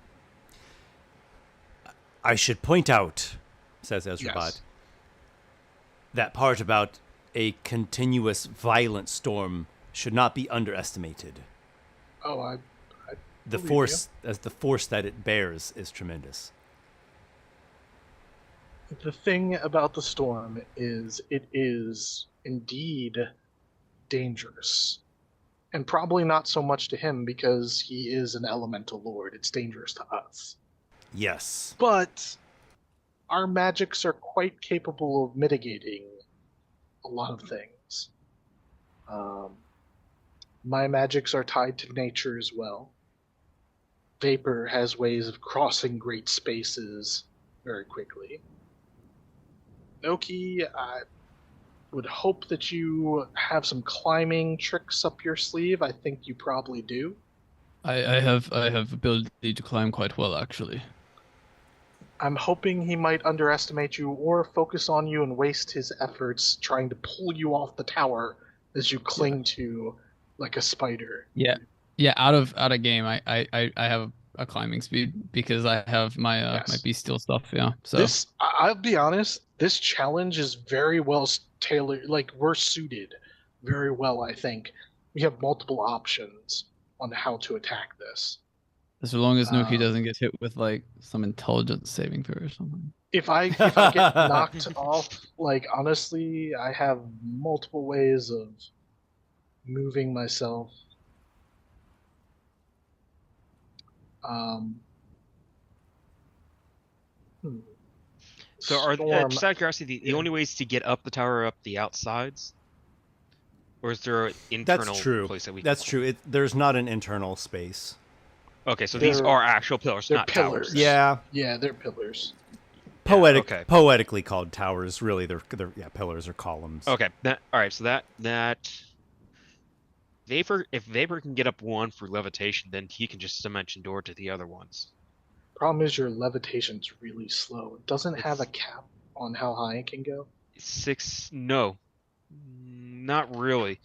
I should point out, says Ezrabot, that part about a continuous violent storm should not be underestimated. Oh, the force that it bears is tremendous. The thing about the storm is it is indeed dangerous. And probably not so much to him because he is an elemental lord. It's dangerous to us. Yes. But our magics are quite capable of mitigating a lot of things. My magics are tied to nature as well. Vapor has ways of crossing great spaces very quickly. Nokki, I would hope that you have some climbing tricks up your sleeve. I think you probably do. I have ability to climb quite well, actually. I'm hoping he might underestimate you or focus on you and waste his efforts trying to pull you off the tower as you cling to like a spider. Yeah. Out of game, I have a climbing speed because I have my my bestial stuff. Yeah. So I'll be honest. This challenge is very well tailored. Like we're suited very well. I think we have multiple options on how to attack this. As long as Nokki doesn't get hit with like some intelligence saving throw or something. If I get knocked off, like honestly, I have multiple ways of moving myself. So are just out of curiosity, the only ways to get up the tower are up the outsides? Or is there an internal place that we can... That's true. There's not an internal space. Okay, so these are actual pillars, not pillars. towers. Yeah. Yeah, they're pillars. Poetically called towers. Really, they're pillars or columns. Okay. All right. So that Vapor, if Vapor can get up one for levitation, then he can just dimension door to the other ones. Problem is your levitation's really slow. It doesn't have a It's- cap on how high it can go. 6? No, not really.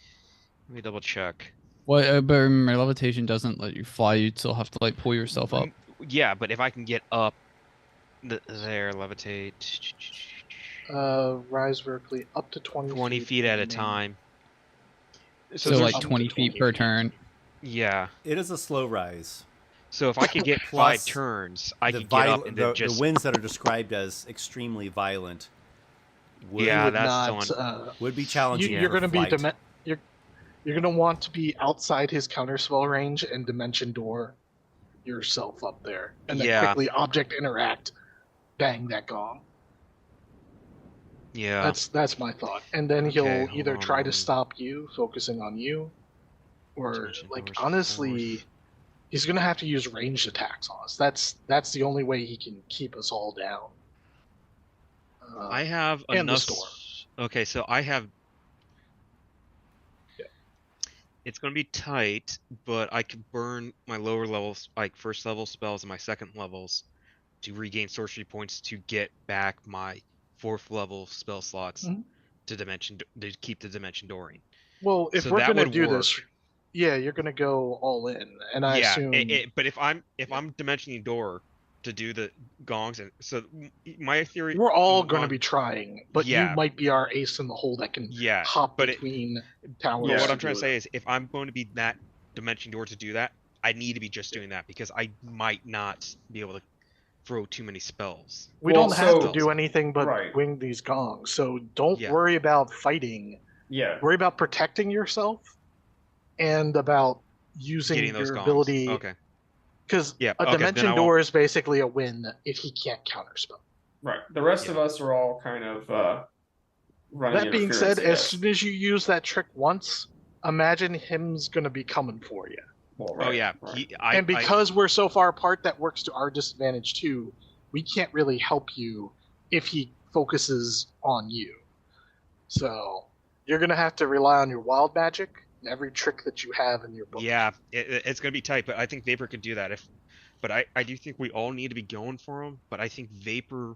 Let me double check. Well, but remember, levitation doesn't let you fly. You still have to like pull yourself up. Yeah, but if I can get up there, levitate Rise vertically up to 20 20 feet at a and then- time. So there's- like up to 20 feet per 20 feet. turn. Yeah. It is a slow rise. So if I could get Plus 5 turns, I the could get up viol- and then the just. winds that are described as extremely violent would, Yeah, would that's not, would be challenging. you're for going to be flight. you're going to want to be outside his counterspell range and dimension door yourself up there, and then Yeah. quickly object interact, bang that gong. Yeah. That's my thought. And then he'll Okay, hold either on, try to hold on. stop you, focusing on you, or Dimension like doors, honestly, force. he's gonna have to use ranged attacks on us. That's the only way he can keep us all down. I have and the enough. storm. Okay, so I have. Yeah. It's going to be tight, but I could burn my lower levels, like first level spells and my second levels, to regain sorcery points to get back my 4th level spell slots Mhm. to keep the dimension dooring. Well, if So we're that gonna would do work. this, yeah, you're gonna go all in, and I Yeah, assume but if I'm dimensioning door to do the gongs, and so my theory. we're all gonna on- be trying, but Yeah. you might be our ace in the hole that can Yeah, hop but it, between towers. But Yeah. what to I'm trying do to it. say is, if I'm going to be that dimension door to do that, I need to be just doing that because I might not be able to throw too many spells. We Well, don't have so- to do anything but Right. wing these gongs, so don't Yeah. worry about fighting. Yeah. Worry about protecting yourself and about using Getting those your gongs. ability. Okay. Because Yeah, a okay, then dimension I won't- door is basically a win if he can't counterspell. Right. The rest Yeah. of us are all kind of running. That being interference, said, I as guess. soon as you use that trick once, imagine him's going to be coming for you. Well, Oh right, yeah. right. And because we're so far apart, that works to our disadvantage too. We can't really help you if he focuses on you. So you're going to have to rely on your wild magic and every trick that you have in your book. Yeah, it's going to be tight, but I think Vapor could do that. But I do think we all need to be going for him. But I think Vapor,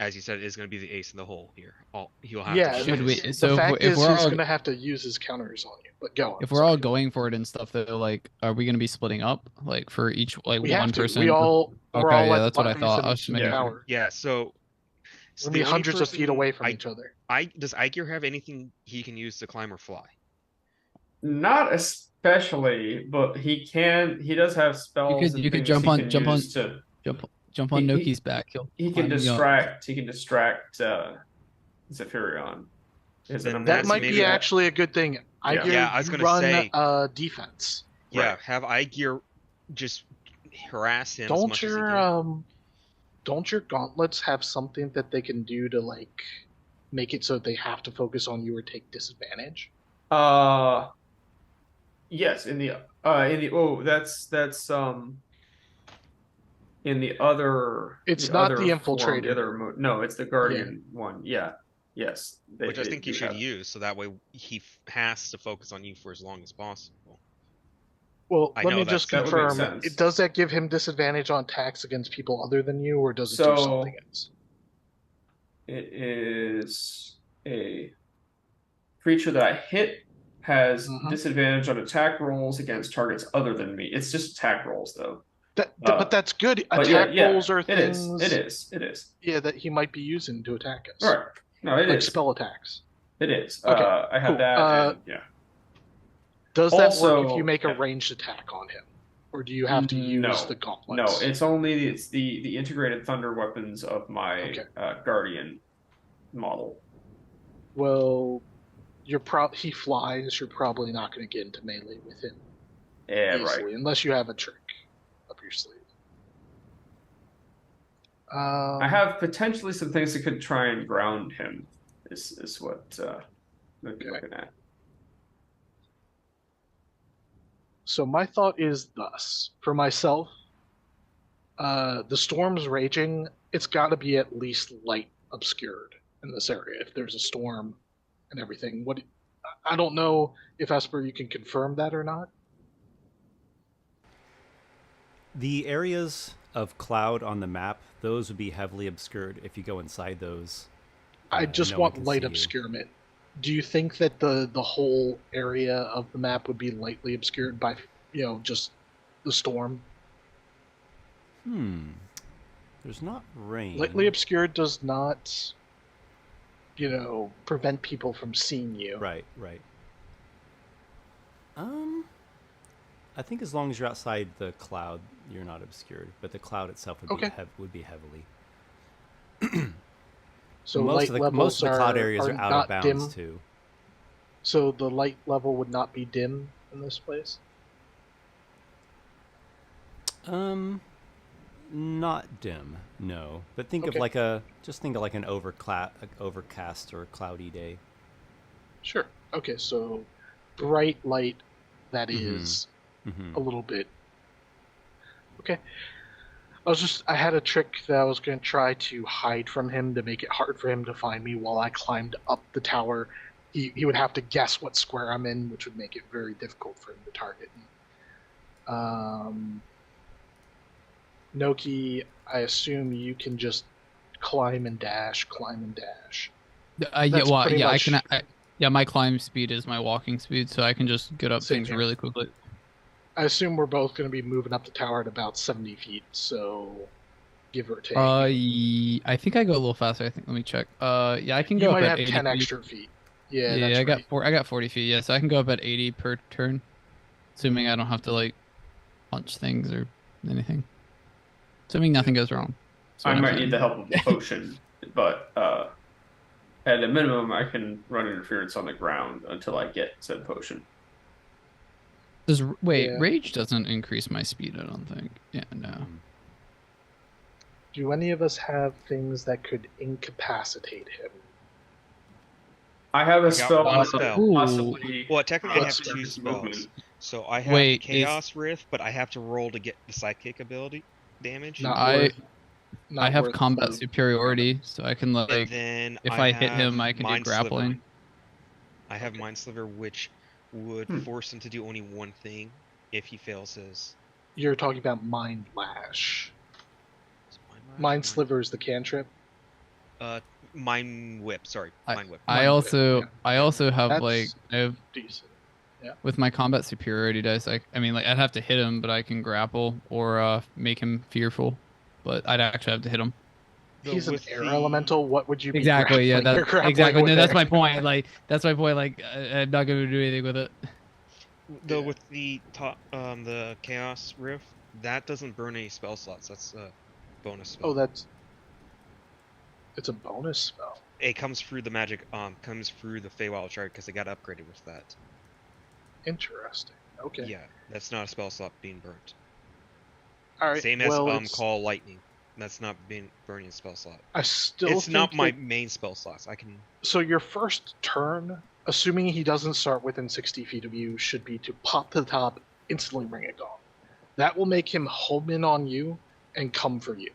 as you said, is going to be the ace in the hole here. He'll have Yeah, to. Should we- the so if fact we're- if is we're he's all- going to have to use his counters on you. But go on. If we're all going for it and stuff, though, like, are we going to be splitting up, like, for each, like, we one have to. person? We're all Okay, yeah, at that's what I bodies thought. in I was just the making sure. tower. Yeah. So. We're going to be the only hundreds of feet person away from each other. Does Aygir have anything he can use to climb or fly? Not especially, but he can. He does have spells. and you could things jump he on- can jump on- use to. Jump on He- Nokki's back. He can climb you up. distract. He can distract Zephyrion. Is it Then a That That's might maybe be that- actually a good thing. I Yeah. hear Yeah, I was you gonna run say- defense. Yeah. Right. Have Aygir just harass him. As Don't much as he your can. don't your gauntlets have something that they can do to like make it so they have to focus on you or take disadvantage? Yes, in the that's in the other. It's the not other the form, infiltrator. the other no, it's the guardian one. Yeah. Yes. Which I think you do should have- use, so that way he has to focus on you for as long as possible. Well, I let know me that's- just that would make confirm. sense. Does that give him disadvantage on attacks against people other than you, or does it do So- something else? It is a creature that I hit has Mhm. disadvantage on attack rolls against targets other than me. It's just attack rolls though. But that's good. But Attack yeah, rolls are it is. things. It is. It is. Yeah, that he might be using to attack us. All right. No, it like is. spell attacks. It is. Okay, I have cool. that. And, yeah. Does that work if Also- you make a yeah. ranged attack on him, or do you have to use No. the No, gauntlets? it's the integrated thunder weapons of my Okay. guardian model. Well, he flies. You're probably not going to get into melee with him Yeah, easily, right. unless you have a trick up your sleeve. I have potentially some things that could try and ground him. Is what we'd be Okay. looking at. So my thought is thus: for myself, the storm's raging. It's got to be at least light obscured in this area. If there's a storm and everything, I don't know if Esper, you can confirm that or not. The areas of cloud on the map, those would be heavily obscured if you go inside those. I just no one want can light see you. obscurement. Do you think that the whole area of the map would be lightly obscured by, just the storm? There's not rain. Lightly obscured does not, prevent people from seeing you. Right. I think as long as you're outside the cloud, you're not obscured. But the cloud itself would Okay. would be heavily. So most light of the levels cloud areas are out of not bounds dim. too. So the light level would not be dim in this place? Not dim, no. But think Okay. of like an overcast or a cloudy day. Sure. Okay, so bright light that Mhm. is Mm-hmm. a little bit. Okay. I had a trick that I was going to try to hide from him to make it hard for him to find me while I climbed up the tower. He would have to guess what square I'm in, which would make it very difficult for him to target me. Nokki, I assume you can just climb and dash. Yeah, That's well, pretty yeah, much- my climb speed is my walking speed, so I can just get up Same things here. really quickly. I assume we're both going to be moving up the tower at about 70 feet, so give or take. I think I go a little faster. I think. Let me check. Yeah, I can you go might up have at 80 10 feet. extra feet. Yeah, Yeah, that's I right. got 40 feet. Yeah, so I can go up at 80 per turn, assuming I don't have to like punch things or anything. Assuming nothing goes wrong. That's what I I'm might saying. need the help of a potion, but at a minimum, I can run interference on the ground until I get said potion. Yeah. Rage doesn't increase my speed, I don't think. Yeah, no. Do any of us have things that could incapacitate him? I have a got spell one that spell. possibly. Well, technically, I have obscure two his spells. movement. So I have Wait, the Chaos Rift, but I have to roll to get the psychic ability damage. Not I- worth. Not I have worth combat the- superiority, so I can and like then if I hit have him, I can do Mind Sliver. grappling. I have Mind Sliver, which would force him to do only one thing if he fails his. You're talking about Mind Lash. is it Mind Lash or Mind Sliver is the cantrip. Mind Whip. Sorry, Mind Whip. I Mind also whip, I also have That's like I have decent. with my combat superiority dice. I mean like I'd have to hit him, but I can grapple or make him fearful. But I'd actually have to hit him. Though He's an with air the- elemental. What would you be Exactly. Yeah. grappling? You're That, grappling exactly. with No, that's air. my point. Like that's my point. Like I'm not gonna do anything with it. Though Yeah. with the the Chaos Rift, that doesn't burn any spell slots. That's a bonus spell. Oh, it's a bonus spell. It comes through the magic. Comes through the Feywild chart because they got upgraded with that. Interesting. Okay. Yeah, that's not a spell slot being burnt. All right. Same as well, it's- Call Lightning. That's not being burning a spell slot. I still It's not think my that- main spell slots. I can. So your first turn, assuming he doesn't start within 60 feet of you, should be to pop to the top, instantly ring a gong. That will make him home in on you and come for you.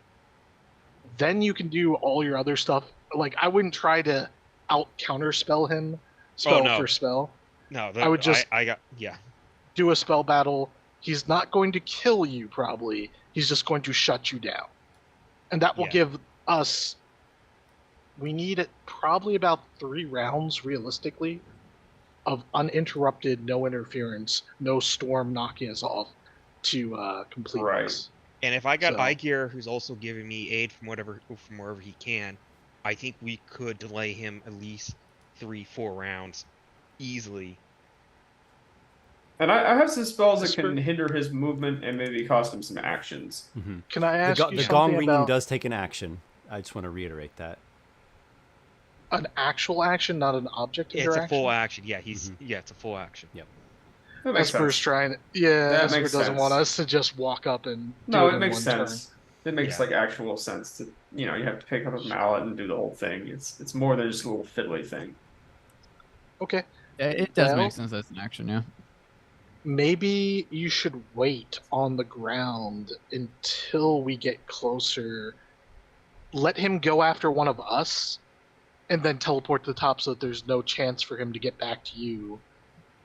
Then you can do all your other stuff. Like, I wouldn't try to out counterspell him spell no. for spell. No, I would just- I got. Yeah. Do a spell battle. He's not going to kill you, probably. He's just going to shut you down. And that will Yeah. give us. We need probably about 3 rounds, realistically, of uninterrupted, no interference, no storm knocking us off to complete Right. this. And if I got So- Aygir, who's also giving me aid from wherever he can, I think we could delay him at least 3-4 rounds easily. And I have some spells that Esper- can hinder his movement and maybe cost him some actions. Can I ask you The something gong ringing about does take an action. I just want to reiterate that. an actual action, not an object It's interaction? a full action. Yeah, it's a full action. That makes Esper's sense. trying. Yeah, That Esper makes doesn't sense. want us to just walk up and do No, it it in makes one sense. It makes Yeah. like actual sense to you have to pick up a mallet and do the whole thing. It's more than just a little fiddly thing. turn. Okay. Yeah, it does Well- make sense. That's an action. Yeah. Maybe you should wait on the ground until we get closer. Let him go after one of us, and then teleport to the top so that there's no chance for him to get back to you.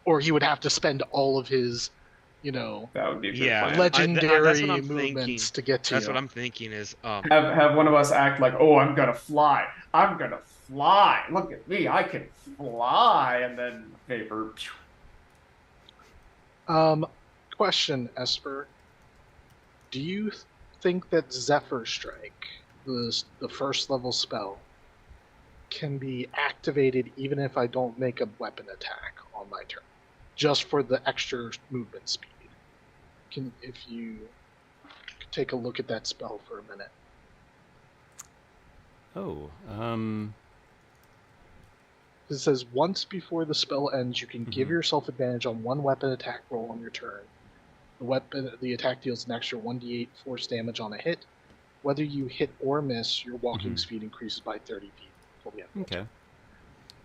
Or he would have to spend all of his you know, That would be a good Yeah, plan. legendary that's what I'm movements thinking. to get to That's you. what I'm thinking is Have one of us act like, oh, I'm gonna fly. I'm gonna fly. Look at me, I can fly. And then Vapor. Question, Esper. Do you think that Zephyr Strike, the first level spell, can be activated even if I don't make a weapon attack on my turn, just for the extra movement speed? If you could take a look at that spell for a minute. Oh, It says once before the spell ends, you can give yourself advantage on one weapon attack roll on your turn. The attack deals an extra 1d8 force damage on a hit. Whether you hit or miss, your walking speed increases by 30 feet. Fully okay.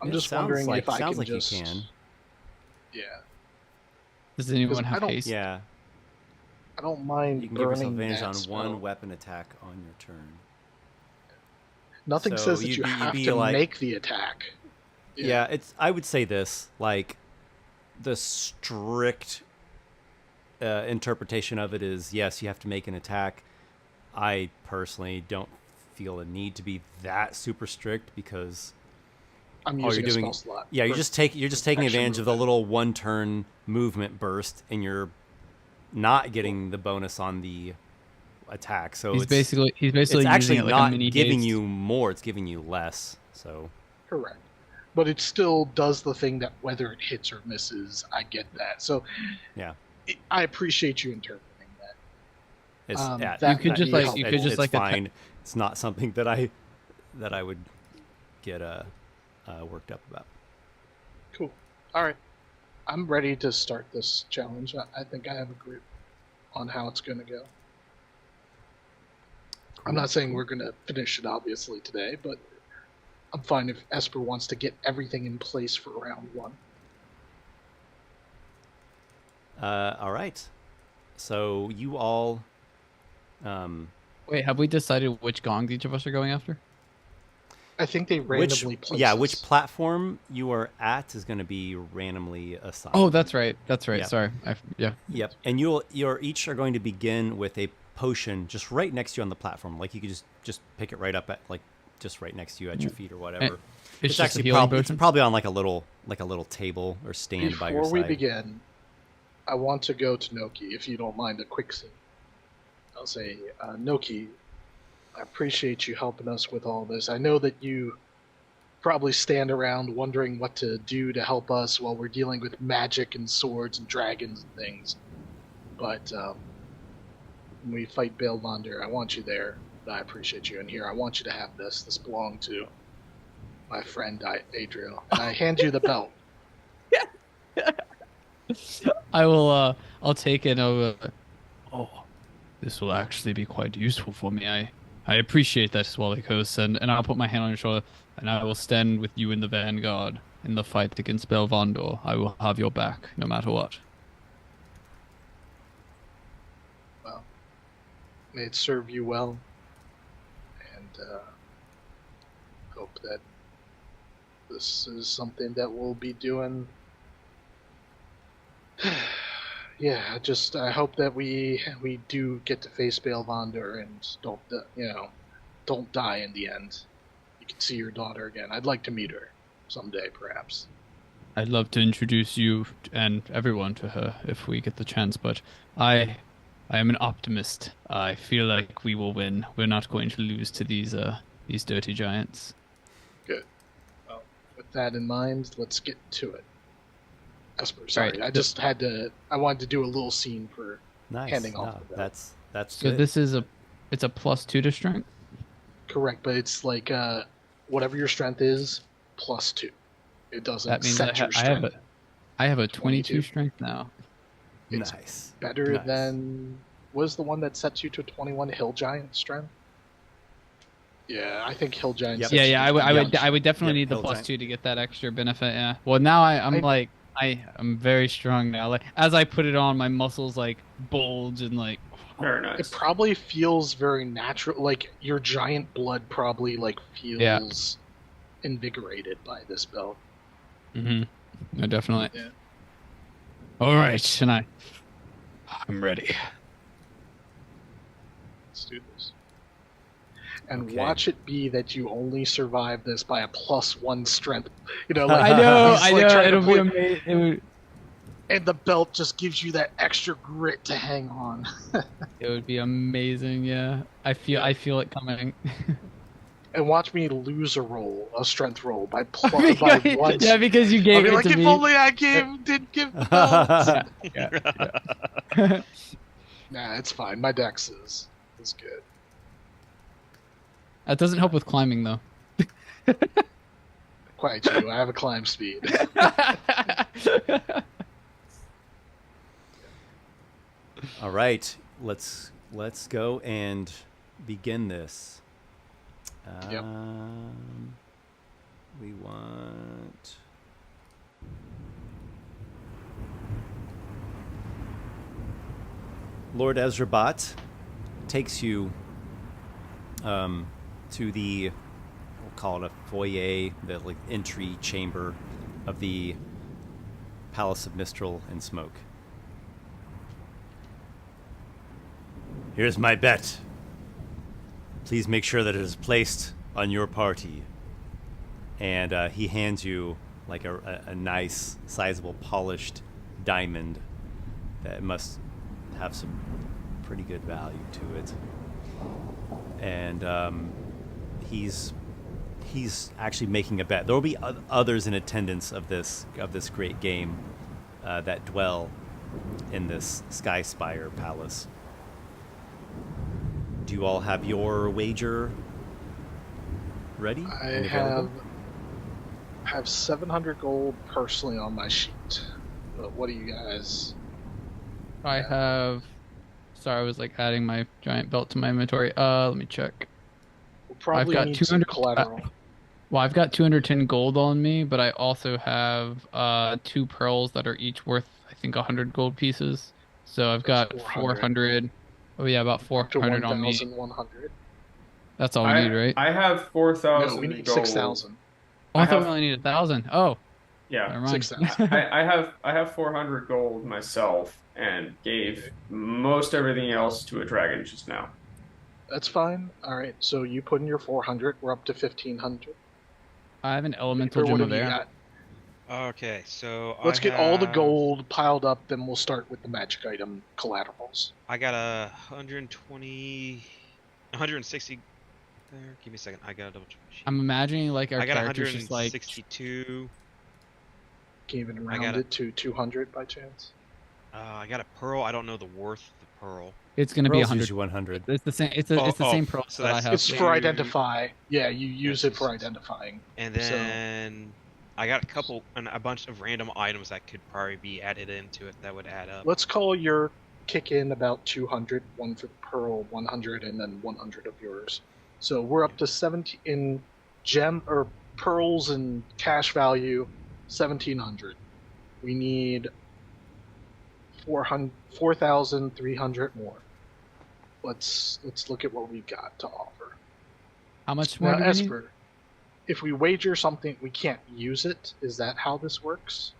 I'm It just sounds wondering like, if I sounds can like just. you can. Yeah. Does anyone I have don't- haste? Yeah, I don't mind you can give yourself burning advantage that on spell. one weapon attack on your turn. Nothing So says that you'd you be- you'd have be to like- make the attack. Yeah, I would say this, like, the strict interpretation of it is, yes, you have to make an attack. I personally don't feel a need to be that super strict because I'm all using you're a doing, spell slot. yeah, you're for just taking extra advantage of the movement. little one-turn movement burst, and you're not getting the bonus on the attack. So He's basically it's using actually it like a not mini giving haste. you more; it's giving you less. So Correct. But it still does the thing that whether it hits or misses, I get that. So yeah, I appreciate you interpreting that. it's yeah, that You could would just be like you helpful. could just it's like fine. It's not something that I would get worked up about. Cool. All right. I'm ready to start this challenge. I think I have a grip on how it's going to go. I'm not saying we're going to finish it obviously today, but I'm fine if Esper wants to get everything in place for round one. All right. So you all, Wait, have we decided which gongs each of us are going after? I think they randomly place which us. platform you are at is going to be randomly assigned. Oh, that's right. That's right. Yeah. Sorry. Yeah. Yep. And you're each are going to begin with a potion just right next to you on the platform. Like you could just pick it right up at like just right next to you at your feet or whatever. It's just a actually healing it's potion? probably on like a little table or stand by your Before we side. begin, I want to go to Nokki, if you don't mind a quick scene. I'll say, Nokki, I appreciate you helping us with all this. I know that you probably stand around wondering what to do to help us while we're dealing with magic and swords and dragons and things. But when we fight Balevonder, I want you there. I appreciate you. And here, I want you to have this. This belonged to my friend Adriel. And I hand you the belt. I will. I'll take it. Oh, this will actually be quite useful for me. I appreciate that, Walykos, and I'll put my hand on your shoulder, and I will stand with you in the vanguard in the fight against Belvandor. I will have your back, no matter what. Well, may it serve you well. And hope that this is something that we'll be doing. Yeah, I hope that we do get to face Balevandor and don't die in the end. You can see your daughter again. I'd like to meet her someday, perhaps. I'd love to introduce you and everyone to her if we get the chance, but I am an optimist. I feel like we will win. We're not going to lose to these dirty giants. Good. Well, with that in mind, let's get to it. Esper, sorry, Right. I wanted to do a little scene for Nice. handing off No, the belt. that's So good. this is it's a +2 to strength. Correct, but it's like whatever your strength is, +2. It doesn't That means set your I have strength. I have a 22 22. strength now. It's nice. better Nice. than was the one that sets you to 21 Hill Giant strength. Yeah, I think Hill Giant. Yep. sets you to I 21. would definitely Yep, need the Hill Giant. +2 to get that extra benefit. Yeah. Well, now I'm very strong now. Like as I put it on, my muscles like bulge and like. Very It nice. probably feels very natural. Like your giant blood probably like feels invigorated by this belt. Mm-hmm. No, definitely. Yeah. All right, and I'm ready. Let's do this. And Okay. watch it be that you only survive this by a +1 strength. You know, I like know, he's, I like, know. trying to It'll be pull- amazing. It would, and the belt just gives you that extra grit to hang on. it would be amazing. Yeah, I feel it coming. And watch me lose a strength roll by Because- by 1. yeah, because you I'll gave be it like, to if me. only I didn't give the belt. Yeah. Nah, it's fine. My dex is good. That doesn't help with climbing though. Quite true. I have a climb speed. All right, let's go and begin this. Yep. We want. Lord Ezrabat takes you to the, we'll call it a foyer, the like entry chamber of the Palace of Mistral and Smoke. Here's my bet. Please make sure that it is placed on your party. And he hands you like a nice, sizable, polished diamond that must have some pretty good value to it. And he's actually making a bet. There will be others in attendance of this great game that dwell in this Sky Spire Palace. Do you all have your wager ready? I and available? have 700 gold personally on my sheet. But what do you guys? I have. Sorry, I was like adding my giant belt to my inventory. Let me check. We'll probably got need some 200 collateral. Well, I've got 210 gold on me, but I also have 2 pearls that are each worth, I think, 100 gold pieces. So I've got 400. 400. Oh yeah, about to 400 on me. 1,100. That's all we need, right? I have 4,000. No, we need gold. 6,000. Oh, I I thought we have- only needed 1,000. Oh, Yeah. never mind. 6,000. I have 400 gold myself and gave most everything else to a dragon just now. That's fine. All right. So you put in your 400. We're up to 1,500. I have an elemental Or what gem have of you air. got? Okay, so Let's I get all the have- gold piled up, then we'll start with the magic item collaterals. I got a 160. There, give me a second. I got a double check. I'm imagining like our I got characters just like 162. Can you even I round got it to 200 by chance? I got a pearl. I don't know the worth of the pearl. it's gonna be Pearls 100. usually 100. It's the same. It's the same pearl so that I that's- have. It's so for you- identify. Yeah, you use Yes, it for yes, yes. identifying. And So- then I got a bunch of random items that could probably be added into it that would add up. Let's call your kick in about 200, one for the pearl, 100, and then 100 of yours. So we're up to 70 in gem or pearls and cash value, 1,700. We need 4,300 more. Let's look at what we've got to offer. How much more Now, do we need? Esper, if we wager something, we can't use it. Is that how this works?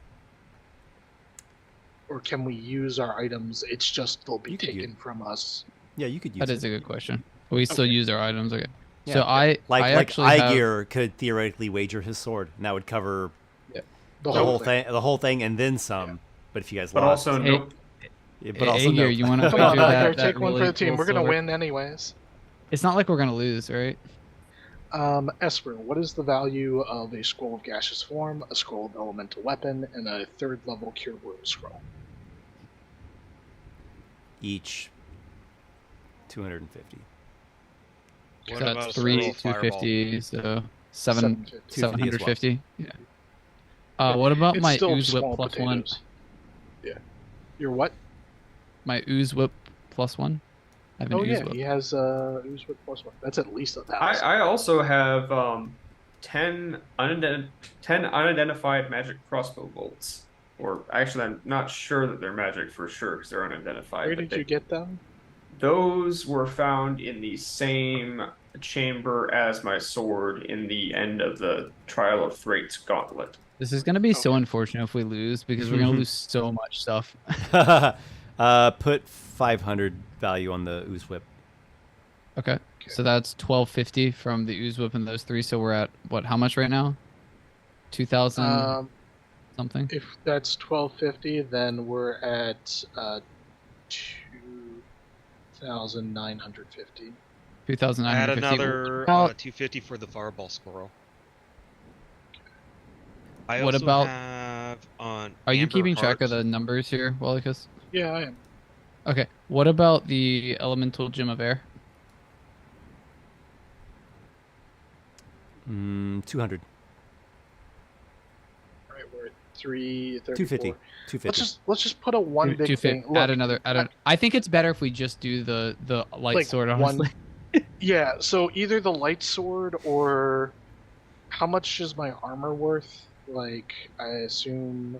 Or can we use our items? It's just they'll be You could taken from us. Yeah, you could use That it. is a good question. We still Okay. use our items. Okay. Yeah. So I Like actually have- Aygir could theoretically wager his sword, and that would cover The the whole thing, and then some. Yeah. But if you guys But lost, also, Hey, nope. yeah, but Hey, also Aygir, no. you wanna Come on, wager Tiger, that take one for really the team. cool We're gonna silver? win anyways. It's not like we're gonna lose, right? Esper, what is the value of a scroll of gaseous form, a scroll of elemental weapon, and a 3rd level cure wounds scroll? Each 250. What So about that's a 3 scroll of fireball? 250, so 7 750. 750. Yeah. What about It's my still ooze whip small plus potatoes. Yeah. Your what? 1? My ooze whip plus 1. I have an Oh ooze yeah, whip. he has ooze whip plus 1. That's at least 1,000. I also have 10 unidentified magic crossbow bolts. Or actually, I'm not sure that they're magic for sure because they're unidentified. Where but did you get them? Those were found in the same chamber as my sword in the end of the Trial of Thrait's Gauntlet. This is gonna be so Okay. unfortunate if we lose because we're gonna lose so much stuff. Put 500 value on the ooze whip. Okay. So that's 1250 from the ooze whip and those three. So we're at what? How much right now? 2,000 something. If that's 1250, then we're at 2,950. 2,950. Add another About- 250 for the fireball squirrel. I What also about- have on. Are you Amber keeping track of Heart- the numbers here, Walykos? Yeah, I am. Okay. What about the elemental gem of air? 200. All right, we're at 334. 250. 250. Let's just put a one big 250. thing. Add another. I think it's better if we just do the light Like sword. one- Honestly. Yeah, so either the light sword or how much is my armor worth? Like, I assume.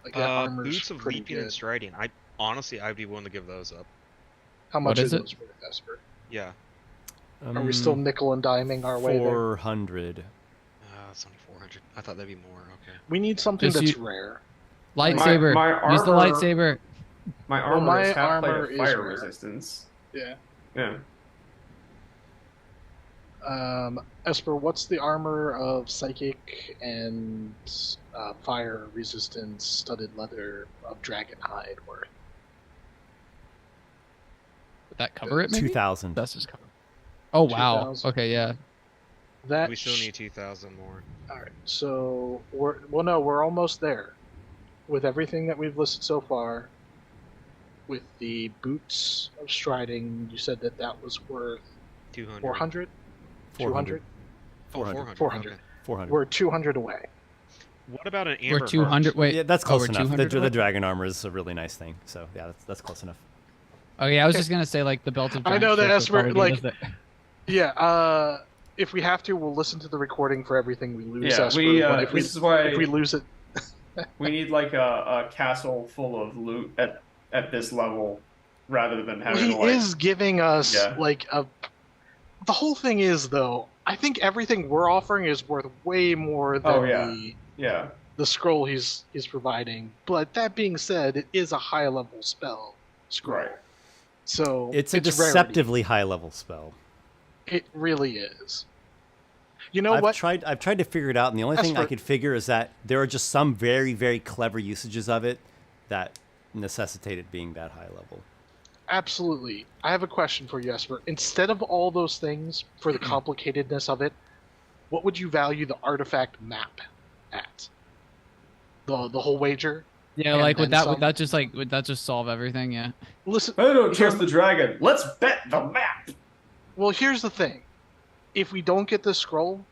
Like that armor's boots of pretty leaping good. and striding. I'd be willing to give those up. How much What is it? those worth, Esper? Yeah. Are we still nickel and diming our way there? 400. It's only 400. I thought that'd be more. Okay. We need something Just that's you- rare. Lightsaber. My Use the armor- lightsaber. My armor my is half plate armor of is fire rare. resistance. Yeah. Yeah. Esper, what's the armor of psychic and fire resistance studded leather of dragon hide worth? Would that cover it? Maybe. 2,000. That's just cover. Oh wow. 2,000. Okay. Yeah. That We still need 2,000 more. All right, so we're almost there. With everything that we've listed so far, with the boots of striding, you said that was worth 200. 400? 400. 400. 400. Okay. 400. We're 200 away. What about an amber We're 200. Wait. Yeah, that's oh, close we're enough. 200 The away? dragon armor is a really nice thing. So yeah, that's close enough. Oh yeah, I was just gonna say like the belt of. I giant know that ships would Esper, probably like- be with it. Yeah, if we have to, we'll listen to the recording for everything we lose, Yeah, Esper. we, but this is why if we lose it, we need like a castle full of loot at this level, rather than having he to, like, is giving us Yeah. like a. The whole thing is though, I think everything we're offering is worth way more than Oh, yeah. the scroll he's providing. But that being said, it is a high level spell scroll. Right. So It's a rarity. deceptively high level spell. It really is. You know I've what? tried to figure it out, and the only thing I Esper- could figure is that there are just some very, very clever usages of it that necessitate it being that high level. Absolutely. I have a question for you, Esper. Instead of all those things for the complicatedness of it, what would you value the artifact map at? The whole wager? Yeah, And like then would that just solve everything? Yeah. Listen, I don't trust Here- the dragon. Let's bet the map. well, here's the thing. If we don't get this scroll,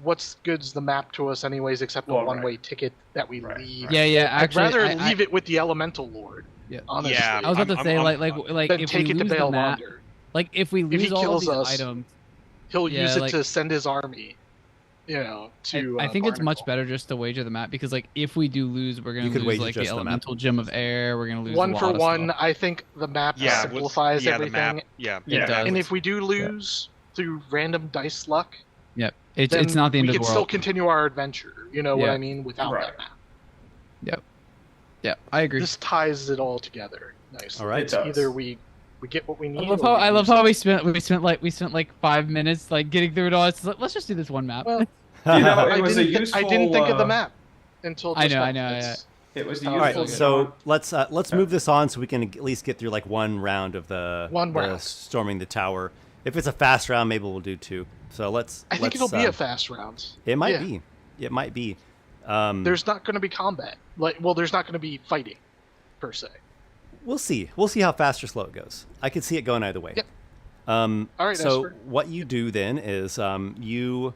what's good's the map to us anyways except a Well, one-way ticket that we Right, leave? right. Yeah, yeah. I'd Actually, rather I- leave it with the Elemental Lord. Yeah. Honestly. Yeah, I was about to I'm- say I'm- like Then if take we it to lose the Bail map, Wander. like if we If he lose all of kills these us, items, He'll Yeah, use it like- to send his army, to. I think it's much Barnacle. better just to wager the map because like if we do lose, we're gonna You could lose wager like the just the map. elemental gem of air. We're gonna lose One a for lot of one, stuff. I think the map Yeah, simplifies the everything. map. Yeah. Yeah. It does. And if we do lose through random dice luck, Yep. It's then not the end we of the can still world. continue our adventure. You know what Yeah. I mean? Without Right. that map. Yeah, I agree. This ties it all together nicely. All right. It's It does. either we get what we need. I love or how lose we spent like 5 minutes like getting through it all. It's like, let's just do this one map. Well, You know, it. it was a I useful. didn't think of the map until I just know, now. I know, It's- It was a All All useful. right, so let's move this on so we can at least get through like one round of the round. storming the tower. If it's a fast round, maybe we'll do two. So let's. I think let's, it'll be a fast round. It might Yeah. be. It might be. There's not going to be combat. There's not going to be fighting, per se. We'll see. We'll see how fast or slow it goes. I could see it going either way. Yep. All right, So Esper. what you do then is you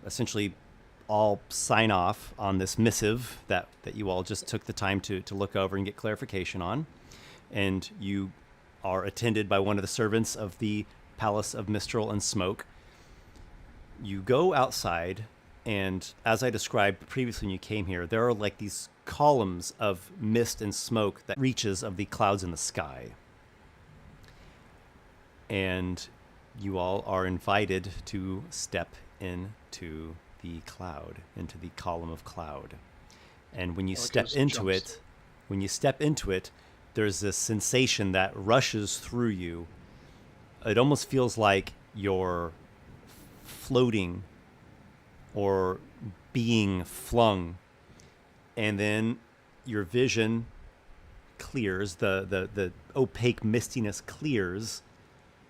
essentially all sign off on this missive that you all just took the time to look over and get clarification on, and you are attended by one of the servants of the Palace of Mistral and Smoke. You go outside, and as I described previously when you came here, there are like these columns of mist and smoke that reaches of the clouds in the sky. And you all are invited to step into the cloud, into the column of cloud. And when you step Walykos into jumps. it, when you step into it, there's this sensation that rushes through you. It almost feels like you're floating or being flung. And then your vision clears, the opaque mistiness clears,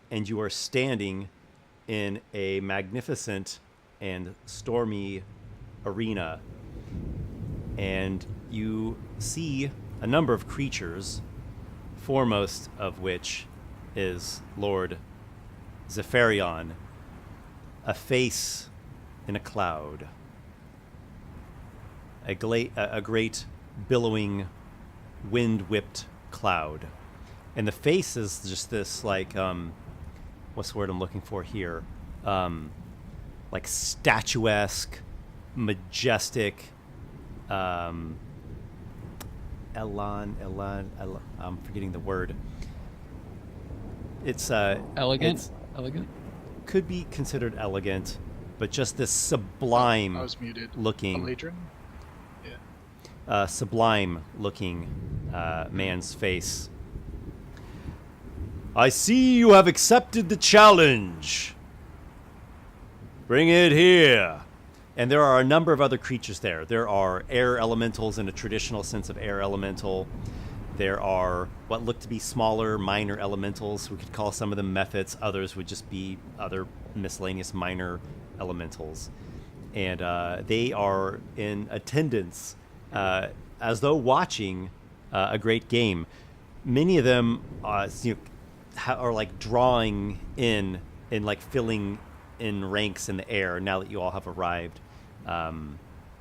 and you are standing in a magnificent and stormy arena. And you see a number of creatures, foremost of which is Lord Zephyrion, a face in a cloud, a great billowing, wind-whipped cloud. And the face is just this, like, what's the word I'm looking for here? Like statuesque, majestic, I'm forgetting the word. It's Elegant. Elegant. Could be considered elegant, but just this sublime I was muted. looking, Eladrin? sublime looking man's face. I see you have accepted the challenge. Bring it here. And there are a number of other creatures there. There are air elementals in a traditional sense of air elemental. There are what look to be smaller, minor elementals. We could call some of them mephits. Others would just be other miscellaneous minor elementals. And they are in attendance as though watching a great game. Many of them are like drawing in and like filling in ranks in the air now that you all have arrived.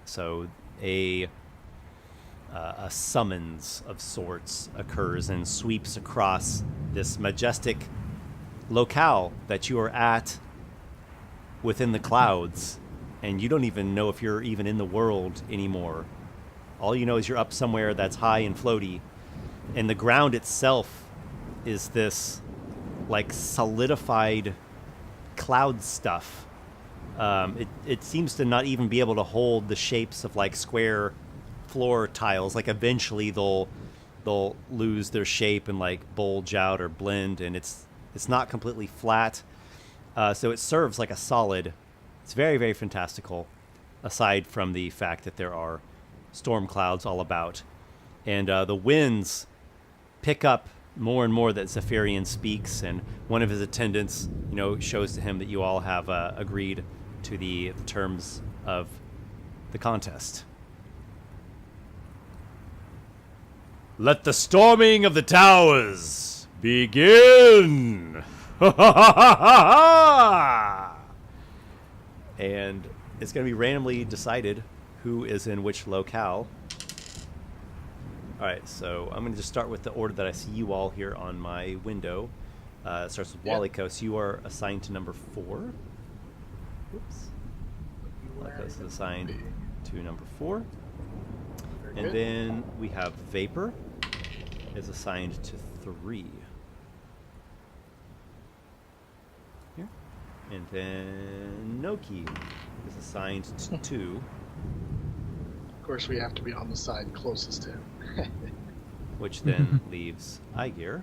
So a summons of sorts occurs and sweeps across this majestic locale that you are at within the clouds, and you don't even know if you're even in the world anymore. All you know is you're up somewhere that's high and floaty, and the ground itself is this like solidified cloud stuff. It seems to not even be able to hold the shapes of like square floor tiles. Like eventually they'll lose their shape and like bulge out or blend, and it's not completely flat. So it serves like a solid. It's very, very fantastical, aside from the fact that there are storm clouds all about. And the winds pick up more and more that Zephyrion speaks, and one of his attendants, shows to him that you all have agreed to the terms of the contest. Let the storming of the towers begin! And it's going to be randomly decided who is in which locale. All right, so I'm going to just start with the order that I see you all here on my window. It starts with Walykos. You are assigned to number 4. Oops. Walykos is assigned to number 4. And then we have Vapor is assigned to 3. Here. And then Nokki is assigned to 2. Of course, we have to be on the side closest to him. Which then leaves Aygir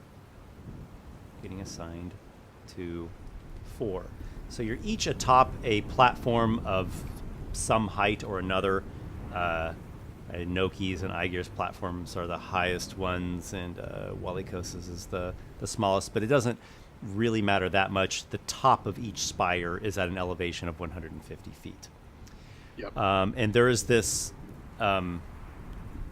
getting assigned to 4. So you're each atop a platform of some height or another. Nokki's and Aygir's platforms are the highest ones, and Walykos's is the smallest, but it doesn't really matter that much. The top of each spire is at an elevation of 150 feet. Yep. And there is this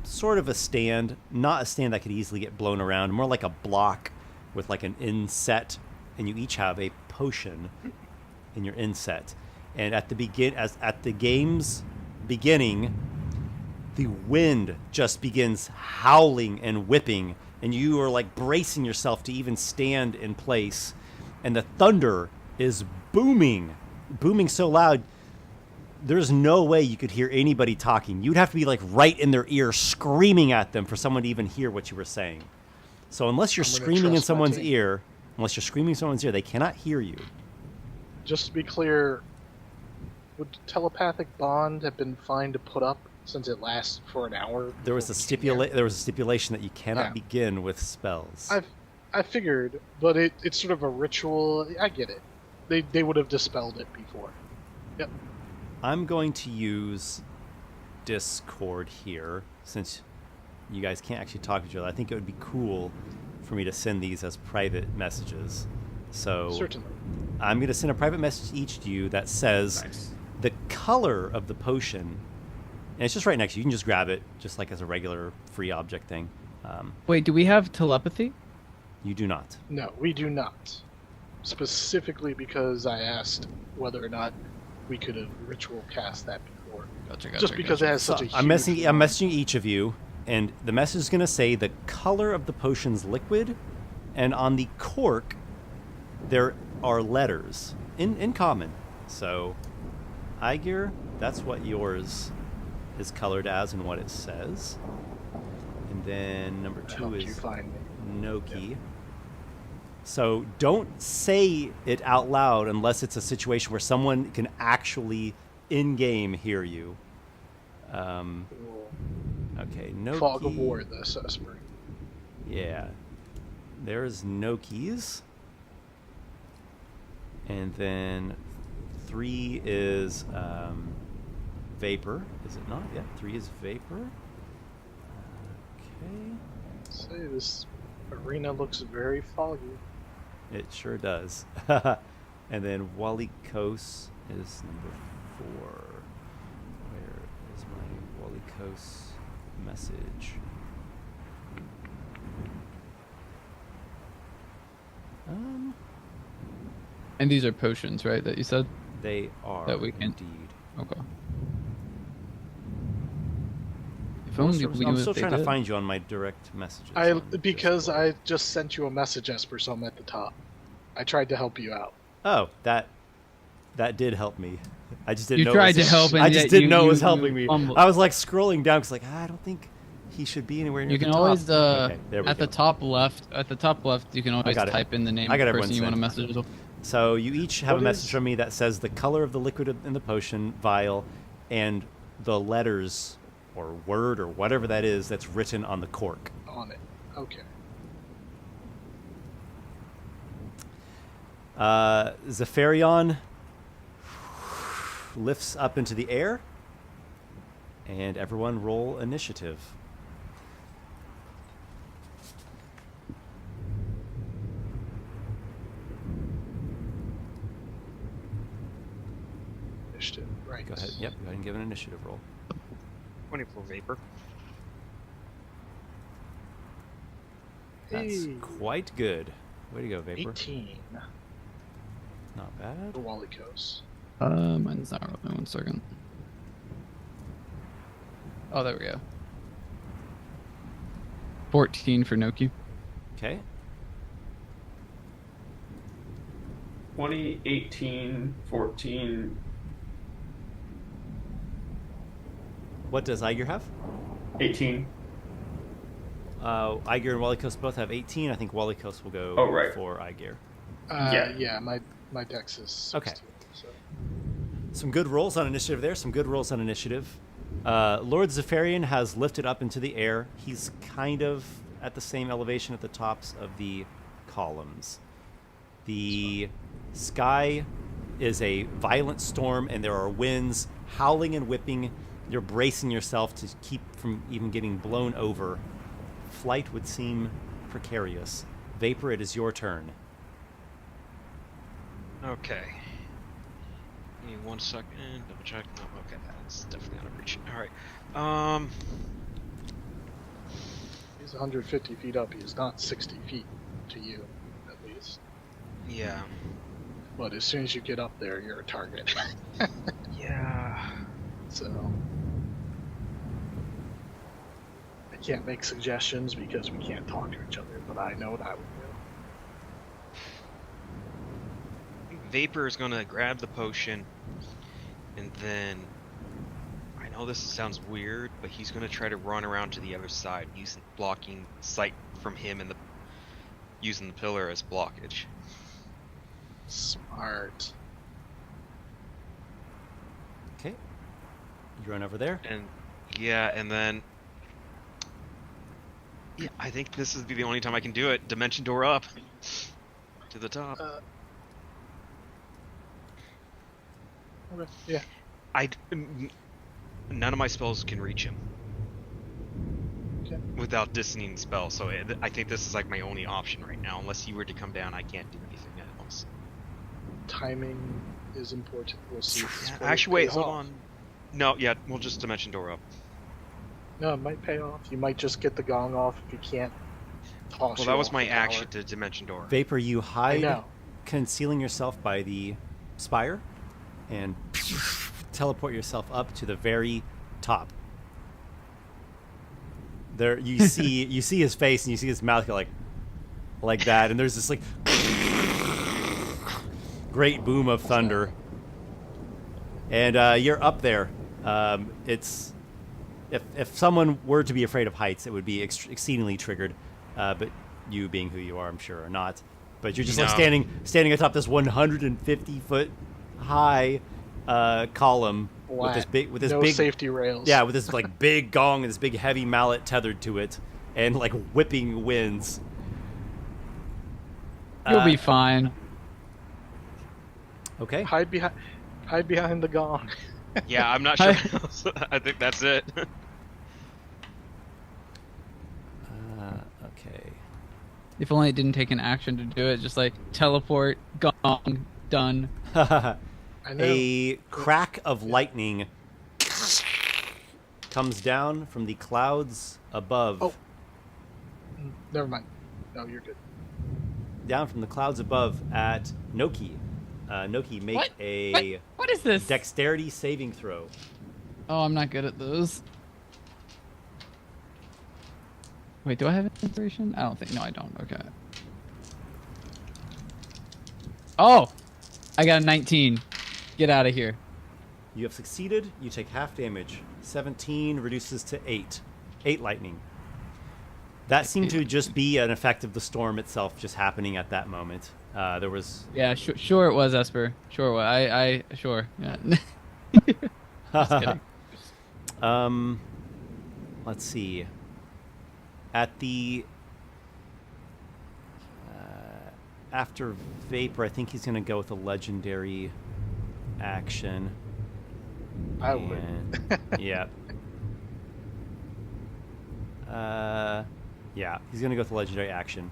sort of a stand, not a stand that could easily get blown around, more like a block with like an inset, and you each have a potion in your inset. And at the game's beginning, the wind just begins howling and whipping, and you are like bracing yourself to even stand in place, and the thunder is booming so loud there's no way you could hear anybody talking. You'd have to be like right in their ear screaming at them for someone to even hear what you were saying. So unless you're screaming in someone's ear, they cannot hear you. Just to be clear, would telepathic bond have been fine to put up since it lasts for an hour. There was before there was a stipulation that you cannot Yeah. begin with spells. I figured, but it's sort of a ritual. I get it. They would have dispelled it before. Yep. I'm going to use Discord here since you guys can't actually talk to each other. I think it would be cool for me to send these as private messages. So Certainly. I'm going to send a private message to each of you that says Nice. the color of the potion, and it's just right next to you. You can just grab it, just like as a regular free object thing. Wait, do we have telepathy? You do not. No, we do not. Specifically because I asked whether or not we could have ritual cast that before. Gotcha. Just because it has such a huge... I'm messaging each of you, and the message is going to say the color of the potion's liquid, and on the cork, there are letters in common. So, Aygir, that's what yours is colored as and what it says. And then number 2 helped you is find me. Nokki. So don't say it out loud unless it's a situation where someone can actually in-game hear you. Cool. Okay, Nokki. Fog of War, this Esper. Yeah. There's Nokki's. And then 3 is Vapor. Is it not? Yeah, 3 is Vapor. Okay. Say, this arena looks very foggy. It sure does. And then Walykos is number 4. Where is my Walykos message? And these are potions, right? That you said. They are That we can- indeed. Okay. If only we I'm knew still what they trying to did. find you on my direct messages. I on because Discord. I just sent you a message, Esper, so I'm at the top. I tried to help you out. Oh, that did help me. I just didn't You know. tried it was, to help, and I just yet didn't you- know it you- was you helping me. fumbled. I was like scrolling down because I don't think he should be anywhere near You the can top. always Okay, there we at the go. top left. At the top left, you can always got it. type in the name I of got the everyone's person you want to sent. message. As well. So you each have What a message is- from me that says the color of the liquid in the potion vial and the letters or word or whatever that is that's written on the cork. On it. Okay. Zephyrion lifts up into the air, and everyone roll initiative. Initiative. Right. Go ahead. Yep, go ahead and give an initiative roll. 24 Vapor. That's Hey. quite good. Way to go, Vapor. 18 Not bad. for Walykos. Mine's not rolling. 1 second. Oh, there we go. 14 for Nokki. Okay. 20, 18, 14, What does Aygir have? 18. Aygir and Walykos both have 18. I think Walykos will go Oh, right. for Aygir. Yeah. My dex is Okay. 16, so. Some good rolls on initiative there. Some good rolls on initiative. Lord Zephyrion has lifted up into the air. He's kind of at the same elevation at the tops of the columns. The sky is a violent storm, and there are winds howling and whipping. You're bracing yourself to keep from even getting blown over. Flight would seem precarious. Vapor, it is your turn. Okay. Give me 1 second. Double check. No, okay, that's definitely out of reach. Alright. He's 150 feet up. He is not 60 feet to you, at least. Yeah. But as soon as you get up there, you're a target. Yeah. So I can't make suggestions because we can't talk to each other, but I know what I would do. Vapor is gonna grab the potion, and then I know this sounds weird, but he's gonna try to run around to the other side, using blocking sight from him and using the pillar as blockage. Smart. Okay. You run over there. And Yeah, and then... Yeah, I think this is the only time I can do it. Dimension door up. To the top. Okay, yeah. None of my spells can reach him. Okay. Without distancing spell, so I think this is like my only option right now. Unless you were to come down, I can't do anything else. Timing is important. We'll see. If this really Actually, wait, pays hold off. on. No, yeah, we'll just dimension door up. No, it might pay off. You might just get the gong off if you can't toss. Well, you that was off my the tower. action to dimension door. Vapor, you I hide, know. concealing yourself by the spire, and teleport yourself up to the very top. There, you see his face, and you see his mouth go like that, and there's this like great boom of thunder, and you're up there. It's if someone were to be afraid of heights, it would be exceedingly triggered, but you being who you are, I'm sure, are not. But you're just like standing atop this 150 foot high column Flat. with this no big safety rails. yeah, with this like big gong and this big heavy mallet tethered to it, and like whipping winds. You'll be fine. Okay. Hide behind the gong. Yeah, I'm not sure. I think that's it. Okay. If only it didn't take an action to do it, just like teleport, gong, done. I know. A crack of lightning comes down from the clouds above. Oh. Never mind. No, you're good. Down from the clouds above at Nokki. Nokki, make What? a What is this? dexterity saving throw. Oh, I'm not good at those. Wait, do I have inspiration? I don't think. No, I don't. Okay. Oh, I got a 19. Get out of here. You have succeeded. You take half damage. 17 reduces to 8. 8 lightning. That seemed to just be an effect of the storm itself just happening at that moment. There was... Yeah, sure it was, Esper. Sure it was. Sure. Yeah. Just kidding. Let's see. At the... after Vapor, I think he's going to go with a legendary action. I would. And- yeah. Yeah, he's going to go with a legendary action.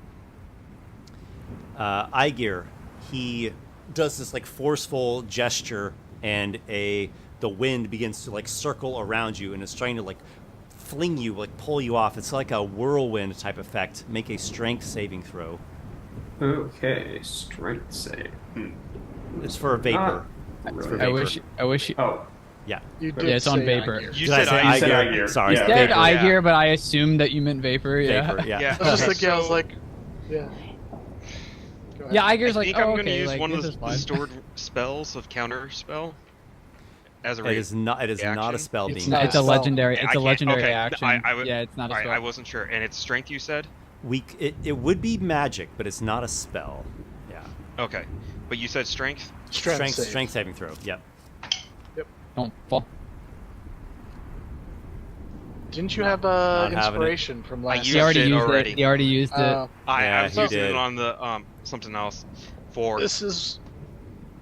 Aygir, he does this like forceful gesture, and the wind begins to like circle around you, and it's trying to like fling you, like pull you off. It's like a whirlwind type effect. Make a strength saving throw. Okay, strength save. It's for a vapor. Not It's for really. vapor. I wish. Oh, Yeah. You did Yeah, it's on say vapor. Aygir. You Did I said say I said Aygir? Aygir. Sorry. Yeah. I said Vapor. Aygir, but I assumed that you meant vapor. Yeah. Vapor, yeah. I was just Okay, thinking, I was so- like, yeah. Go ahead. Yeah, I Aygir's like, think oh, I'm going to okay, use like, one of this the is fine. stored spells of counter spell as a It is not. It is not a reaction? spell It's being. not It's a spell. legendary. I It's a can't- legendary okay, action. Yeah, it's not a spell. I wasn't sure. And it's strength, you said? It would be magic, but it's not a spell. Yeah. Okay. But you said strength? Strength save. Strength saving throw. Yep. Don't fall. Didn't you have Not having it. inspiration from last? used He already it used already. it. He already used it. Yeah, I was you using did. it on the something else for This is.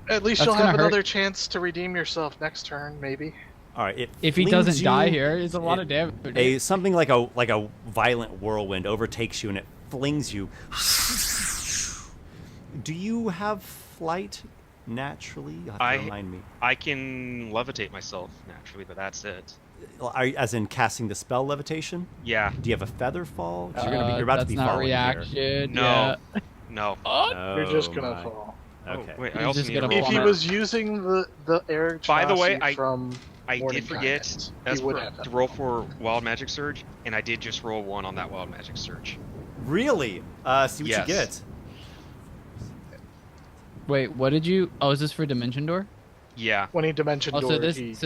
At least That's you'll gonna have hurt. another chance to redeem yourself next turn, maybe. All right. It If he flings doesn't die you- here, it's a lot of damage. Something like a violent whirlwind overtakes you and it flings you. Do you have flight naturally? You'll have to remind me. I can levitate myself naturally, but that's it. As in casting the spell levitation? Yeah. Do you have a feather fall? 'Cause you're about to that's be not falling here. reaction. No. Yeah. No. Oh, You're just gonna my. fall. Okay. Oh, wait, I He's also just need to gonna roll If he plummet. for- was using the air By the way, chassis from I Morning did forget Guidance, he would have to that. roll for Wild Magic Surge, and I did just roll 1 on that Wild Magic Surge. Really? See what Yes. you get. Wait, what did you? Oh, is this for Dimension Door? Yeah. When he dimension Oh, door, so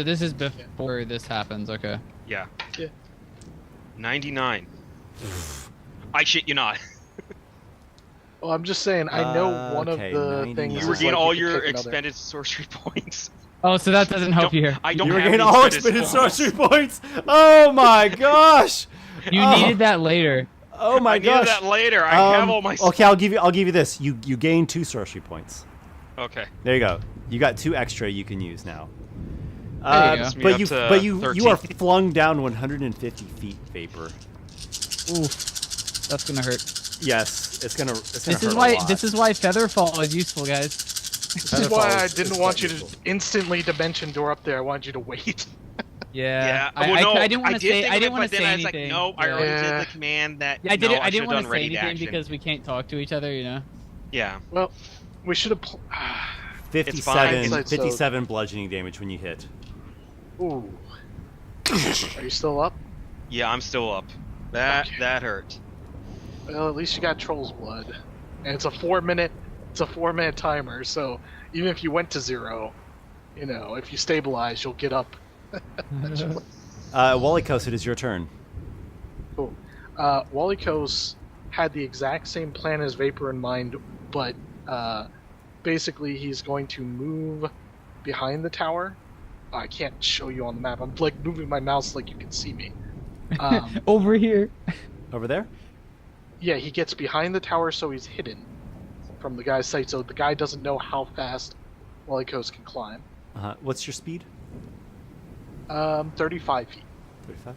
this is before this happens. Okay. Yeah. Yeah. 99. I shit you not. Well, I'm just saying. I know one Okay, of the 99. things. You is regain like all could your pick another- expended sorcery points. Oh, so that doesn't help you here. I don't You were have getting any all expended expended spells. sorcery points. Oh my gosh. You Oh. needed that later. Oh my I gosh. needed that later. I have all my. Okay, I'll give you this. You gain 2 sorcery points. Okay. There you go. You got 2 extra you can use now. There you go. Gets me But up you to but you 13. are flung down 150 feet, Vapor. Oof, that's gonna hurt. Yes, it's gonna hurt This is a why lot. Featherfall is useful, guys. This is why I didn't want you to instantly dimension door up there. I wanted you to wait. Yeah. I didn't want to say. think I of didn't it, want but to then say I was anything. like, nope, I Yeah. already Yeah. did the command that. Yeah, I didn't. I didn't want want to to say anything because we can't talk to each other, you know. Yeah. Well, we should have. 57, fine. 57 bludgeoning damage when you hit. Ooh. Are you still up? Yeah, I'm still up. That Okay. that hurt. Well, at least you got Troll's Blood, and it's a 4-minute. It's a 4-minute timer, so even if you went to 0, you know, if you stabilize, you'll get up. Walykos, it is your turn. Cool. Walykos had the exact same plan as Vapor in mind, but basically he's going to move behind the tower. I can't show you on the map. I'm like moving my mouse like you can see me. Over here. Over there? Yeah, he gets behind the tower so he's hidden from the guy's sight, so the guy doesn't know how fast Walykos can climb. What's your speed? 35 feet. 35.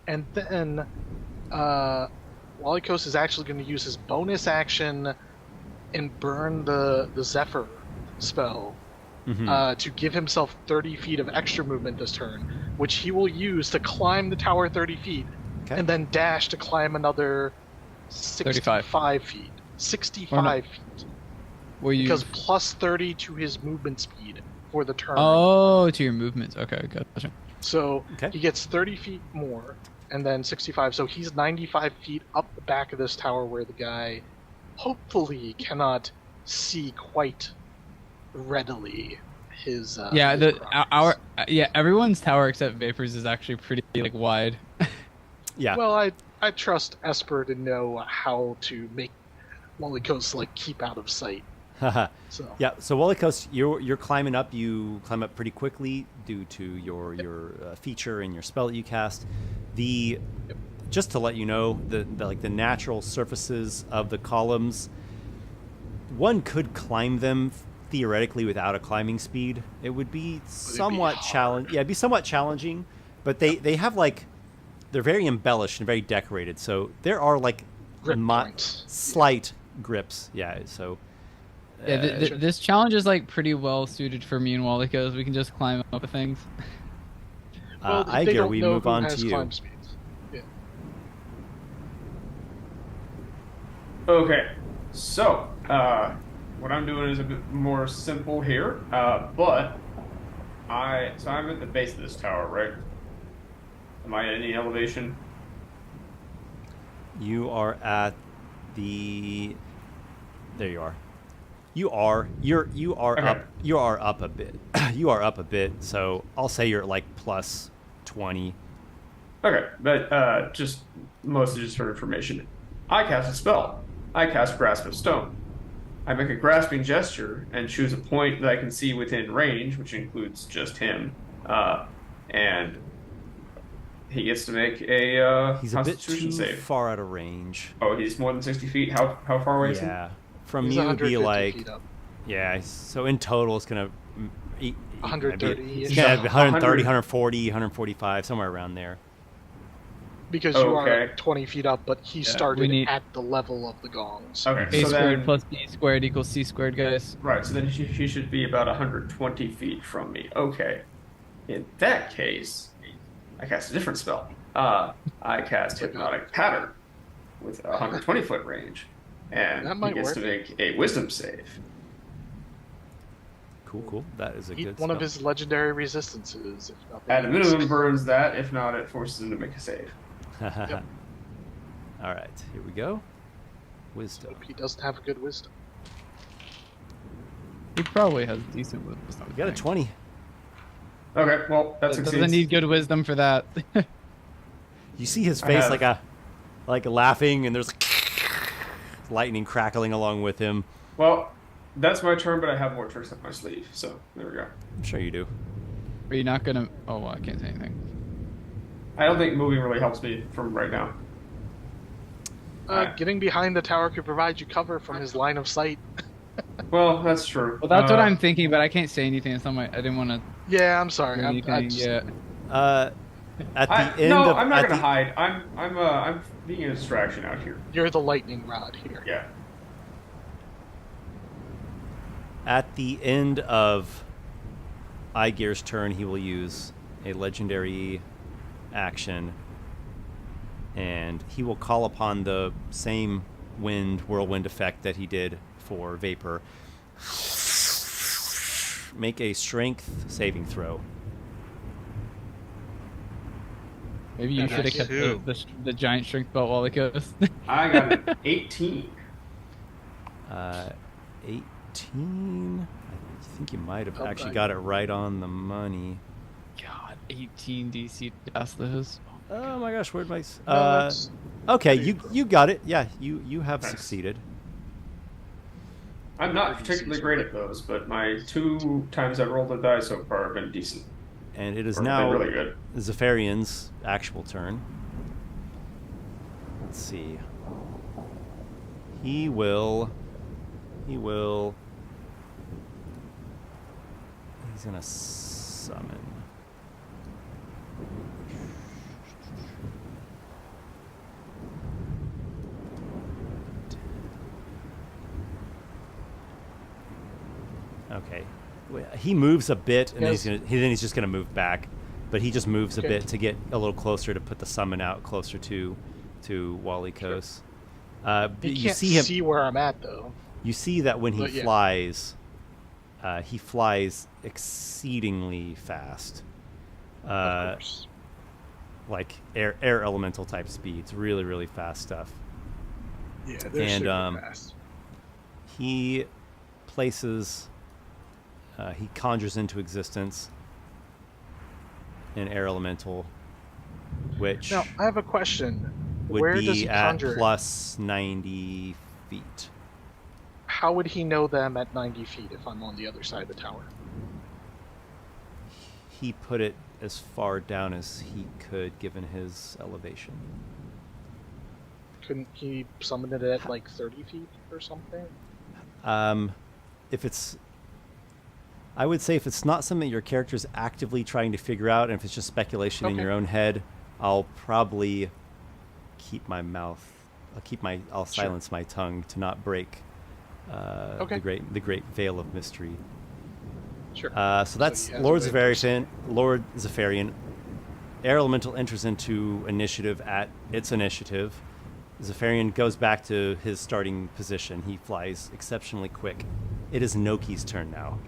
And then Walykos is actually going to use his bonus action and burn the Zephyr spell to give himself 30 feet of extra movement this turn, which he will use to climb the tower 30 feet Okay. and then dash to climb another 65 35. feet. 65 feet. Were you? Because plus 30 to his movement speed for the turn. Oh, to your movements. Okay, gotcha. So Okay. he gets 30 feet more, and then 65. So he's 95 feet up the back of this tower where the guy hopefully cannot see quite readily his. Yeah, his our progress. everyone's tower except Vapor's is actually pretty like wide. Yeah. Well, I trust Esper to know how to make Walykos like keep out of sight. So Yeah, so Walykos, you're climbing up. You climb up pretty quickly due to your feature and your spell that you cast. Just to let you know, the natural surfaces of the columns, one could climb them theoretically without a climbing speed. It would be somewhat challenging. Yeah, it'd be somewhat challenging, but they have like they're very embellished and very decorated. So there are like grip points. slight grips. Yeah, so. Yeah, this challenge is like pretty well suited for me and Walykos. We can just climb up things. Well, they Aygir, don't we know move who on has to you. climb speeds. Yeah. Okay, so what I'm doing is a bit more simple here, but I'm at the base of this tower, right? Am I at any elevation? You are at the. There you are. You are. You are Okay. up. You are up a bit. You are up a bit. So I'll say you're like plus 20. Okay, but just mostly just for information. I cast a spell. I cast Grasp of Stone. I make a grasping gesture and choose a point that I can see within range, which includes just him. And he gets to make a He's a bit Constitution too save. far out of range. Oh, he's more than 60 feet. How far away is he? Yeah. From He's you would be 150 like. feet up. Yeah. So in total, it's gonna. 130-ish. Yeah, 130, 100. 140, 145, somewhere around there. Because Oh, you are okay. 20 feet up, but he Yeah. started We need- at the level of the gongs. Okay, A so squared then, plus B squared equals C squared, guys. right, so then he should be about 120 feet from me. Okay. In that case, I cast a different spell. I cast Hypnotic Pattern with a 120-foot range. And That he might gets work. to make a Wisdom save. Cool. That is a Eat good one of spell. his legendary resistances. If nothing At a else. minimum, burns that. If not, it forces him to make a save. Yep. All right, here we go. Wisdom. He doesn't have a good wisdom. He probably has decent wisdom. We got a 20. Okay, well, that succeeds. Doesn't need good wisdom for that. You see his I face have- like laughing, and there's lightning crackling along with him. Well, That's my turn, but I have more tricks up my sleeve, so there we go. I'm sure you do. Are you not gonna? Oh, well, I can't say anything. I don't think moving really helps me from right now. Getting behind the tower could provide you cover from his line of sight. Well, that's true. Well, that's what I'm thinking, but I can't say anything. It's not my. I didn't want to. Yeah, I'm sorry. Do anything. Yeah. At the end No, of I'm not at gonna the- hide. I'm being a distraction out here. You're the lightning rod here. Yeah. At the end of Aygir's turn, he will use a legendary action, and he will call upon the same whirlwind effect that he did for Vapor. Make a strength saving throw. Maybe you That's should have kept two. the giant strength belt while it goes. I got an 18. 18. I think you might have Oh, actually God. got it right on the money. God, 18 DC to pass those. Oh my gosh, where'd my... that's okay, pretty you got it. Yeah, you have Nice. succeeded. I'm not particularly great at those, but my 2 times I've rolled the die so far have been decent. And it is Or now been really good. Zephyrian's actual turn. Let's see. He will... He's gonna summon. Okay. He moves a bit, and Yes. then he's just gonna move back, but he just moves a Okay. bit to get a little closer to put the summon out closer to Walykos. You You can't see him. see where I'm at though. You see that when he But yeah. he flies exceedingly fast, Of course. like air elemental type speeds, really really fast stuff. Yeah, they're and, super fast. He places, he conjures into existence an air elemental, which Now, I have a question. would Where does be he at conjure it? plus 90 feet. How would he know them at 90 feet if I'm on the other side of the tower? He put it as far down as he could, given his elevation. Couldn't he summon it at like 30 feet or something? If it's, I would say if it's not something your character's actively trying to figure out, and if it's just speculation in Okay. your own head, I'll probably keep my mouth. I'll Sure. silence my tongue to not break Okay. the great veil of mystery. Sure. So that's he has a Lord way of Zephyrian. Lord Zephyrian. Air Elemental enters into initiative at its initiative. Zephyrian goes back to his starting position. He flies exceptionally quick. It is Nokki's turn now.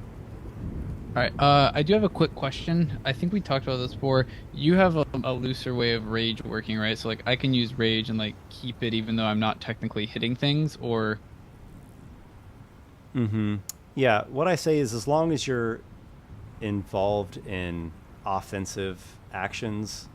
All right. I do have a quick question. I think we talked about this before. You have a looser way of rage working, right? So like I can use rage and like keep it even though I'm not technically hitting things, or Mm-hmm. Yeah, what I say is as long as you're involved in offensive actions,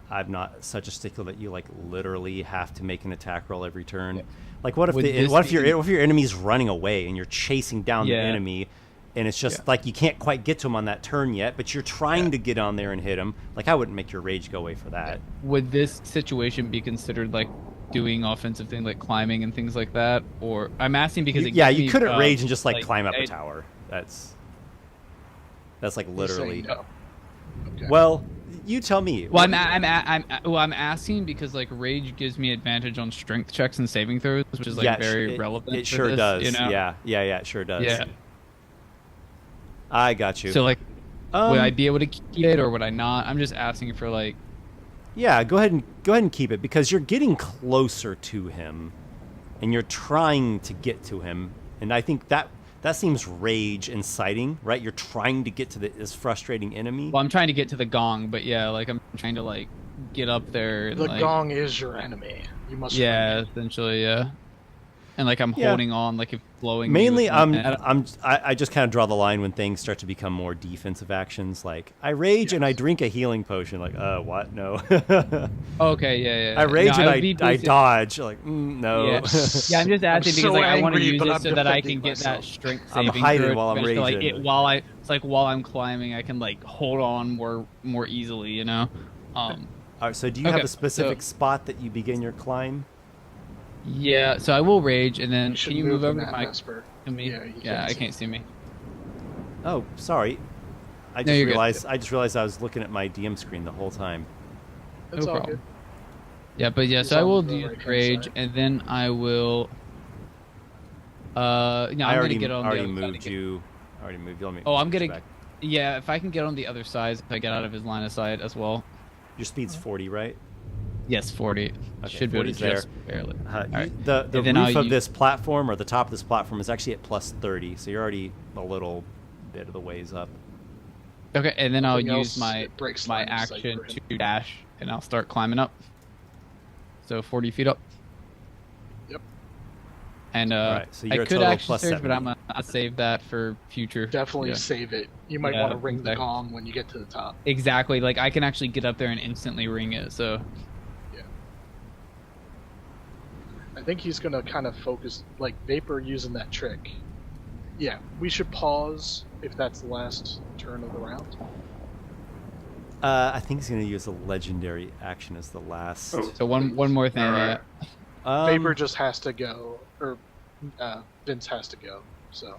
I'm not such a stickler that you like literally have to make an attack roll every turn. Yeah. Like what if Would this what if be- your enemy's running away and you're chasing down the Yeah. enemy, and it's just Yeah. like you can't quite get to him on that turn yet, but you're trying to get on there and hit him. Like I wouldn't make your rage go away for that. would this situation be considered like doing offensive things like climbing and things like that? Or I'm asking because it Yeah, gives you me, couldn't rage and just like, like, climb up a I- tower. That's like He's literally. saying no. Okay. Well, you tell me. Well, I'm asking because like rage gives me advantage on strength checks and saving throws, which is like Yeah, very it, relevant. It for sure this, does. You know? Yeah, it sure does. Yeah. I got you. So like, Um, would I be able to keep it or would I not? I'm just asking for like. Yeah, go ahead and keep it because you're getting closer to him, and you're trying to get to him, and I think that seems rage inciting, right? You're trying to get to this frustrating enemy. Well, I'm trying to get to the gong, but yeah, like I'm trying to like get up there. And, The like, gong is your enemy. You must. Yeah, find it. essentially, yeah. and like I'm Yeah. holding on, like if blowing. me Mainly, with my- I just kind of draw the line when things start to become more defensive actions. Like I rage and I drink a healing potion. Like, what? No. Okay, yeah. I rage No, and would be I basic- dodge. Like, no. Yeah. Yeah, I'm just asking because so like I want to angry, use but it I'm so that I defending can get that myself. strength I'm saving hiding throw, while I'm especially, like raging. it's like while I'm climbing, I can like hold on more easily, you know. All right, so do you have Okay, a specific spot that you begin your climb? Yeah. So I will rage, and then should can you move the over to map, my Esper. to me? Yeah, you Yeah, I see. can't see me. Oh, sorry. I No, just you're good. realized. I just realized I was looking at my DM screen the whole time. It's No all problem. good. Yeah, but yeah, He's so I on will the do right-hand rage, side. and then I will. No, I I'm already, gonna get on the already other side moved again. you. Already moved you. Let me Oh, I'm push gonna. back. Yeah, if I can get on the other side, if I get out of his line of sight as well. Your speed's 40, right? Yes, 40. Okay, Should be able to 40's there. just barely. Alright. The And then roof I'll of use- this platform, or the top of this platform, is actually at plus 30, so you're already a little bit of the ways up. Okay, and then I'll Nothing use else, my it breaks my line of sight action for him. to dash, and I'll start climbing up. So 40 feet up. Yep. And Alright, so I you're a could total action plus surge, but 70. I'm gonna save that for future. Definitely Yeah. save it. You might Yeah, want to ring the exactly. gong when you get to the top. Exactly. Like I can actually get up there and instantly ring it. So I think he's gonna kind of focus, like Vapor using that trick. Yeah, we should pause if that's the last turn of the round. I think he's going to use a legendary action as the last. Oh. so one more thing. Alright. Vapor just has to go, or Vince has to go. So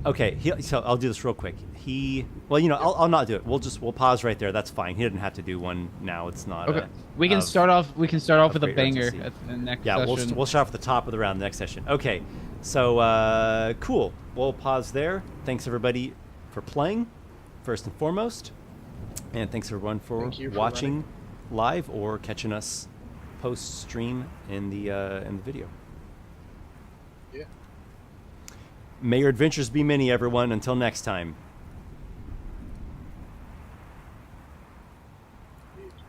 Okay, so I'll do this real quick. I'll not do it. We'll pause right there. That's fine. He didn't have to do one now. It's not. Okay. We can of- start off. We can start off with a great banger urgency. at the next Yeah, session. we'll start off at the top of the round the next session. Okay, so cool. We'll pause there. Thanks everybody for playing, first and foremost, and thanks everyone for Thank you for watching live or catching us post stream in the video. yeah. May your adventures be many, everyone. Until next time.